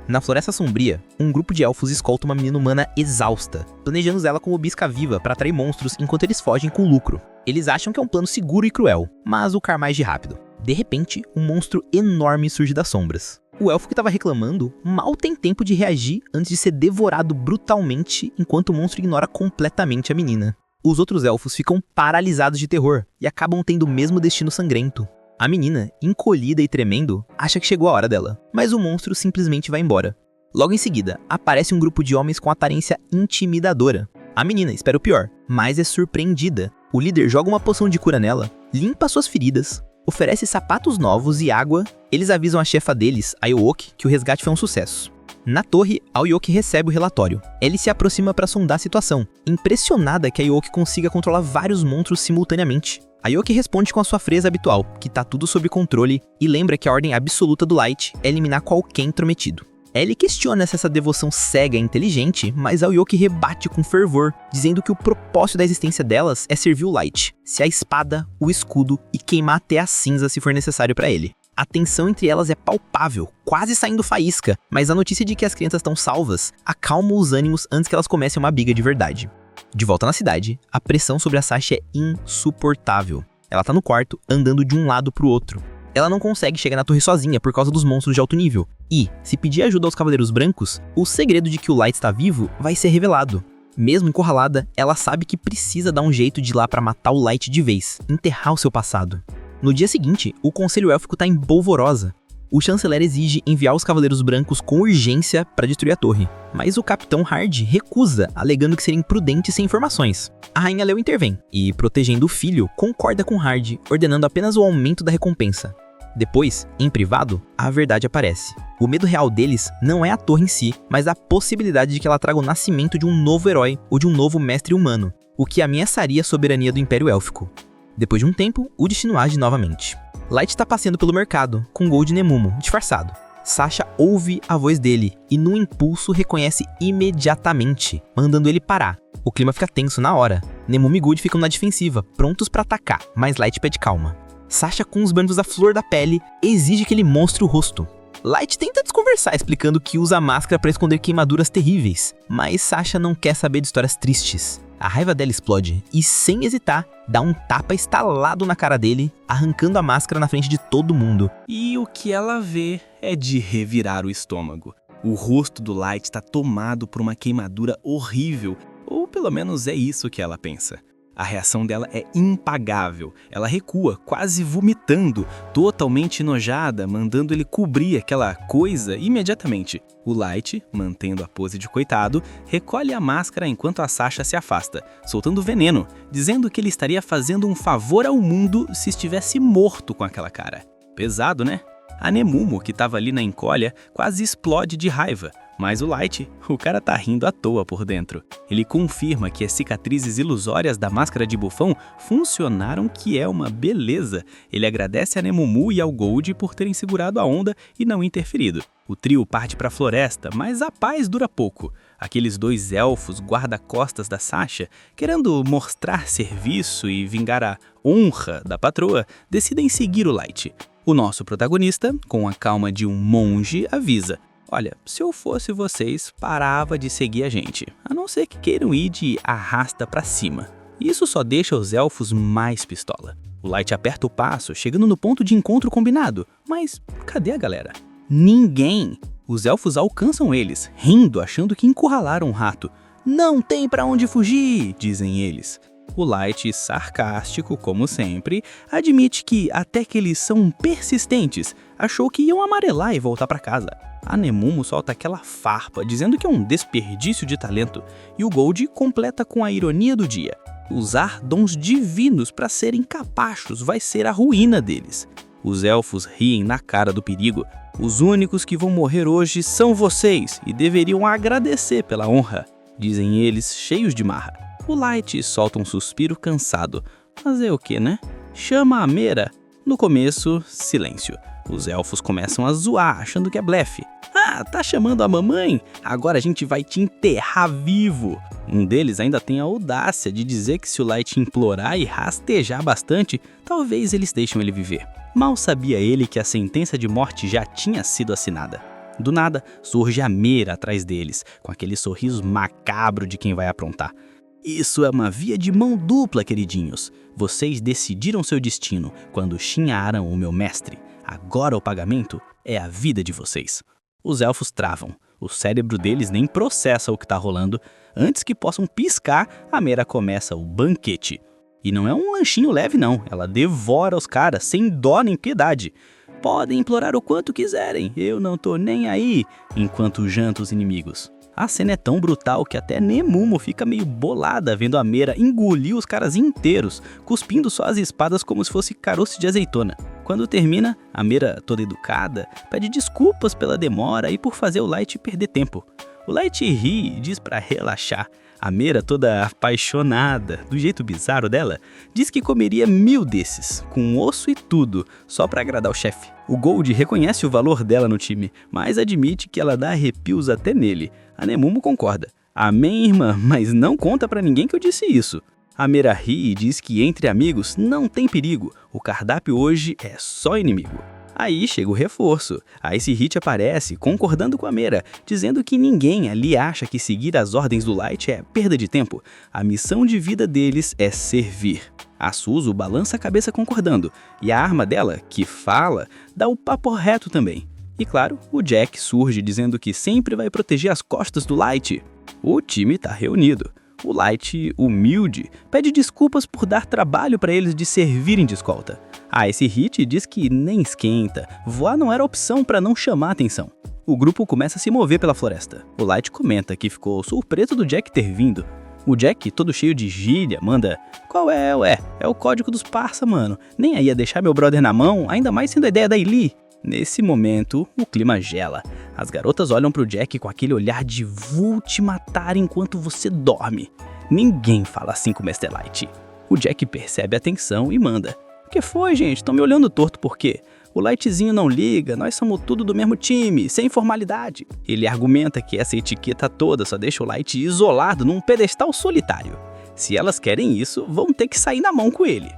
[SPEAKER 10] Na Floresta Sombria, um grupo de elfos escolta uma menina humana exausta, planejando usá-la como bisca viva para atrair monstros enquanto eles fogem com lucro. Eles acham que é um plano seguro e cruel, mas o karma age rápido. De repente, um monstro enorme surge das sombras. O elfo que estava reclamando mal tem tempo de reagir antes de ser devorado brutalmente, enquanto o monstro ignora completamente a menina. Os outros elfos ficam paralisados de terror e acabam tendo o mesmo destino sangrento. A menina, encolhida e tremendo, acha que chegou a hora dela, mas o monstro simplesmente vai embora. Logo em seguida, aparece um grupo de homens com aparência intimidadora. A menina espera o pior, mas é surpreendida. O líder joga uma poção de cura nela, limpa suas feridas, oferece sapatos novos e água. Eles avisam a chefa deles, a Yowoki, que o resgate foi um sucesso. Na torre, a Yowoki recebe o relatório. Ele se aproxima para sondar a situação, impressionada que a Yowoki consiga controlar vários monstros simultaneamente. A Yowoki responde com a sua frase habitual, que tá tudo sob controle, e lembra que a ordem absoluta do Light é eliminar qualquer intrometido. Ellie questiona se essa devoção cega é inteligente, mas a Yowoki rebate com fervor, dizendo que o propósito da existência delas é servir o Light, se a espada, o escudo e queimar até a cinza se for necessário para ele. A tensão entre elas é palpável, quase saindo faísca, mas a notícia de que as crianças estão salvas acalma os ânimos antes que elas comecem uma briga de verdade. De volta na cidade, a pressão sobre a Sasha é insuportável. Ela tá no quarto, andando de um lado pro outro. Ela não consegue chegar na torre sozinha por causa dos monstros de alto nível. E, se pedir ajuda aos Cavaleiros Brancos, o segredo de que o Light está vivo vai ser revelado. Mesmo encurralada, ela sabe que precisa dar um jeito de ir lá pra matar o Light de vez, enterrar o seu passado. No dia seguinte, o Conselho Élfico tá em polvorosa. O chanceler exige enviar os Cavaleiros Brancos com urgência para destruir a torre, mas o Capitão Hard recusa, alegando que seria imprudente sem informações. A Rainha Leo intervém e, protegendo o filho, concorda com Hard, ordenando apenas o aumento da recompensa. Depois, em privado, a verdade aparece. O medo real deles não é a torre em si, mas a possibilidade de que ela traga o nascimento de um novo herói ou de um novo mestre humano, o que ameaçaria a soberania do Império Élfico. Depois de um tempo, o destino age novamente. Light está passeando pelo mercado, com Gold e Nemumo, disfarçado. Sasha ouve a voz dele e, no impulso, reconhece imediatamente, mandando ele parar. O clima fica tenso na hora. Nemumo e Gold ficam na defensiva, prontos para atacar, mas Light pede calma. Sasha, com os bandos à flor da pele, exige que ele mostre o rosto. Light tenta desconversar, explicando que usa a máscara para esconder queimaduras terríveis, mas Sasha não quer saber de histórias tristes. A raiva dela explode e, sem hesitar, dá um tapa estalado na cara dele, arrancando a máscara na frente de todo mundo.
[SPEAKER 5] E o que ela vê é de revirar o estômago. O rosto do Light está tomado por uma queimadura horrível, ou pelo menos é isso que ela pensa. A reação dela é impagável. Ela recua, quase vomitando, totalmente enojada, mandando ele cobrir aquela coisa imediatamente. O Light, mantendo a pose de coitado, recolhe a máscara enquanto a Sasha se afasta, soltando veneno, dizendo que ele estaria fazendo um favor ao mundo se estivesse morto com aquela cara. Pesado, né? A Nemumo, que estava ali na encolha, quase explode de raiva. Mas o Light, o cara tá rindo à toa por dentro. Ele confirma que as cicatrizes ilusórias da máscara de bufão funcionaram, que é uma beleza. Ele agradece a Nemumu e ao Gold por terem segurado a onda e não interferido. O trio parte para a floresta, mas a paz dura pouco. Aqueles dois elfos guarda-costas da Sasha, querendo mostrar serviço e vingar a honra da patroa, decidem seguir o Light. O nosso protagonista, com a calma de um monge, avisa: olha, se eu fosse vocês, parava de seguir a gente, a não ser que queiram ir de arrasta pra cima. Isso só deixa os elfos mais pistola. O Light aperta o passo, chegando no ponto de encontro combinado. Mas cadê a galera? Ninguém! Os elfos alcançam eles, rindo, achando que encurralaram um rato. Não tem pra onde fugir, dizem eles. O Light, sarcástico como sempre, admite que, até que eles são persistentes, achou que iam amarelar e voltar pra casa. A Nemumo solta aquela farpa, dizendo que é um desperdício de talento, e o Gold completa com a ironia do dia. Usar dons divinos para serem capachos vai ser a ruína deles. Os elfos riem na cara do perigo. Os únicos que vão morrer hoje são vocês e deveriam agradecer pela honra, dizem eles, cheios de marra. O Light solta um suspiro cansado. Fazer o que, né? Chama a Mera. No começo, silêncio. Os elfos começam a zoar, achando que é blefe. Ah, tá chamando a mamãe? Agora a gente vai te enterrar vivo. Um deles ainda tem a audácia de dizer que se o Light implorar e rastejar bastante, talvez eles deixem ele viver. Mal sabia ele que a sentença de morte já tinha sido assinada. Do nada, surge a Mera atrás deles, com aquele sorriso macabro de quem vai aprontar. Isso é uma via de mão dupla, queridinhos. Vocês decidiram seu destino quando chinharam o meu mestre. Agora o pagamento é a vida de vocês. Os elfos travam. O cérebro deles nem processa o que tá rolando. Antes que possam piscar, a Mera começa o banquete. E não é um lanchinho leve não, ela devora os caras sem dó nem piedade. Podem implorar o quanto quiserem, eu não tô nem aí, enquanto janta os inimigos. A cena é tão brutal que até Nemumo fica meio bolada vendo a Mera engolir os caras inteiros, cuspindo só as espadas como se fosse caroço de azeitona. Quando termina, a Mera, toda educada, pede desculpas pela demora e por fazer o Light perder tempo. O Light ri e diz pra relaxar. A Mera, toda apaixonada, do jeito bizarro dela, diz que comeria 1000 desses, com osso e tudo, só pra agradar o chefe. O Gold reconhece o valor dela no time, mas admite que ela dá arrepios até nele. A Nemumo concorda. Amém, irmã, mas não conta pra ninguém que eu disse isso. A Mera ri e diz que entre amigos não tem perigo, o cardápio hoje é só inimigo. Aí chega o reforço. A Ice Hit aparece, concordando com a Mera, dizendo que ninguém ali acha que seguir as ordens do Light é perda de tempo. A missão de vida deles é servir. A Suzu balança a cabeça concordando, e a arma dela, que fala, dá o papo reto também. E claro, o Jack surge dizendo que sempre vai proteger as costas do Light. O time tá reunido. O Light, humilde, pede desculpas por dar trabalho para eles de servirem de escolta. A Ice Hit diz que nem esquenta, voar não era opção para não chamar atenção. O grupo começa a se mover pela floresta. O Light comenta que ficou surpreso do Jack ter vindo. O Jack, todo cheio de gíria, manda: "Qual é, ué? É o código dos parça, mano. Nem aí ia deixar meu brother na mão, ainda mais sendo a ideia da Eli." Nesse momento, o clima gela. As garotas olham pro Jack com aquele olhar de "vou te matar enquanto você dorme." Ninguém fala assim com o Mr. Light. O Jack percebe a tensão e manda: "O que foi, gente? Estão me olhando torto por quê? O Lightzinho não liga, nós somos tudo do mesmo time, sem formalidade." Ele argumenta que essa etiqueta toda só deixa o Light isolado num pedestal solitário. Se elas querem isso, vão ter que sair na mão com ele.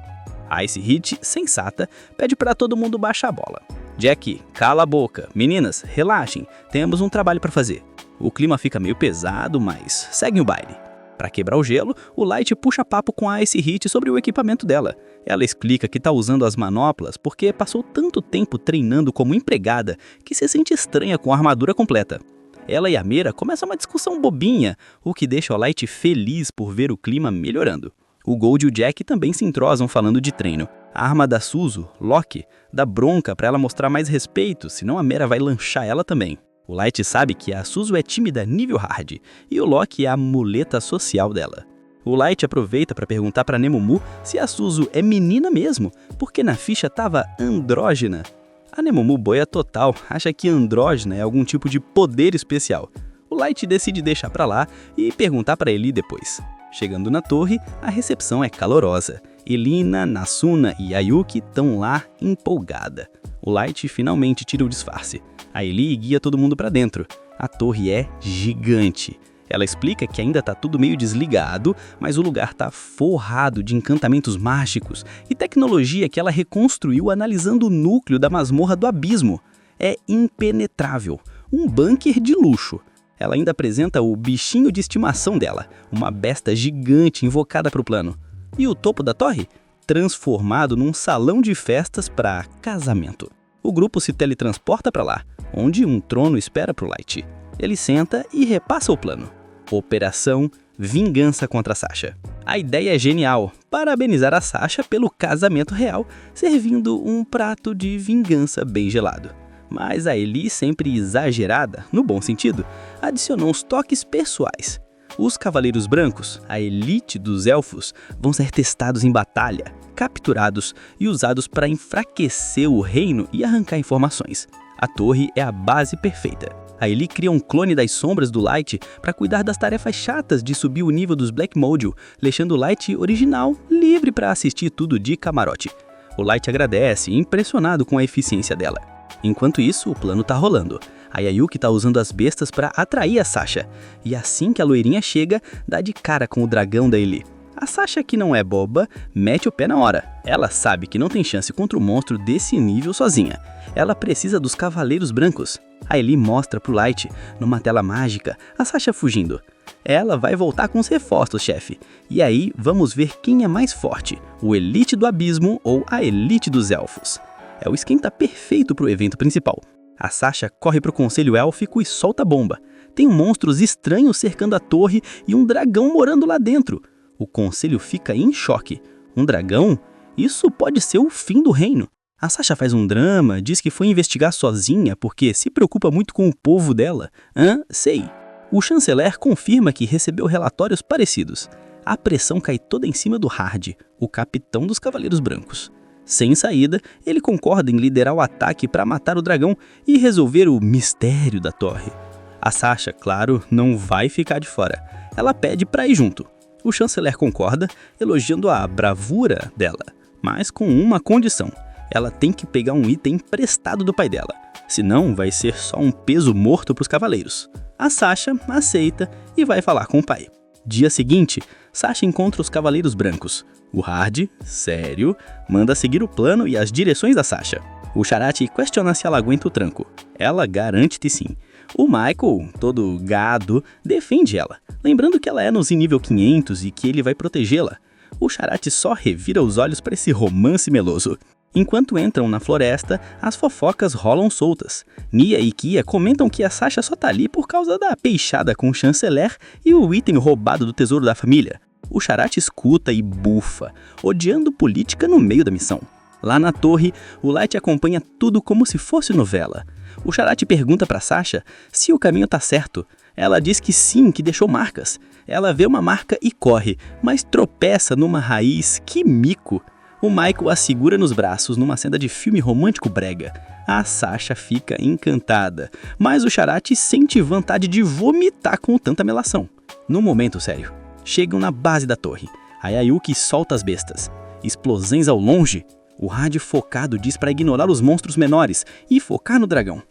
[SPEAKER 5] A Ice Hit, sensata, pede para todo mundo baixar a bola. Jack, cala a boca. Meninas, relaxem, temos um trabalho para fazer. O clima fica meio pesado, mas segue o baile. Para quebrar o gelo, o Light puxa papo com a Ice Hit sobre o equipamento dela. Ela explica que tá usando as manoplas porque passou tanto tempo treinando como empregada que se sente estranha com a armadura completa. Ela e a Mera começam uma discussão bobinha, o que deixa o Light feliz por ver o clima melhorando. O Gold e o Jack também se entrosam falando de treino. A arma da Suzu, Loki, dá bronca pra ela mostrar mais respeito, senão a Mera vai lanchar ela também. O Light sabe que a Suzu é tímida nível hard, e o Loki é a muleta social dela. O Light aproveita pra perguntar pra Nemumu se a Suzu é menina mesmo, porque na ficha tava andrógena. A Nemumu boia total, acha que andrógena é algum tipo de poder especial. O Light decide deixar pra lá e perguntar pra Eli depois. Chegando na torre, a recepção é calorosa. Elina, Nasuna e Ayuki estão lá empolgada. O Light finalmente tira o disfarce. A Eli guia todo mundo pra dentro. A torre é gigante. Ela explica que ainda tá tudo meio desligado, mas o lugar tá forrado de encantamentos mágicos e tecnologia que ela reconstruiu analisando o núcleo da masmorra do abismo. É impenetrável, um bunker de luxo. Ela ainda apresenta o bichinho de estimação dela, uma besta gigante invocada para o plano. E o topo da torre? Transformado num salão de festas para casamento. O grupo se teletransporta para lá, onde um trono espera para o Light. Ele senta e repassa o plano. Operação Vingança contra Sasha. A ideia é genial, parabenizar a Sasha pelo casamento real, servindo um prato de vingança bem gelado. Mas a Eli, sempre exagerada, no bom sentido, adicionou uns toques pessoais. Os Cavaleiros Brancos, a elite dos elfos, vão ser testados em batalha, capturados e usados para enfraquecer o reino e arrancar informações. A torre é a base perfeita. A Eli cria um clone das sombras do Light para cuidar das tarefas chatas de subir o nível dos Black Mojo, deixando o Light original livre para assistir tudo de camarote. O Light agradece, impressionado com a eficiência dela. Enquanto isso, o plano tá rolando. A Ayuki tá usando as bestas para atrair a Sasha. E assim que a loirinha chega, dá de cara com o dragão da Eli. A Sasha, que não é boba, mete o pé na hora. Ela sabe que não tem chance contra um monstro desse nível sozinha. Ela precisa dos Cavaleiros Brancos. A Eli mostra pro Light, numa tela mágica, a Sasha fugindo. Ela vai voltar com os reforços, chefe. E aí, vamos ver quem é mais forte, o Elite do Abismo ou a Elite dos Elfos. É o esquenta perfeito pro evento principal. A Sasha corre pro conselho élfico e solta a bomba. Tem monstros estranhos cercando a torre e um dragão morando lá dentro. O conselho fica em choque. Um dragão? Isso pode ser o fim do reino. A Sasha faz um drama, diz que foi investigar sozinha porque se preocupa muito com o povo dela. Sei. O chanceler confirma que recebeu relatórios parecidos. A pressão cai toda em cima do Hard, o capitão dos Cavaleiros Brancos. Sem saída, ele concorda em liderar o ataque para matar o dragão e resolver o mistério da torre. A Sasha, claro, não vai ficar de fora. Ela pede para ir junto. O chanceler concorda, elogiando a bravura dela, mas com uma condição. Ela tem que pegar um item emprestado do pai dela, senão vai ser só um peso morto para os cavaleiros. A Sasha aceita e vai falar com o pai. Dia seguinte, Sasha encontra os Cavaleiros Brancos. O Hard, sério, manda seguir o plano e as direções da Sasha. O Charate questiona se ela aguenta o tranco. Ela garante que sim. O Michael, todo gado, defende ela, lembrando que ela é nos nível 500 e que ele vai protegê-la. O Charate só revira os olhos para esse romance meloso. Enquanto entram na floresta, as fofocas rolam soltas. Nia e Kia comentam que a Sasha só tá ali por causa da peixada com o chanceler e o item roubado do tesouro da família. O Charate escuta e bufa, odiando política no meio da missão. Lá na torre, o Light acompanha tudo como se fosse novela. O Charate pergunta pra Sasha se o caminho tá certo. Ela diz que sim, que deixou marcas. Ela vê uma marca e corre, mas tropeça numa raiz. Que mico! O Michael a segura nos braços numa cena de filme romântico brega. A Sasha fica encantada, mas o Charate sente vontade de vomitar com tanta melação. No momento sério, chegam na base da torre. A Yayuki solta as bestas. Explosões ao longe. O rádio focado diz para ignorar os monstros menores e focar no dragão.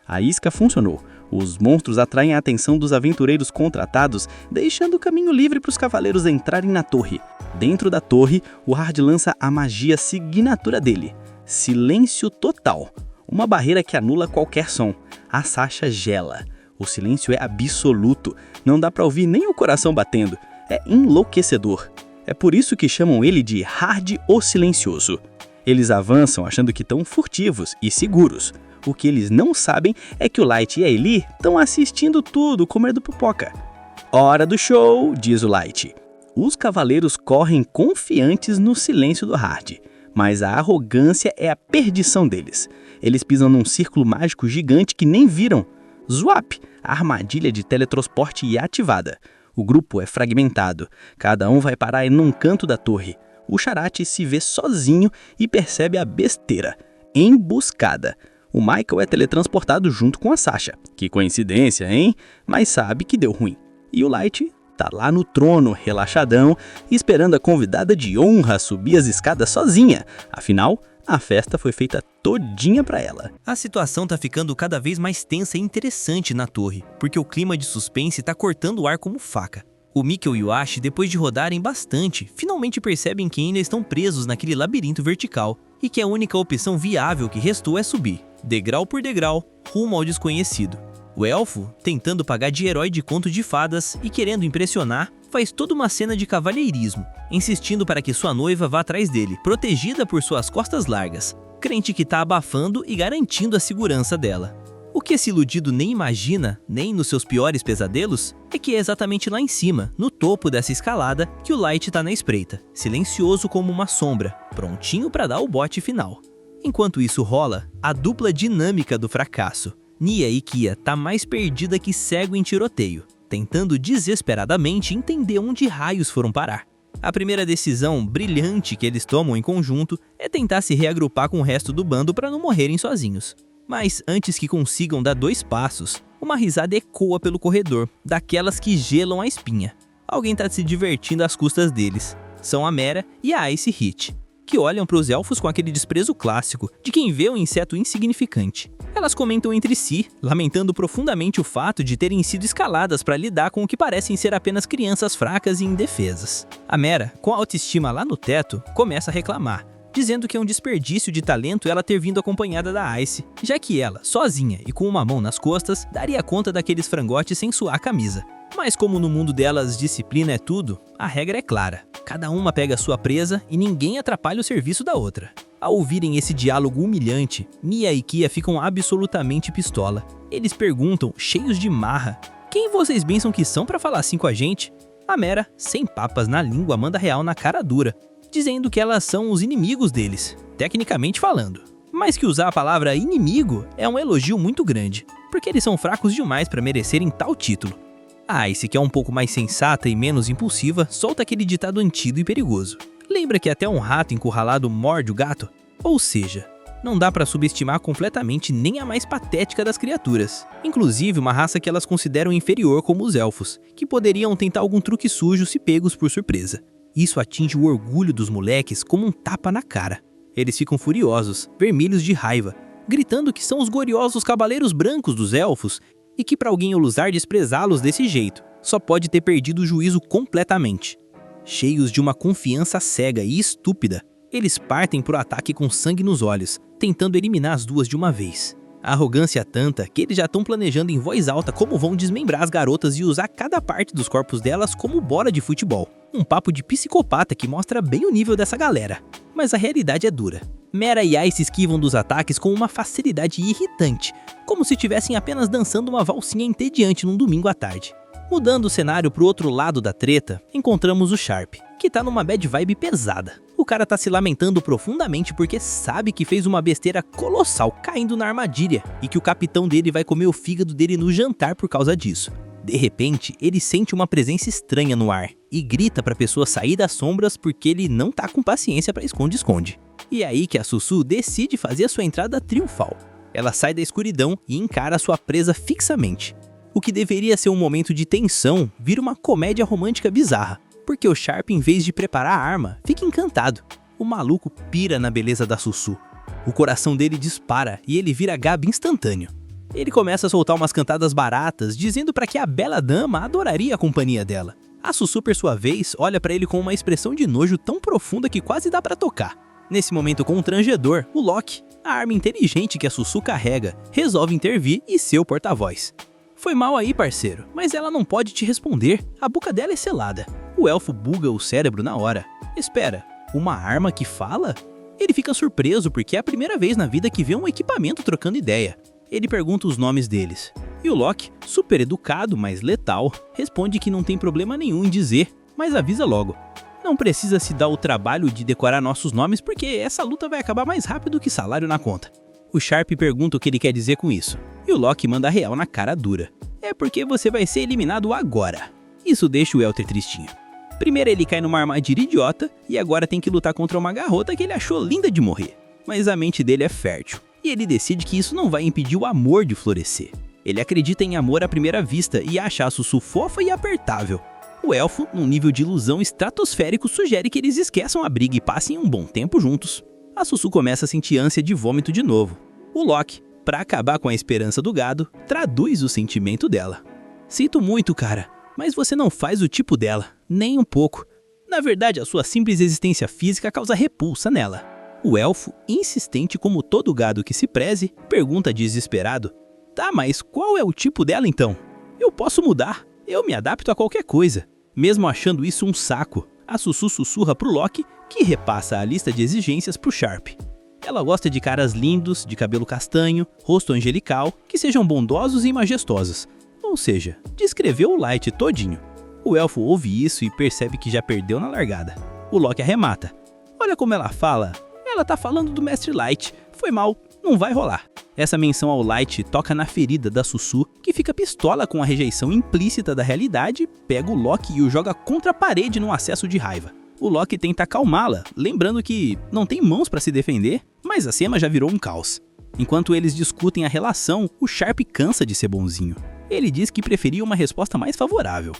[SPEAKER 5] A isca funcionou. Os monstros atraem a atenção dos aventureiros contratados, deixando o caminho livre para os cavaleiros entrarem na torre. Dentro da torre, o Hard lança a magia signatura dele. Silêncio total. Uma barreira que anula qualquer som. A Sasha gela. O silêncio é absoluto. Não dá para ouvir nem o coração batendo. É enlouquecedor. É por isso que chamam ele de Hard o Silencioso. Eles avançam achando que estão furtivos e seguros. O que eles não sabem é que o Light e a Eli estão assistindo tudo comendo pipoca. Hora do show, diz o Light. Os cavaleiros correm confiantes no silêncio do Hard, mas a arrogância é a perdição deles. Eles pisam num círculo mágico gigante que nem viram. Zwap! A armadilha de teletransporte é ativada. O grupo é fragmentado. Cada um vai parar num canto da torre. O Charate se vê sozinho e percebe a besteira. Emboscada. O Michael é teletransportado junto com a Sasha. Que coincidência, hein? Mas sabe que deu ruim. E o Light tá lá no trono, relaxadão, esperando a convidada de honra subir as escadas sozinha. Afinal, a festa foi feita todinha pra ela.
[SPEAKER 10] A situação tá ficando cada vez mais tensa e interessante na torre, porque o clima de suspense tá cortando o ar como faca. O Mikkel e o Ash, depois de rodarem bastante, finalmente percebem que ainda estão presos naquele labirinto vertical e que a única opção viável que restou é subir, degrau por degrau, rumo ao desconhecido. O elfo, tentando pagar de herói de conto de fadas e querendo impressionar, faz toda uma cena de cavalheirismo, insistindo para que sua noiva vá atrás dele, protegida por suas costas largas, crente que tá abafando e garantindo a segurança dela. O que esse iludido nem imagina, nem nos seus piores pesadelos, é que é exatamente lá em cima, no topo dessa escalada, que o Light tá na espreita, silencioso como uma sombra, prontinho para dar o bote final. Enquanto isso rola, a dupla dinâmica do fracasso. Nia e Kia tá mais perdida que cego em tiroteio, tentando desesperadamente entender onde raios foram parar. A primeira decisão brilhante que eles tomam em conjunto é tentar se reagrupar com o resto do bando para não morrerem sozinhos. Mas antes que consigam dar 2 passos, uma risada ecoa pelo corredor, daquelas que gelam a espinha. Alguém tá se divertindo às custas deles. São a Mera e a Ice Hit, que olham para os elfos com aquele desprezo clássico de quem vê um inseto insignificante. Elas comentam entre si, lamentando profundamente o fato de terem sido escaladas para lidar com o que parecem ser apenas crianças fracas e indefesas. A Mera, com a autoestima lá no teto, começa a reclamar, dizendo que é um desperdício de talento ela ter vindo acompanhada da Ice, já que ela, sozinha e com uma mão nas costas, daria conta daqueles frangotes sem suar a camisa. Mas como no mundo delas disciplina é tudo, a regra é clara. Cada uma pega a sua presa e ninguém atrapalha o serviço da outra. Ao ouvirem esse diálogo humilhante, Nia e Kia ficam absolutamente pistola. Eles perguntam, cheios de marra, quem vocês pensam que são pra falar assim com a gente? A Mera, sem papas na língua, manda real na cara dura, dizendo que elas são os inimigos deles, tecnicamente falando. Mas que usar a palavra inimigo é um elogio muito grande, porque eles são fracos demais para merecerem tal título. A Ice, que é um pouco mais sensata e menos impulsiva, solta aquele ditado antigo e perigoso. Lembra que até um rato encurralado morde o gato? Ou seja, não dá para subestimar completamente nem a mais patética das criaturas. Inclusive uma raça que elas consideram inferior como os elfos, que poderiam tentar algum truque sujo se pegos por surpresa. Isso atinge o orgulho dos moleques como um tapa na cara. Eles ficam furiosos, vermelhos de raiva, gritando que são os gloriosos cavaleiros brancos dos elfos e que para alguém ousar desprezá-los desse jeito, só pode ter perdido o juízo completamente. Cheios de uma confiança cega e estúpida,
[SPEAKER 11] Eles partem pro ataque com sangue nos olhos, tentando eliminar as duas de uma vez. A arrogância é tanta que eles já estão planejando em voz alta como vão desmembrar as garotas e usar cada parte dos corpos delas como bola de futebol. Um papo de psicopata que mostra bem o nível dessa galera. Mas a realidade é dura. Mera e Ice esquivam dos ataques com uma facilidade irritante, como se estivessem apenas dançando uma valsinha entediante num domingo à tarde. Mudando o cenário pro outro lado da treta, encontramos o Sharp, que tá numa bad vibe pesada. O cara tá se lamentando profundamente porque sabe que fez uma besteira colossal caindo na armadilha e que o capitão dele vai comer o fígado dele no jantar por causa disso. De repente, ele sente uma presença estranha no ar e grita pra pessoa sair das sombras porque ele não tá com paciência pra esconde-esconde. E é aí que a Susu decide fazer a sua entrada triunfal. Ela sai da escuridão e encara sua presa fixamente. O que deveria ser um momento de tensão vira uma comédia romântica bizarra, porque o Sharp, em vez de preparar a arma, fica encantado. O maluco pira na beleza da Susu. O coração dele dispara e ele vira Gabi instantâneo. Ele começa a soltar umas cantadas baratas, dizendo para que a bela dama adoraria a companhia dela. A Susu, por sua vez, olha para ele com uma expressão de nojo tão profunda que quase dá para tocar. Nesse momento constrangedor, o Loki, a arma inteligente que a Susu carrega, resolve intervir e ser o porta-voz. Foi mal aí, parceiro, mas ela não pode te responder, a boca dela é selada. O elfo buga o cérebro na hora. Espera, uma arma que fala? Ele fica surpreso porque é a primeira vez na vida que vê um equipamento trocando ideia. Ele pergunta os nomes deles. E o Loki, super educado, mas letal, responde que não tem problema nenhum em dizer, mas avisa logo. Não precisa se dar o trabalho de decorar nossos nomes porque essa luta vai acabar mais rápido que salário na conta. O Sharp pergunta o que ele quer dizer com isso. E o Loki manda real na cara dura. É porque você vai ser eliminado agora. Isso deixa o Elter tristinho. Primeiro ele cai numa armadilha idiota e agora tem que lutar contra uma garota que ele achou linda de morrer. Mas a mente dele é fértil e ele decide que isso não vai impedir o amor de florescer. Ele acredita em amor à primeira vista e acha a Susu fofa e apertável. O elfo, num nível de ilusão estratosférico, sugere que eles esqueçam a briga e passem um bom tempo juntos. A Susu começa a sentir ânsia de vômito de novo. O Loki, pra acabar com a esperança do gado, traduz o sentimento dela. Sinto muito, cara, mas você não faz o tipo dela, nem um pouco. Na verdade, a sua simples existência física causa repulsa nela. O elfo, insistente como todo gado que se preze, pergunta desesperado: tá, mas qual é o tipo dela então? Eu posso mudar, eu me adapto a qualquer coisa. Mesmo achando isso um saco, a Susu sussurra pro Loki, que repassa a lista de exigências pro Sharp. Ela gosta de caras lindos, de cabelo castanho, rosto angelical, que sejam bondosos e majestosos. Ou seja, descreveu o Light todinho. O elfo ouve isso e percebe que já perdeu na largada. O Loki arremata. Olha como ela fala. Ela tá falando do Mestre Light. Foi mal, não vai rolar. Essa menção ao Light toca na ferida da Susu, que fica pistola com a rejeição implícita da realidade, pega o Loki e o joga contra a parede num acesso de raiva. O Loki tenta acalmá-la, lembrando que não tem mãos para se defender, mas a cena já virou um caos. Enquanto eles discutem a relação, o Sharp cansa de ser bonzinho. Ele diz que preferia uma resposta mais favorável.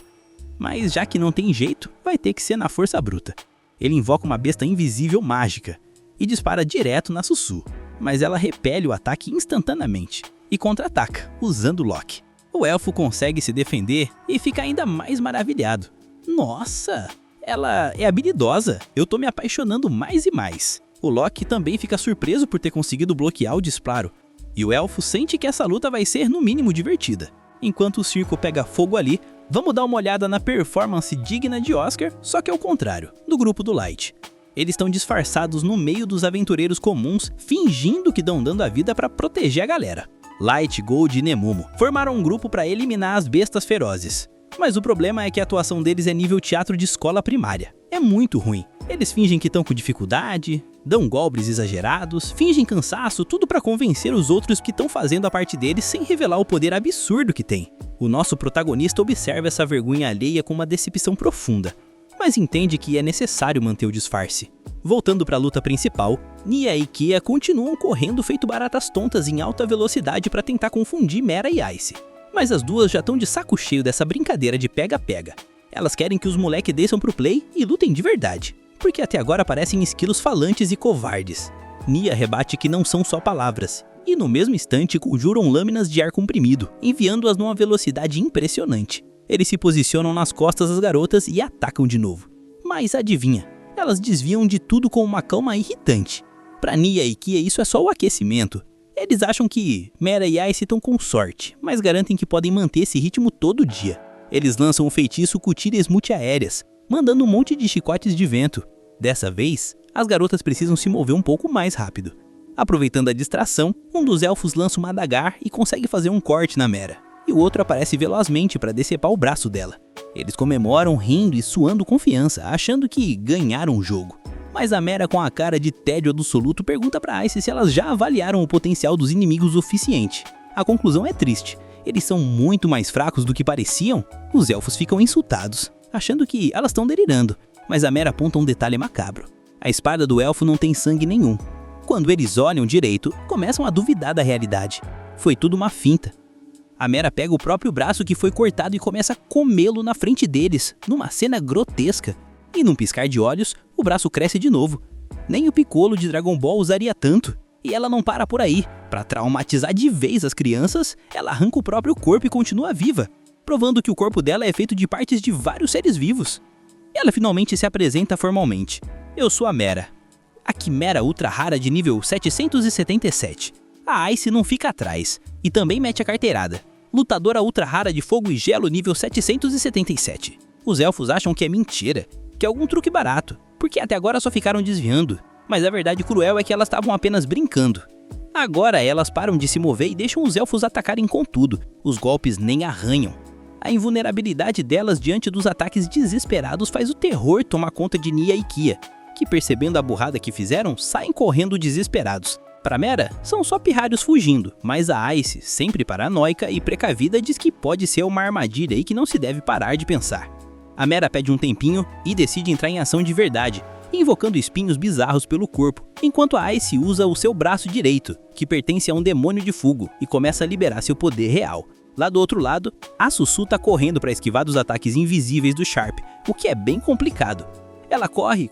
[SPEAKER 11] Mas já que não tem jeito, vai ter que ser na força bruta. Ele invoca uma besta invisível mágica e dispara direto na Susu, mas ela repele o ataque instantaneamente e contra-ataca, usando o Loki. O elfo consegue se defender e fica ainda mais maravilhado. Nossa! Ela é habilidosa, eu tô me apaixonando mais e mais. O Loki também fica surpreso por ter conseguido bloquear o disparo. E o elfo sente que essa luta vai ser no mínimo divertida. Enquanto o circo pega fogo ali, vamos dar uma olhada na performance digna de Oscar, só que ao contrário, do grupo do Light. Eles estão disfarçados no meio dos aventureiros comuns, fingindo que estão dando a vida para proteger a galera. Light, Gold e Nemumo formaram um grupo para eliminar as bestas ferozes. Mas o problema é que a atuação deles é nível teatro de escola primária. É muito ruim. Eles fingem que estão com dificuldade, dão golpes exagerados, fingem cansaço, tudo pra convencer os outros que estão fazendo a parte deles sem revelar o poder absurdo que tem. O nosso protagonista observa essa vergonha alheia com uma decepção profunda, mas entende que é necessário manter o disfarce. Voltando pra luta principal, Nia e Kia continuam correndo feito baratas tontas em alta velocidade pra tentar confundir Mera e Ice. Mas as duas já estão de saco cheio dessa brincadeira de pega-pega. Elas querem que os moleques desçam pro play e lutem de verdade, porque até agora parecem esquilos falantes e covardes. Nia rebate que não são só palavras, e no mesmo instante conjuram lâminas de ar comprimido, enviando-as numa velocidade impressionante. Eles se posicionam nas costas das garotas e atacam de novo. Mas adivinha, Elas desviam de tudo com uma calma irritante. Pra Nia e Kia isso é só o aquecimento. Eles acham que Mera e Ice estão com sorte, mas garantem que podem manter esse ritmo todo dia. Eles lançam o feitiço Cutírias Multiaéreas, mandando um monte de chicotes de vento. Dessa vez, as garotas precisam se mover um pouco mais rápido. Aproveitando a distração, um dos elfos lança uma adagar e consegue fazer um corte na Mera, e o outro aparece velozmente para decepar o braço dela. Eles comemoram rindo e suando confiança, achando que ganharam o jogo. Mas a Mera, com a cara de tédio absoluto, pergunta pra Ice se elas já avaliaram o potencial dos inimigos o suficiente. A conclusão é triste. Eles são muito mais fracos do que pareciam. Os elfos ficam insultados, achando que elas estão delirando. Mas a Mera aponta um detalhe macabro. A espada do elfo não tem sangue nenhum. Quando eles olham direito, começam a duvidar da realidade. Foi tudo uma finta. A Mera pega o próprio braço que foi cortado e começa a comê-lo na frente deles, numa cena grotesca. E num piscar de olhos, o braço cresce de novo. Nem o Piccolo de Dragon Ball usaria tanto. E ela não para por aí. Para traumatizar de vez as crianças, ela arranca o próprio corpo e continua viva, provando que o corpo dela é feito de partes de vários seres vivos. Ela finalmente se apresenta formalmente. Eu sou a Mera. A Quimera Ultra Rara de nível 777. A Ice não fica atrás. E também mete a carteirada. Lutadora Ultra Rara de Fogo e Gelo nível 777. Os elfos acham que é mentira, que é algum truque barato, porque até agora só ficaram desviando. Mas a verdade cruel é que elas estavam apenas brincando. Agora elas param de se mover e deixam os elfos atacarem com tudo. Os golpes nem arranham. A invulnerabilidade delas diante dos ataques desesperados faz o terror tomar conta de Nia e Kia, que percebendo a burrada que fizeram, saem correndo desesperados. Pra Mera, são só pirralhos fugindo, mas a Ice, sempre paranoica e precavida, diz que pode ser uma armadilha e que não se deve parar de pensar. A Mera pede um tempinho e decide entrar em ação de verdade, invocando espinhos bizarros pelo corpo, enquanto a Ice usa o seu braço direito, que pertence a um demônio de fogo, e começa a liberar seu poder real. Lá do outro lado, a Sussu tá correndo para esquivar dos ataques invisíveis do Sharp, o que é bem complicado. Ela corre,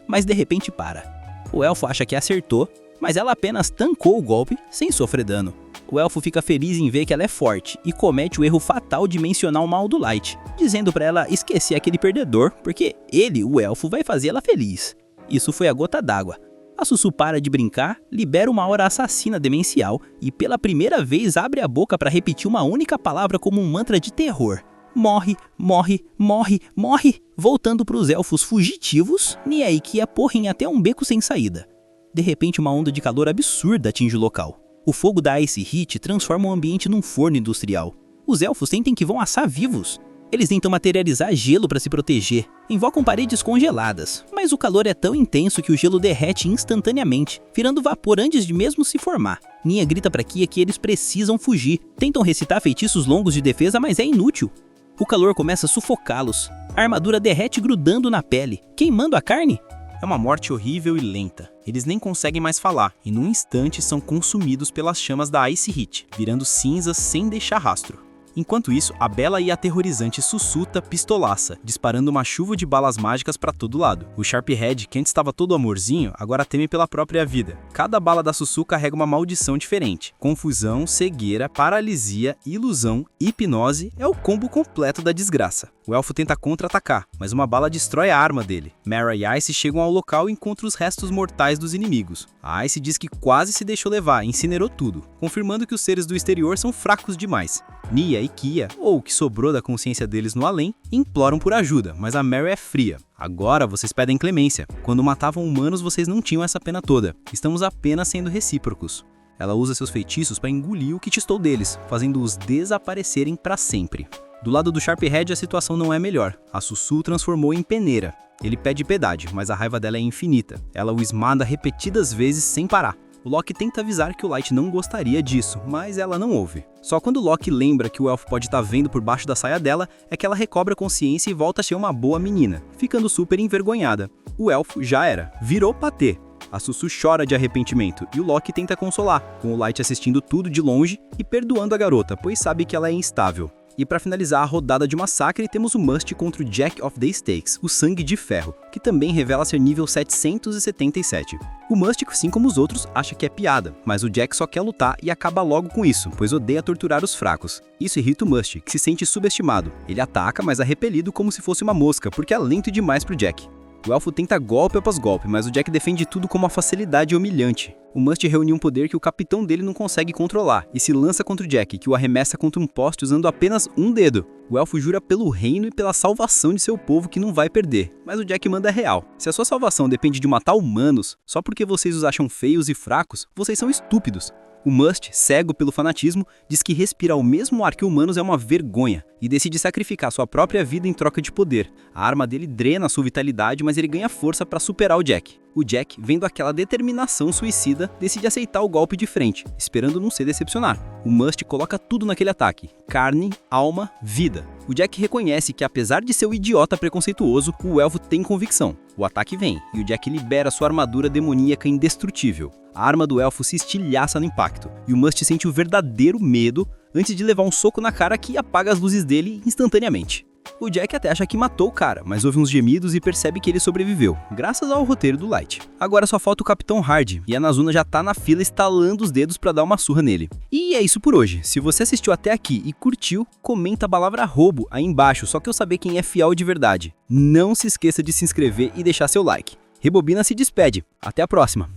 [SPEAKER 11] mas de repente para. O elfo acha que acertou, mas ela apenas tancou o golpe sem sofrer dano. O elfo fica feliz em ver que ela é forte e comete o erro fatal de mencionar o mal do Light, dizendo pra ela esquecer aquele perdedor, porque ele, o elfo, vai fazer ela feliz. Isso foi a gota d'água. A Sussu para de brincar, libera uma aura assassina demencial e pela primeira vez abre a boca para repetir uma única palavra como um mantra de terror. Morre, morre, morre, morre! Voltando pros elfos fugitivos, Nia e Kia porrem até um beco sem saída. De repente uma onda de calor absurda atinge o local. O fogo da Ice Heat transforma o ambiente num forno industrial. Os elfos sentem que vão assar vivos. Eles tentam materializar gelo para se proteger, invocam paredes congeladas, mas o calor é tão intenso que o gelo derrete instantaneamente, virando vapor antes de mesmo se formar. Nia grita para Kia que eles precisam fugir, tentam recitar feitiços longos de defesa, mas é inútil. O calor começa a sufocá-los, a armadura derrete grudando na pele, queimando a carne.
[SPEAKER 1] É uma morte horrível e lenta. Eles nem conseguem mais falar, e num instante são consumidos pelas chamas da Ice Heat, virando cinzas sem deixar rastro. Enquanto isso, a bela e aterrorizante Sussu pistolaça, disparando uma chuva de balas mágicas para todo lado. O Sharphead, que antes estava todo amorzinho, agora teme pela própria vida. Cada bala da Sussu carrega uma maldição diferente. Confusão, cegueira, paralisia, ilusão, hipnose é o combo completo da desgraça. O elfo tenta contra-atacar, mas uma bala destrói a arma dele. Mera e Ice chegam ao local e encontram os restos mortais dos inimigos. A Ice diz que quase se deixou levar e incinerou tudo, confirmando que os seres do exterior são fracos demais. Nia e Kia, ou o que sobrou da consciência deles no além, imploram por ajuda, mas a Mera é fria. Agora vocês pedem clemência. Quando matavam humanos vocês não tinham essa pena toda. Estamos apenas sendo recíprocos. Ela usa seus feitiços para engolir o que testou deles, fazendo-os desaparecerem para sempre. Do lado do Sharphead a situação não é melhor. A Sussu transformou em peneira. Ele pede piedade, mas a raiva dela é infinita. Ela o esmaga repetidas vezes sem parar. O Loki tenta avisar que o Light não gostaria disso, mas ela não ouve. Só quando o Loki lembra que o elfo pode estar vendo por baixo da saia dela, é que ela recobra a consciência e volta a ser uma boa menina, ficando super envergonhada. O elfo já era, virou patê. A Sussu chora de arrependimento e o Loki tenta consolar, com o Light assistindo tudo de longe e perdoando a garota, pois sabe que ela é instável. E para finalizar a rodada de massacre, temos o Must contra o Jack of the Stakes, o Sangue de Ferro, que também revela ser nível 777. O Must, assim como os outros, acha que é piada, mas o Jack só quer lutar e acaba logo com isso, pois odeia torturar os fracos. Isso irrita o Must, que se sente subestimado. Ele ataca, mas é repelido como se fosse uma mosca, porque é lento demais pro Jack.
[SPEAKER 9] O elfo tenta golpe após golpe, mas o Jack defende tudo com uma facilidade humilhante. O Must reúne um poder que o capitão dele não consegue controlar e se lança contra o Jack, que o arremessa contra um poste usando apenas um dedo. O elfo jura pelo reino e pela salvação de seu povo que não vai perder, mas o Jack manda real. Se a sua salvação depende de matar humanos só porque vocês os acham feios e fracos, vocês são estúpidos. O Must, cego pelo fanatismo, diz que respirar o mesmo ar que humanos é uma vergonha e decide sacrificar sua própria vida em troca de poder. A arma dele drena sua vitalidade, mas ele ganha força para superar o Jack. O Jack, vendo aquela determinação suicida, decide aceitar o golpe de frente, esperando não se decepcionar. O Must coloca tudo naquele ataque: carne, alma, vida. O Jack reconhece que, apesar de ser um idiota preconceituoso, o elfo tem convicção. O ataque vem, e o Jack libera sua armadura demoníaca indestrutível. A arma do elfo se estilhaça no impacto, e o Must sente o verdadeiro medo antes de levar um soco na cara que apaga as luzes dele instantaneamente. O Jack até acha que matou o cara, mas ouve uns gemidos e percebe que ele sobreviveu, graças ao roteiro do Light. Agora só falta o Capitão Hard, e a Nazuna já tá na fila estalando os dedos pra dar uma surra nele. E é isso por hoje. Se você assistiu até aqui e curtiu, comenta a palavra roubo aí embaixo, só que eu saber quem é fiel de verdade. Não se esqueça de se inscrever e deixar seu like. Rebobina se despede. Até a próxima!